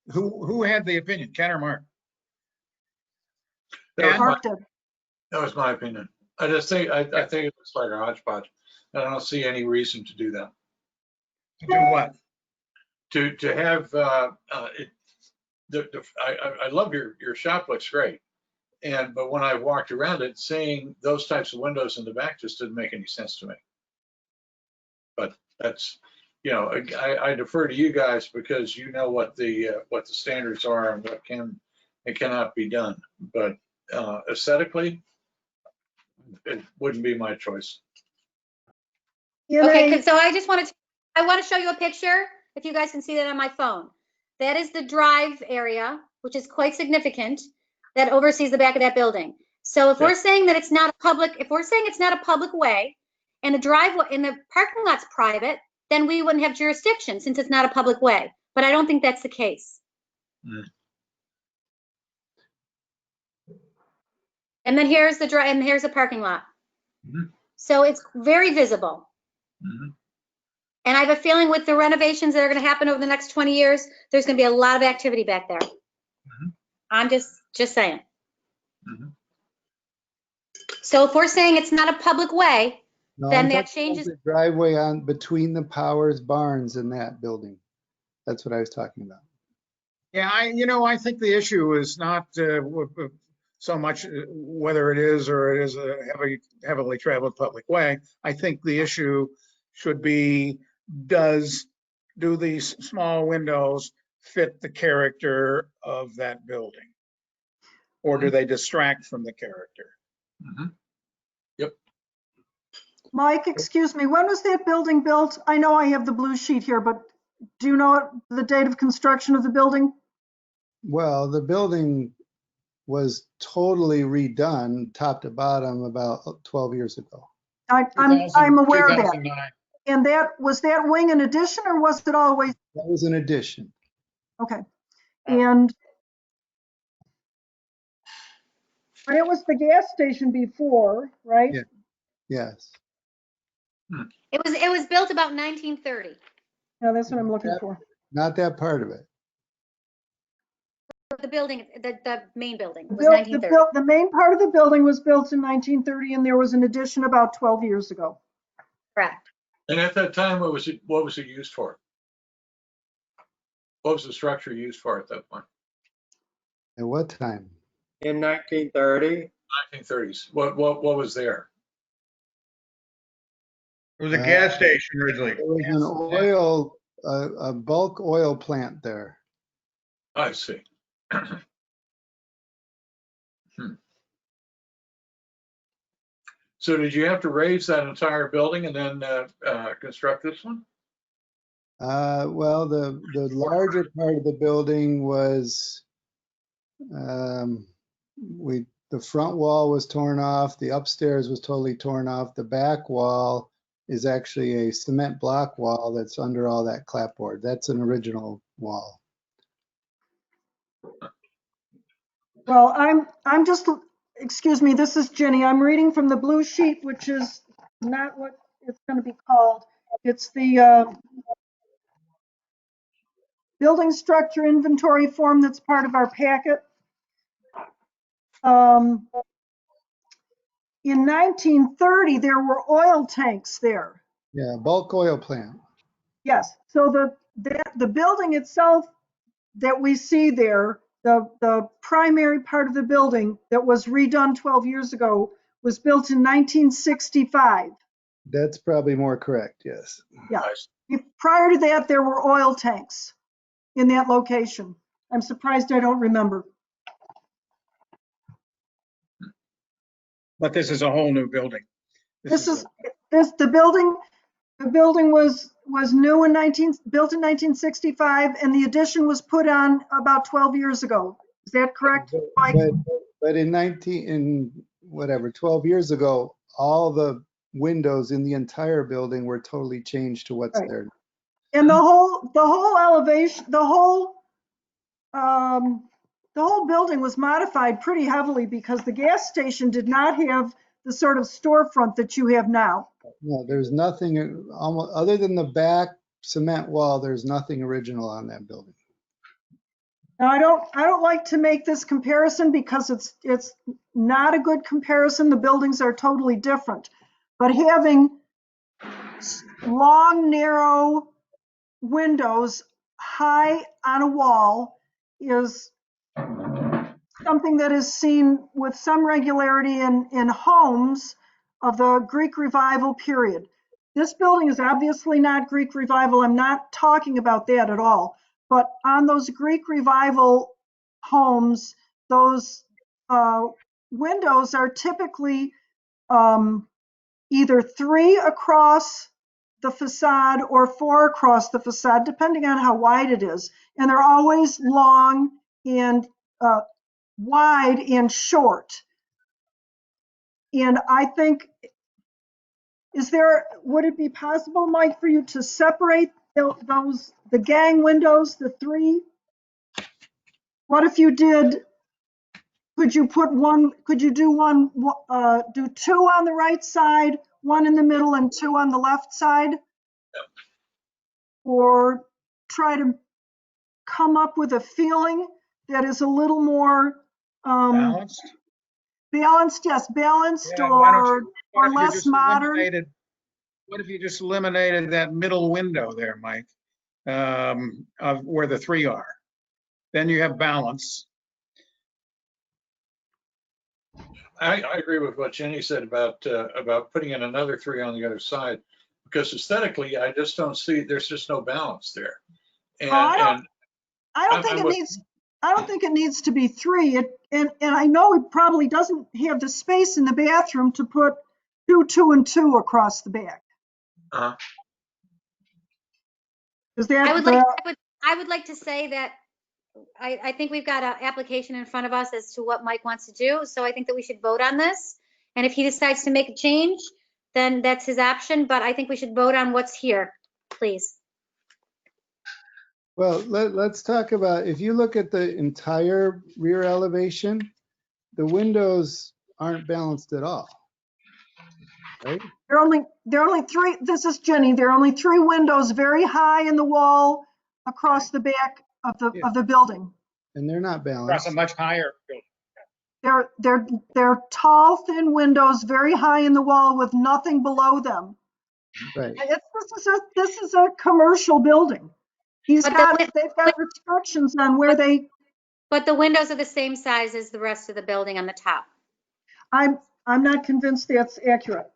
Who had the opinion, Ken or Mark? That was Ken? my- Mark did. That was my opinion. I just think, I think it looks like a hodgepodge. And I don't see any reason to do that. To do what? To have, I love your shop, looks great. But when I walked around it, seeing those types of windows in the back just didn't make any sense to me. But that's, I defer to you guys because you know what the standards are and what can and cannot be done. But aesthetically, it wouldn't be my choice. Okay, so I want to show you a picture, if you guys can see that on my phone. That is the drive area, which is quite significant, that oversees the back of that building. So if we're saying that it's not a public, if we're saying it's not a public way and the driveway and the parking lot's private, then we wouldn't have jurisdiction since it's not a public way. But I don't think that's the case. And then here's the drive and here's the parking lot. So it's very visible. And I have a feeling with the renovations that are going to happen over the next 20 years, there's going to be a lot of activity back there. I'm just saying. So if we're saying it's not a public way, No, then I'm that talking about changes. the driveway on between the Powers Barns and that building. That's what I was talking about. Yeah, I think the issue is not so much whether it is or it is a heavily traveled public way. I think the issue should be, do these small windows fit the character of that building? Or do they distract from the character? Yep. Mike, excuse me, when was that building built? I know I have the blue sheet here, but do you know the date of construction of the building? Well, the building was totally redone, top to bottom, about 12 years ago. I'm aware of that. 2009. And was that wing an addition or was it always? That was an addition. Okay. And but it was the gas station before, right? Yeah. Yes. It was built about 1930. Yeah, that's what I'm looking for. Not that part of it. The building, the main building was 1930. The main part of the building was built in 1930 and there was an addition about 12 years ago. Correct. And at that time, what was it used for? What was the structure used for at that point? At what time? In 1930. 1930s. What was there? It was a gas station originally. There was a bulk oil plant there. I see. So did you have to raise that entire building and then construct this one? Well, the larger part of the building was, the front wall was torn off, the upstairs was totally torn off. The back wall is actually a cement block wall that's under all that clapboard. That's an original wall. Well, I'm just, excuse me, this is Jenny. I'm reading from the blue sheet, which is not what it's going to be called. It's the building structure inventory form that's part of our packet. In 1930, there were oil tanks there. Yeah, bulk oil plant. Yes, so the building itself that we see there, the primary part of the building that was redone 12 years ago was built in 1965. That's probably more correct, yes. Yeah. Prior to that, there were oil tanks in that location. I'm surprised I don't remember. But this is a whole new building. The building was built in 1965 and the addition was put on about 12 years ago. Is that correct, Mike? But in 12 years ago, all the windows in the entire building were totally changed to what's there. And the whole elevation, the whole building was modified pretty heavily because the gas station did not have the sort of storefront that you have now. No, there's nothing, almost, other than the back cement wall, there's nothing original on that building. Now, I don't like to make this comparison because it's not a good comparison. The buildings are totally different. But having long, narrow windows high on a wall is something that is seen with some regularity in homes of the Greek Revival period. This building is obviously not Greek Revival. I'm not talking about that at all. But on those Greek Revival homes, those windows are typically either 3 across the facade or 4 across the facade, depending on how wide it is. And they're always long and wide and short. And I think, would it be possible, Mike, for you to separate the gang windows, the 3? What if you did, could you do 2 on the right side, 1 in the middle and 2 on the left side? Or try to come up with a feeling that is a little more Balanced? Balanced, yes, balanced, Yeah, or you less just modern. What if you just eliminated that middle window there, Mike, of where the 3 are? Then you have balance. I agree with what Jenny said about putting in another 3 on the other side, because aesthetically, I just don't see, there's just no balance there. And, I don't think it needs to be 3. And I know it probably doesn't have the space in the bathroom to put 2, 2, and 2 across the back. Is that I would the, like, I would like to say that I think we've got an application in front of us as to what Mike wants to do. So I think that we should vote on this. And if he decides to make a change, then that's his option. But I think we should vote on what's here, please. Well, let's talk about, if you look at the entire rear elevation, the windows aren't balanced at all. Right? there are only three, this is Jenny, there are only three windows very high in the wall across the back of the building. And they're not Across balanced. a much higher building. They're tall, thin windows, very high in the wall with nothing below them. Right. This is a commercial building. They've But got restrictions on where they, But the windows are the same size as the rest of the building on the top. I'm not convinced that's accurate.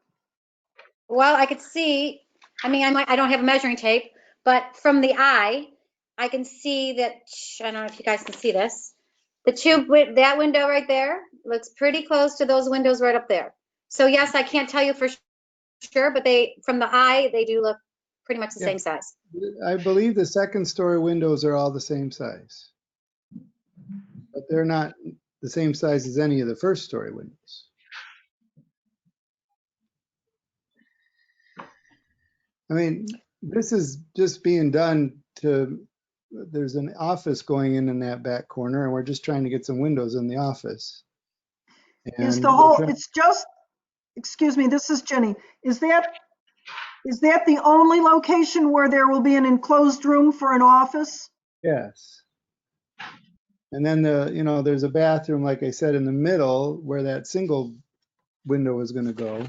Well, I could see, I mean, I don't have a measuring tape, but from the eye, I can see that, I don't know if you guys can see this. That window right there looks pretty close to those windows right up there. So yes, I can't tell you for sure, but from the eye, they do look pretty much the same size. I believe the second story windows are all the same size. But they're not the same size as any of the first story windows. I mean, this is just being done there's an office going in that back corner, and we're just trying to get some windows in the office. Is the whole, it's just, excuse me, this is Jenny. Is that the only location where there will be an enclosed room for an office? Yes. And then there's a bathroom, like I said, in the middle where that single window is going to go.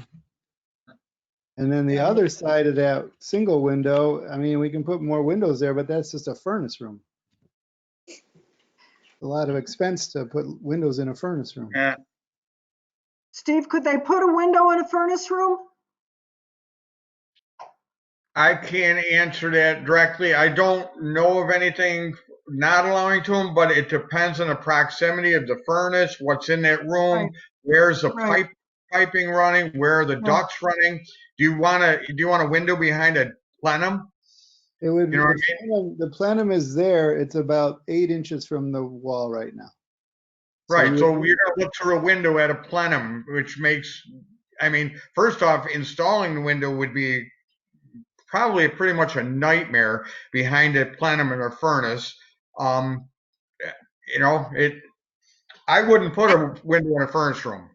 And then the other side of that single window, I mean, we can put more windows there, but that's just a furnace room. A lot of expense to put windows in a furnace room. Yeah. Steve, could they put a window in a furnace room? I can't answer that directly. I don't know of anything not allowing to them, but it depends on the proximity of the furnace, what's in that room, Right. where's the Right. piping running, where are the Right. ducts running. Do you want a window behind a plenum? It would, You know what I the plenum is there. It's about 8 inches from the wall right now. Right, you so would- you're gonna look through a window at a plenum, which makes, I mean, first off, installing the window would be probably pretty much a nightmare behind a plenum and a furnace. I wouldn't put a window in a furnace room.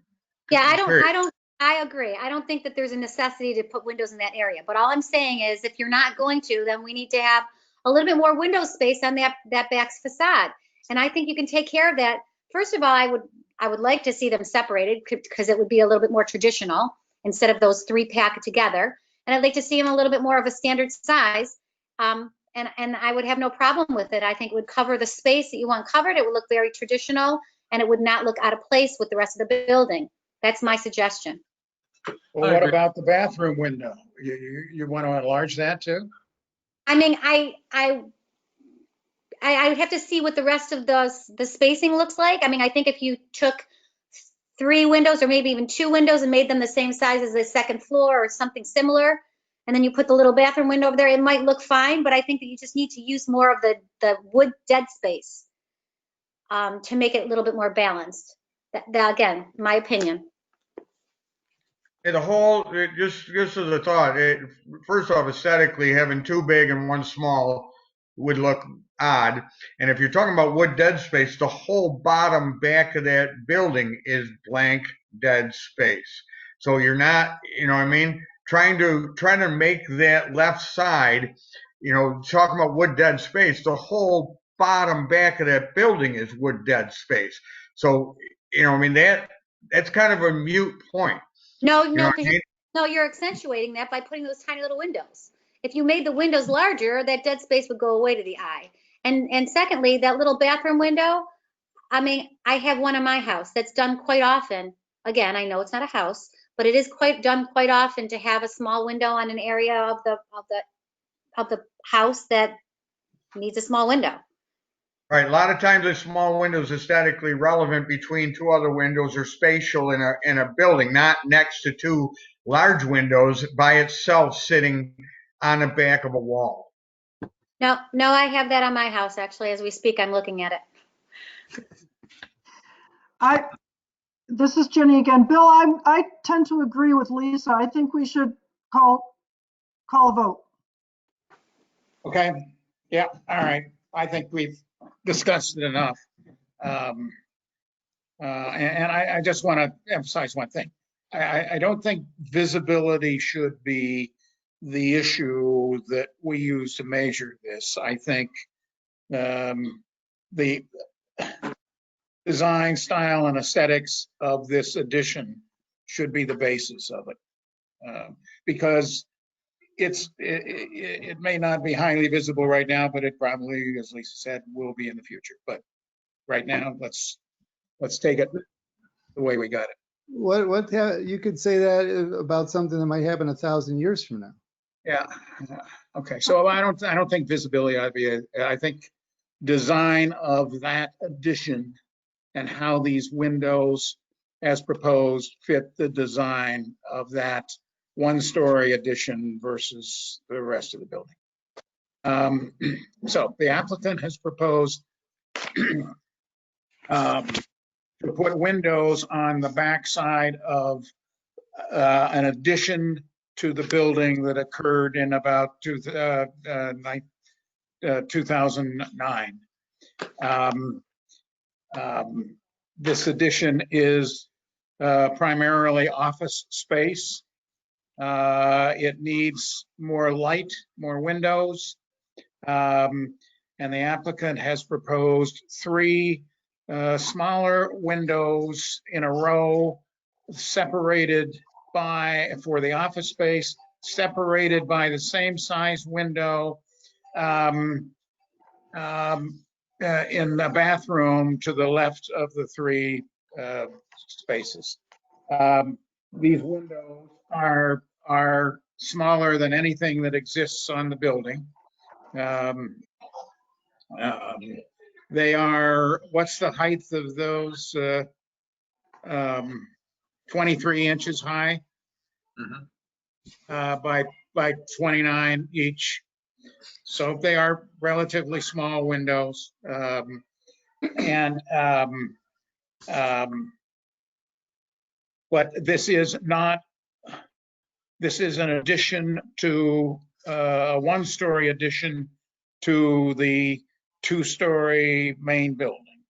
Yeah, Period. I agree. I don't think that there's a necessity to put windows in that area. But all I'm saying is if you're not going to, then we need to have a little bit more window space on that back facade. And I think you can take care of that. First of all, I would like to see them separated because it would be a little bit more traditional instead of those three packed together. And I'd like to see them a little bit more of a standard size. And I would have no problem with it. I think it would cover the space that you want covered. It would look very traditional and it would not look out of place with the rest of the building. That's my suggestion. Well, what about the bathroom window? You want to enlarge that too? I mean, I would have to see what the rest of the spacing looks like. I mean, I think if you took 3 windows or maybe even 2 windows and made them the same size as the second floor or something similar, and then you put the little bathroom window over there, it might look fine, but I think that you just need to use more of the wood dead space to make it a little bit more balanced. That again, my opinion. Just as a thought, first off, aesthetically, having 2 big and 1 small would look odd. And if you're talking about wood dead space, the whole bottom back of that building is blank dead space. So you're not, you know what I mean, trying to make that left side, talking about wood dead space, the whole bottom back of that building is wood dead space. So, I mean, that's kind of a moot point. No, You know what I mean? you're accentuating that by putting those tiny little windows. If you made the windows larger, that dead space would go away to the eye. And secondly, that little bathroom window, I mean, I have one in my house that's done quite often. Again, I know it's not a house, but it is done quite often to have a small window on an area of the house that needs a small window. Right. A lot of times a small window is aesthetically relevant between 2 other windows or spatial in a building, not next to 2 large windows by itself sitting on the back of a wall. No, no, I have that on my house, actually. As we speak, I'm looking at it. This is Jenny again. Bill, I tend to agree with Lisa. I think we should call a vote. Okay, yeah, all right. I think we've discussed it enough. And I just want to emphasize one thing. I don't think visibility should be the issue that we use to measure this. I think the design, style, and aesthetics of this addition should be the basis of it. Because it may not be highly visible right now, but it probably, as Lisa said, will be in the future. But right now, let's take it the way we got it. You could say that about something that might happen 1,000 years from now. Yeah. Okay. So I don't think visibility ought to be. I think design of that addition and how these windows, as proposed, fit the design of that one-story addition versus the rest of the building. So the applicant has proposed to put windows on the backside of an addition to the building that occurred in about 2009. This addition is primarily office space. It needs more light, more windows. And the applicant has proposed 3 smaller windows in a row, separated for the office space, separated by the same size window in the bathroom to the left of the 3 spaces. These windows are smaller than anything that exists on the building. They are, what's the height of those? 23 inches high by 29 each. So they are relatively small windows. But this is an addition to a 1-story addition to the 2-story main building.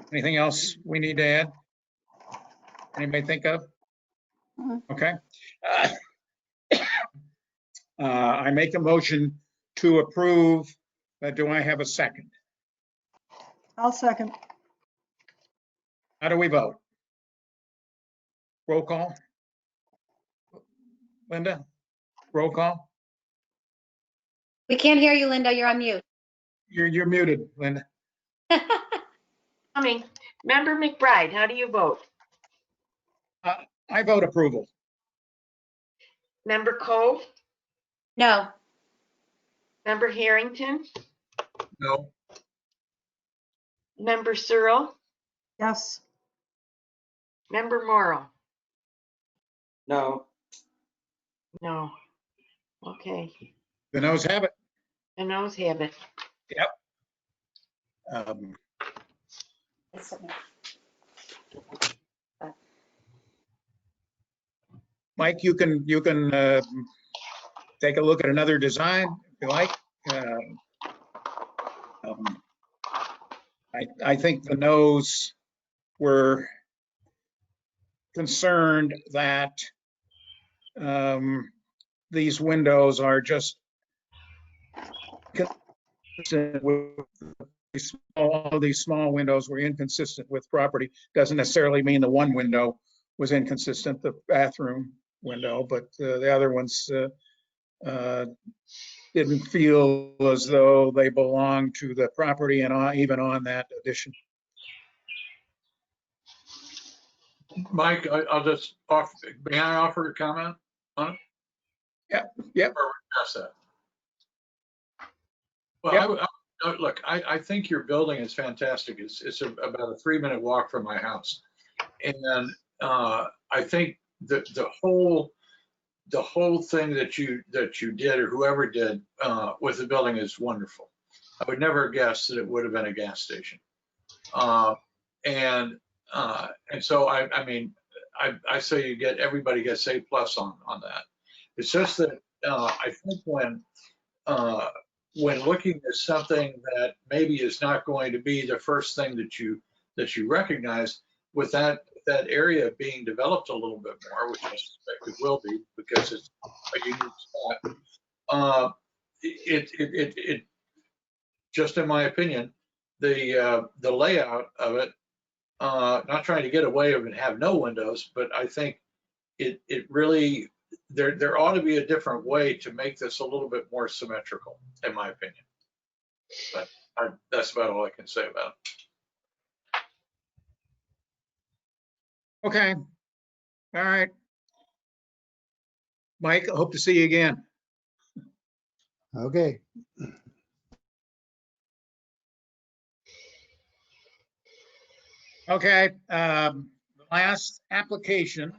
Anything else we need to add? Anybody think of? Okay. I make a motion to approve. Do I have a second? I'll second. How do we vote? Roll call. Linda, roll call. We can't hear you, Linda. You're on mute. You're muted, Linda. Coming. Member McBride, how do you vote? I vote approval. Member Cove? No. Member Harrington? No. Member Searle? Yes. Member Morrow? No. No. Okay. The noes have it. The noes have it. Yep. Mike, you can take a look at another design if you like. I think the noes were concerned that these windows are just consistent with all these small windows were inconsistent with property. Doesn't necessarily mean the one window was inconsistent, the bathroom window, but the other ones didn't feel as though they belonged to the property and even on that addition. Mike, I'll just offer, may I offer a comment on it? Yep. Or address that? Well, look, I think your building is fantastic. It's about a 3-minute walk from my house. And I think the whole the whole thing that you did, or whoever did, with the building is wonderful. I would never guess that it would have been a gas station. And so I mean, I say everybody gets A+ on that. It's just that I think when looking at something that maybe is not going to be the first thing that you recognize, with that area being developed a little bit more, which I suspect it will be because it's a unique spot, it just in my opinion, the layout of it, not trying to get away with it and have no windows, but I think it really, there ought to be a different way to make this a little bit more symmetrical, in my opinion. But that's about all I can say about it. Okay. All right. Mike, I hope to see you again. Okay. Okay. The last application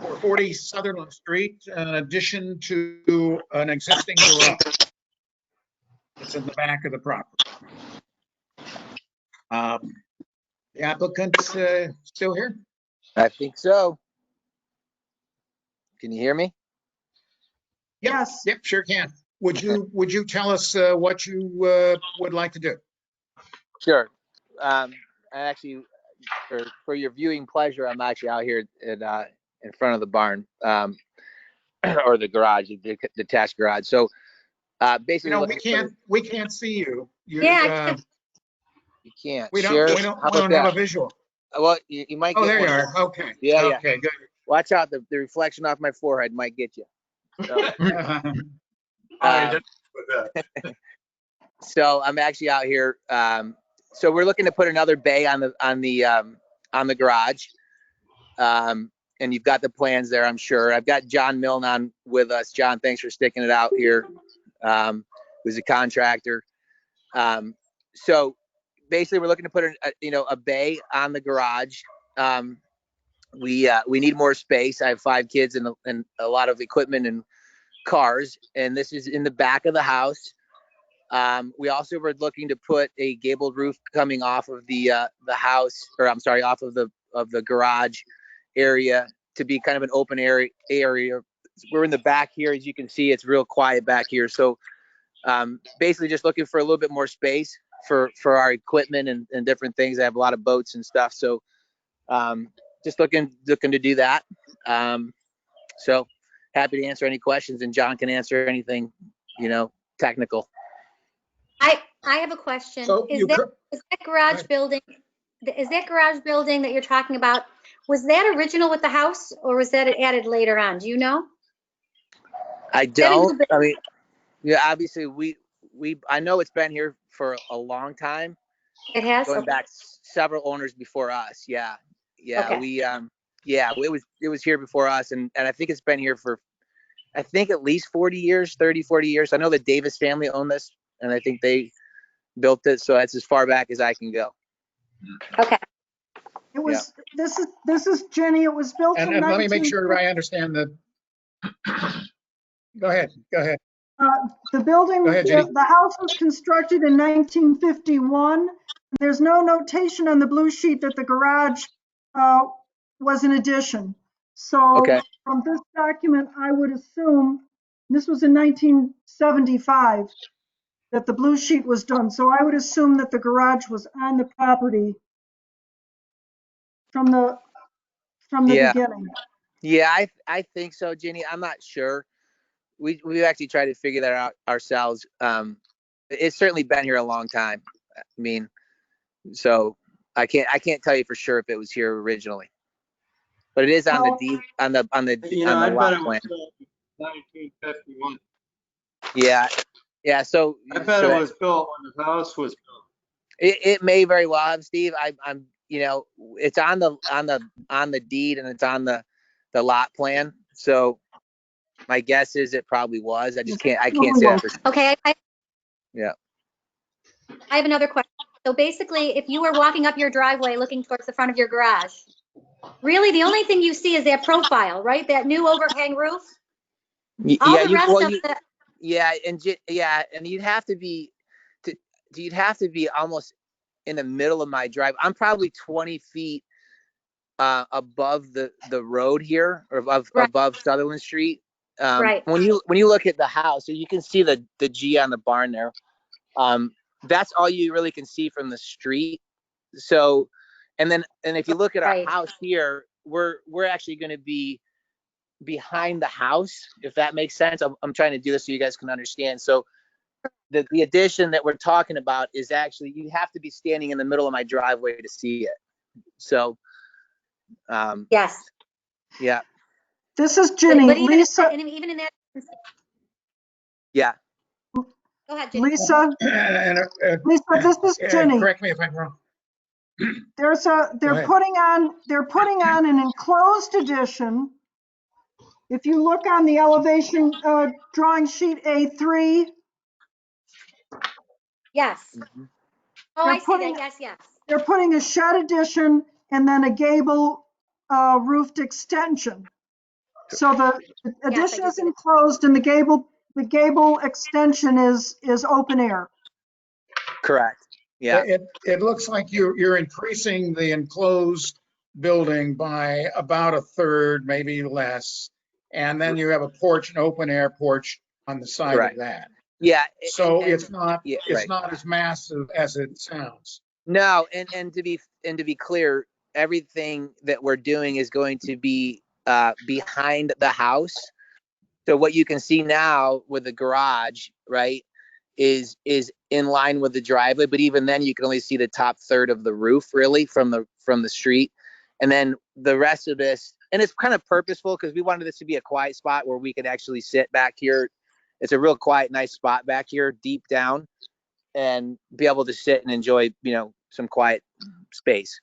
for 40 Sutherland Street, in addition to an existing garage. It's in the back of the property. The applicant's still here? I think so. Can you hear me? Yes. Yep, sure can. Would you tell us what you would like to do? Sure. I actually, for your viewing pleasure, I'm actually out here in front of the barn, or the garage, the detached garage. So basically, we can't see you. Yeah, you can't. We share. don't have a visual. Well, you might get Oh, there you one. are. Okay. Yeah. Okay, good. Watch out. The reflection off my forehead might get you. So, so I'm actually out here. So we're looking to put another bay on the garage. And you've got the plans there, I'm sure. I've got John Milne on with us. John, thanks for sticking it out here. Who's a contractor. So basically, we're looking to put a bay on the garage. We need more space. I have 5 kids and a lot of equipment and cars, and this is in the back of the house. We also were looking to put a gabled roof coming off of the house, or I'm sorry, off of the garage area to be kind of an open area. We're in the back here, as you can see. It's real quiet back here. So basically, just looking for a little bit more space for our equipment and different things. I have a lot of boats and stuff, so just looking to do that. So happy to answer any questions, and John can answer anything, technical. I have a question. So Is that garage building that you're talking about, was that original with the house, or was that added later on? Do you know? I don't. I mean, yeah, obviously I know it's been here for a long time. It has? Going Okay. back several owners before us. Yeah. Okay. It was here before us, and I think it's been here for, I think, at least 40 years, 30, 40 years. I know the Davis family owned this, and I think they built it, so that's as far back as I can go. Okay. It was, this is Jenny. It was built in And let me make sure I understand the. Go ahead. The building, Go ahead, Jenny. the house was constructed in 1951. There's no notation on the blue sheet that the garage was an addition. So Okay. from this document, I would assume, this was in 1975, that the blue sheet was done. So I would assume that the garage was on the property from the beginning. Yeah, I think so, Jenny. I'm not sure. We actually tried to figure that out ourselves. It's certainly been here a long time. I mean, so I can't tell you for sure if it was here originally, but it is on the deed, on the I lot bet it plan. was 1951. Yeah. So I bet it was built when the house was built. It may very well have, Steve. I'm it's on the deed, and it's on the lot plan. So my guess is it probably was. I can't say that for sure. Okay. Yeah. I have another question. So basically, if you were walking up your driveway looking towards the front of your garage, Really, the only thing you see is that profile, right? That new overhang roof. All Yeah, the rest of the, yeah, and you'd have to be almost in the middle of my drive. I'm probably 20 feet above the road here, or above Sutherland Street. Right. When you look at the house, so you can see the G on the barn there. That's all you really can see from the street. So, and if you look at our house here, we're actually going to be behind the house, if that makes sense. I'm trying to do this so you guys can understand. So the addition that we're talking about is actually, you have to be standing in the middle of my driveway to see it. So, yes. Yeah. This is Ginny. But even Lisa. even in that. Yeah. Go ahead, Ginny. Lisa. Lisa, this is Ginny. Correct me if I'm wrong. They're putting on an enclosed addition. If you look on the elevation drawing sheet A3. Yes. Oh, I see that. Yes, yes. They're putting a shed addition and then a gable roofed extension. So the addition is enclosed and the gable extension is open air. Correct. Yeah. It looks like you're increasing the enclosed building by about a third, maybe less. And then you have a porch, an open air porch on the side of that. Yeah. So it's not as massive as it sounds. No, and to be clear, everything that we're doing is going to be behind the house. So what you can see now with the garage, right, is in line with the driveway, but even then you can only see the top third of the roof really from the street. And then the rest of this, and it's kind of purposeful because we wanted this to be a quiet spot where we could actually sit back here. It's a real quiet, nice spot back here, deep down, and be able to sit and enjoy, some quiet space,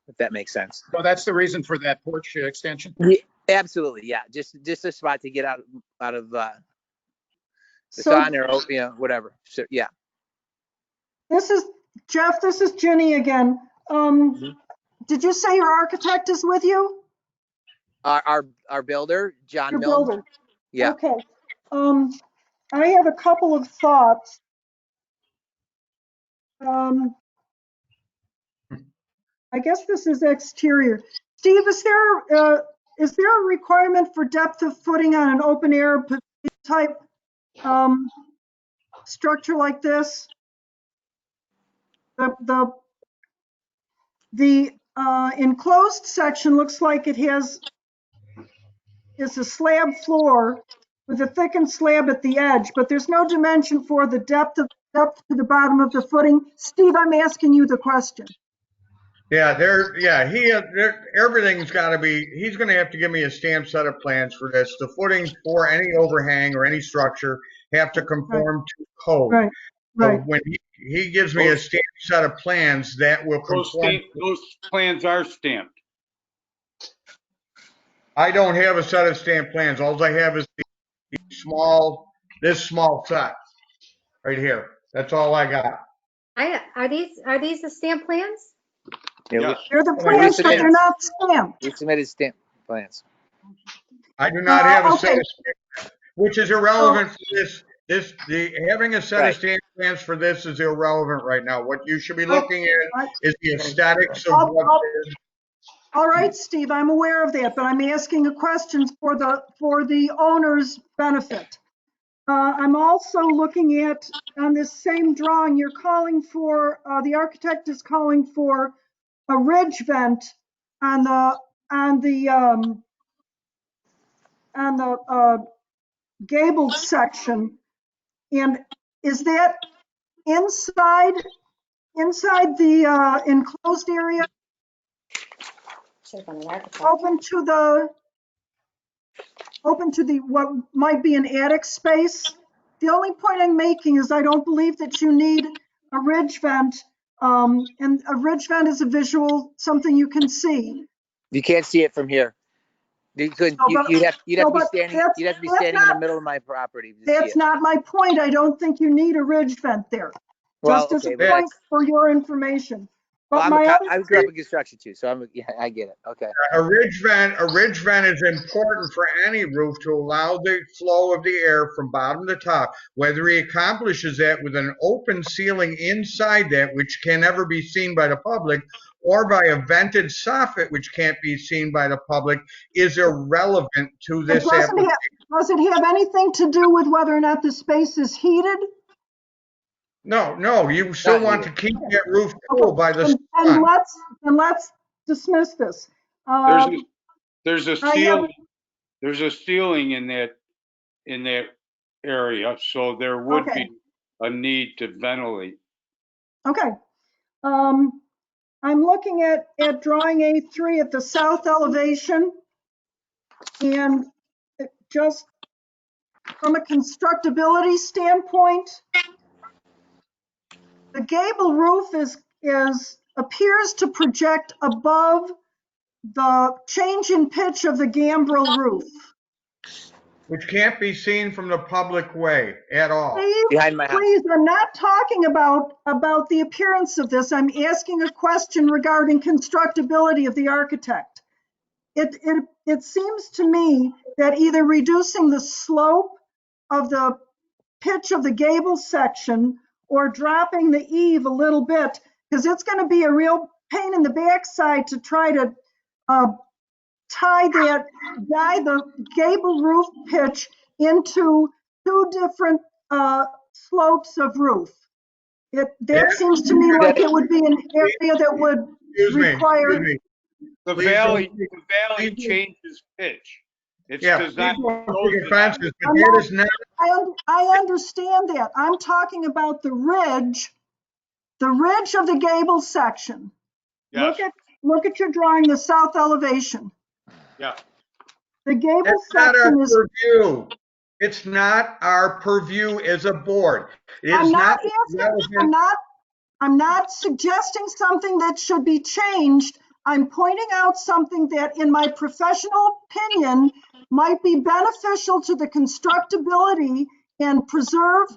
if that makes sense. So that's the reason for that porch extension? Yeah, absolutely. Yeah. Just a spot to get out of the sun or, whatever. So, yeah. This is Jeff. This is Ginny again. Did you say your architect is with you? Our builder, John Your Milne. builder. Yeah. Okay. I have a couple of thoughts. I guess this is exterior. Steve, is there a requirement for depth of footing on an open air type structure like this? The enclosed section looks like it's a slab floor with a thickened slab at the edge, but there's no dimension for the depth to the bottom of the footing. Steve, I'm asking you the question. Yeah, everything's got to be, he's going to have to give me a stamped set of plans for this. The footing for any overhang or any structure have to conform to code. Right. So when he gives me a stamped set of plans, that will conform. Those plans are stamped. I don't have a set of stamped plans. All I have is this small set right here. That's all I got. Are these the stamp plans? Yeah. They're the plans, but they're not stamped. We submitted stamp plans. I do not have a set of stamp plans, which is irrelevant for this. Having a set of stamp plans for this is irrelevant right now. What you should be looking at is the aesthetics of what. All right, Steve, I'm aware of that, but I'm asking a question for the owner's benefit. I'm also looking at, on this same drawing, you're calling for, the architect is calling for a ridge vent on the gabled section. And is that inside the enclosed area? Open to the what might be an attic space. The only point I'm making is I don't believe that you need a ridge vent, and a ridge vent is a visual, something you can see. You can't see it from here. You'd have to be standing in the middle of my property. That's not my point. I don't think you need a ridge vent there. Just as a point for your information. Well, But my other, I grew up in construction too, so yeah, I get it. Okay. A ridge vent is important for any roof to allow the flow of the air from bottom to top. Whether he accomplishes that with an open ceiling inside that, which can never be seen by the public, or by a vented soffit, which can't be seen by the public, is irrelevant to it this application. does it have anything to do with whether or not the space is heated? No, you still want to keep that roof cool by the And sun. let's dismiss this. There's a I have- ceiling, there's a ceiling in that area, so there would Okay. be a need to ventilate. Okay. I'm looking at drawing A3 at the south elevation. And just from a constructability standpoint, the gable roof appears to project above the change in pitch of the gambrel roof. Which can't be seen from the public way at all. Behind my house. Please, I'm not talking about the appearance of this. I'm asking a question regarding constructability of the architect. It seems to me that either reducing the slope of the pitch of the gable section or dropping the eave a little bit, because it's going to be a real pain in the backside to try to tie the gable roof pitch into two different slopes of roof. That seems to me like it would be an area that would require. The valley changes pitch. It's designed. I understand that. I'm talking about the ridge of the gable section. Yes. Look at your drawing, the south elevation. Yeah. The gable That's not our section is. purview. It's not our purview as a board. I'm not suggesting something that should be changed. I'm pointing out something that, in my professional opinion, might be beneficial to the constructability and preserve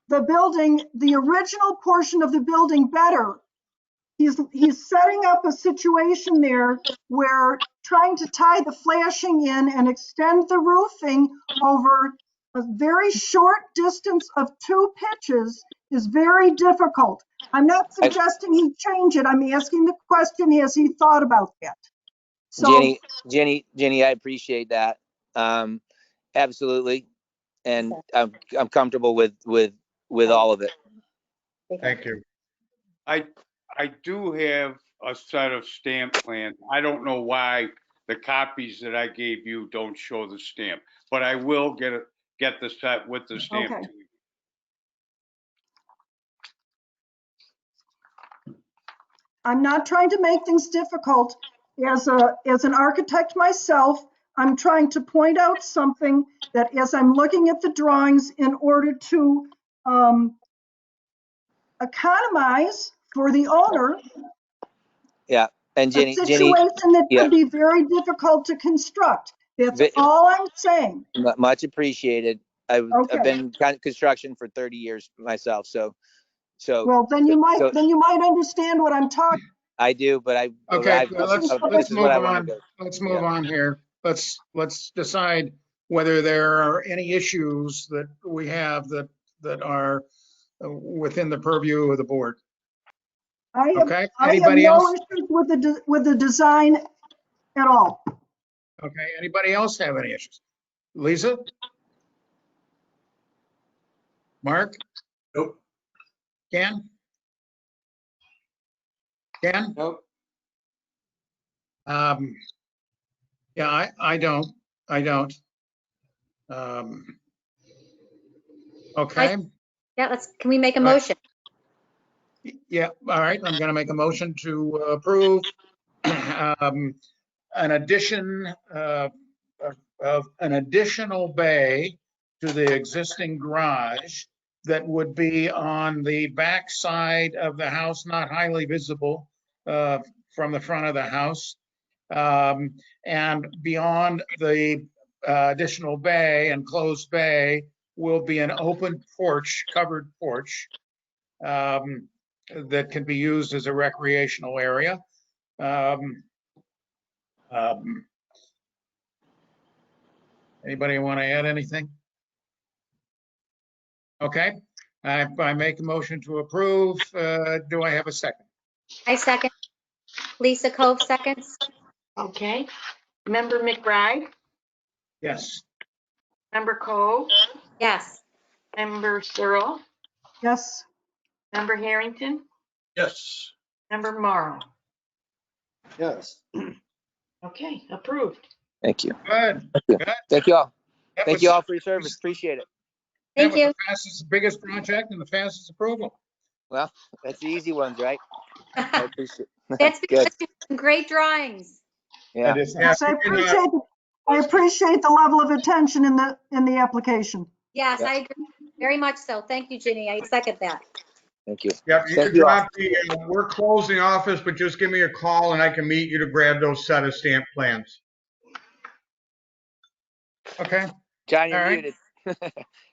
the building, the original portion of the building better. He's setting up a situation there where trying to tie the flashing in and extend the roofing over a very short distance of two pitches is very difficult. I'm not suggesting he change it. I'm asking the question, has he thought about that? So, Jenny, I appreciate that. Absolutely. And I'm comfortable with all of it. Thank you. I do have a set of stamp plans. I don't know why the copies that I gave you don't show the stamp, but I will get the set with the stamp. okay. to you. I'm not trying to make things difficult. As an architect myself, I'm trying to point out something that, as I'm looking at the drawings, in order to economize for the owner, Yeah. And a situation that could be very difficult to construct. That's all I'm saying. Much appreciated. I've Okay. been in construction for 30 years myself, so. Well, then you might understand what I'm talking. I do, but Okay, let's move on. do. Let's move on here. Let's decide whether there are any issues that we have that are within the purview of the board. I have Anybody no else? issues with the design at all. Okay, anybody else have any issues? Lisa? Mark? Nope. Ken? Nope. Yeah, I don't. Okay. Yeah, can we make a motion? Yeah, all right, I'm gonna make a motion to approve an addition of an additional bay to the existing garage that would be on the back side of the house, not highly visible from the front of the house. And beyond the additional bay and closed bay will be an open porch, covered porch. that can be used as a recreational area. Anybody want to add anything? Okay, I make a motion to approve. Do I have a second? I second. Lisa Cove seconds. Okay. Member McBride, Yes. Member Cove, Yes. Member Searle, Yes. Member Harrington, Yes. Member Morrow. Yes. Okay, approved. Thank you. Good. Thank you. Good. Thank you all. That Thank was- you all for your service. Appreciate it. that Thank was you. the fastest, biggest project and the fastest approval. Well, that's the easy ones, right? I appreciate it. That's Good. because you have some great drawings. Yeah. That is- Yes, I appreciate the level of attention in the application. Yes, Yeah. I agree. Very much so. Thank you, Ginny. I second that. Thank you. Yep, you Thank can you all. drop we're closing the office, but just give me a call and I can meet you to grab those set of stamp plans. Okay, John, you're All right. muted.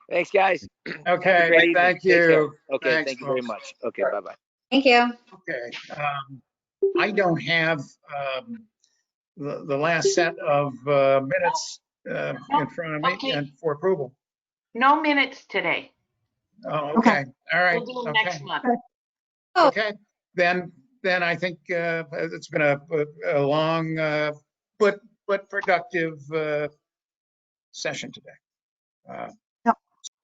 Thanks, guys. Have a okay, great evening. thank Take care. you. Okay, Thanks, thank you very folks. much. Okay, bye-bye. Thank you. Okay, I don't have the last set of minutes in front of me Okay. and for approval. No minutes today. Oh, okay, all right. We'll do them Okay. next month. Oh. Okay, then I think it's been a long but productive session today. Yep.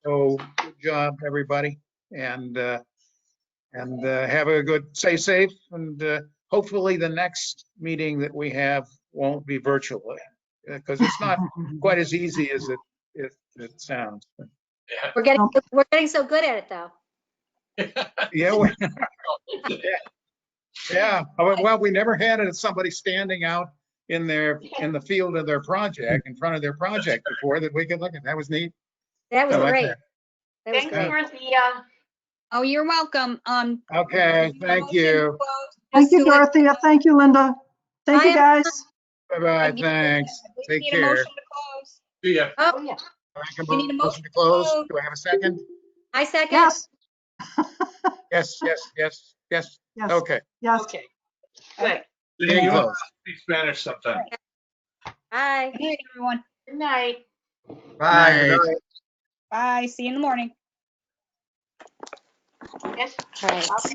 So good job, everybody, and have a good, stay safe, and hopefully the next meeting that we have won't be virtual, because it's not quite as easy as it sounds. We're getting so good at it though. Yeah. Yeah. Well, we never had somebody standing out in the field of their project, in front of their project before that we could look at. That was neat. That was I like great. that. That was Thanks, great. Dorothea. Oh, you're welcome. Okay, thank you. Thank you, Dorothea. Thank you, Linda. Thank you, guys. Bye-bye, thanks. Take Need a care. motion to close. See ya. Oh, yeah. Make You need a a motion motion to to close. close. Do I have a second? I second. Yes. Yes. Yes. Okay. Yes. Okay. Good. Meeting You closed. speak Spanish sometime. Bye. Good night, everyone. Good night. Bye. Night. Bye. See you in the morning. Yes. All right.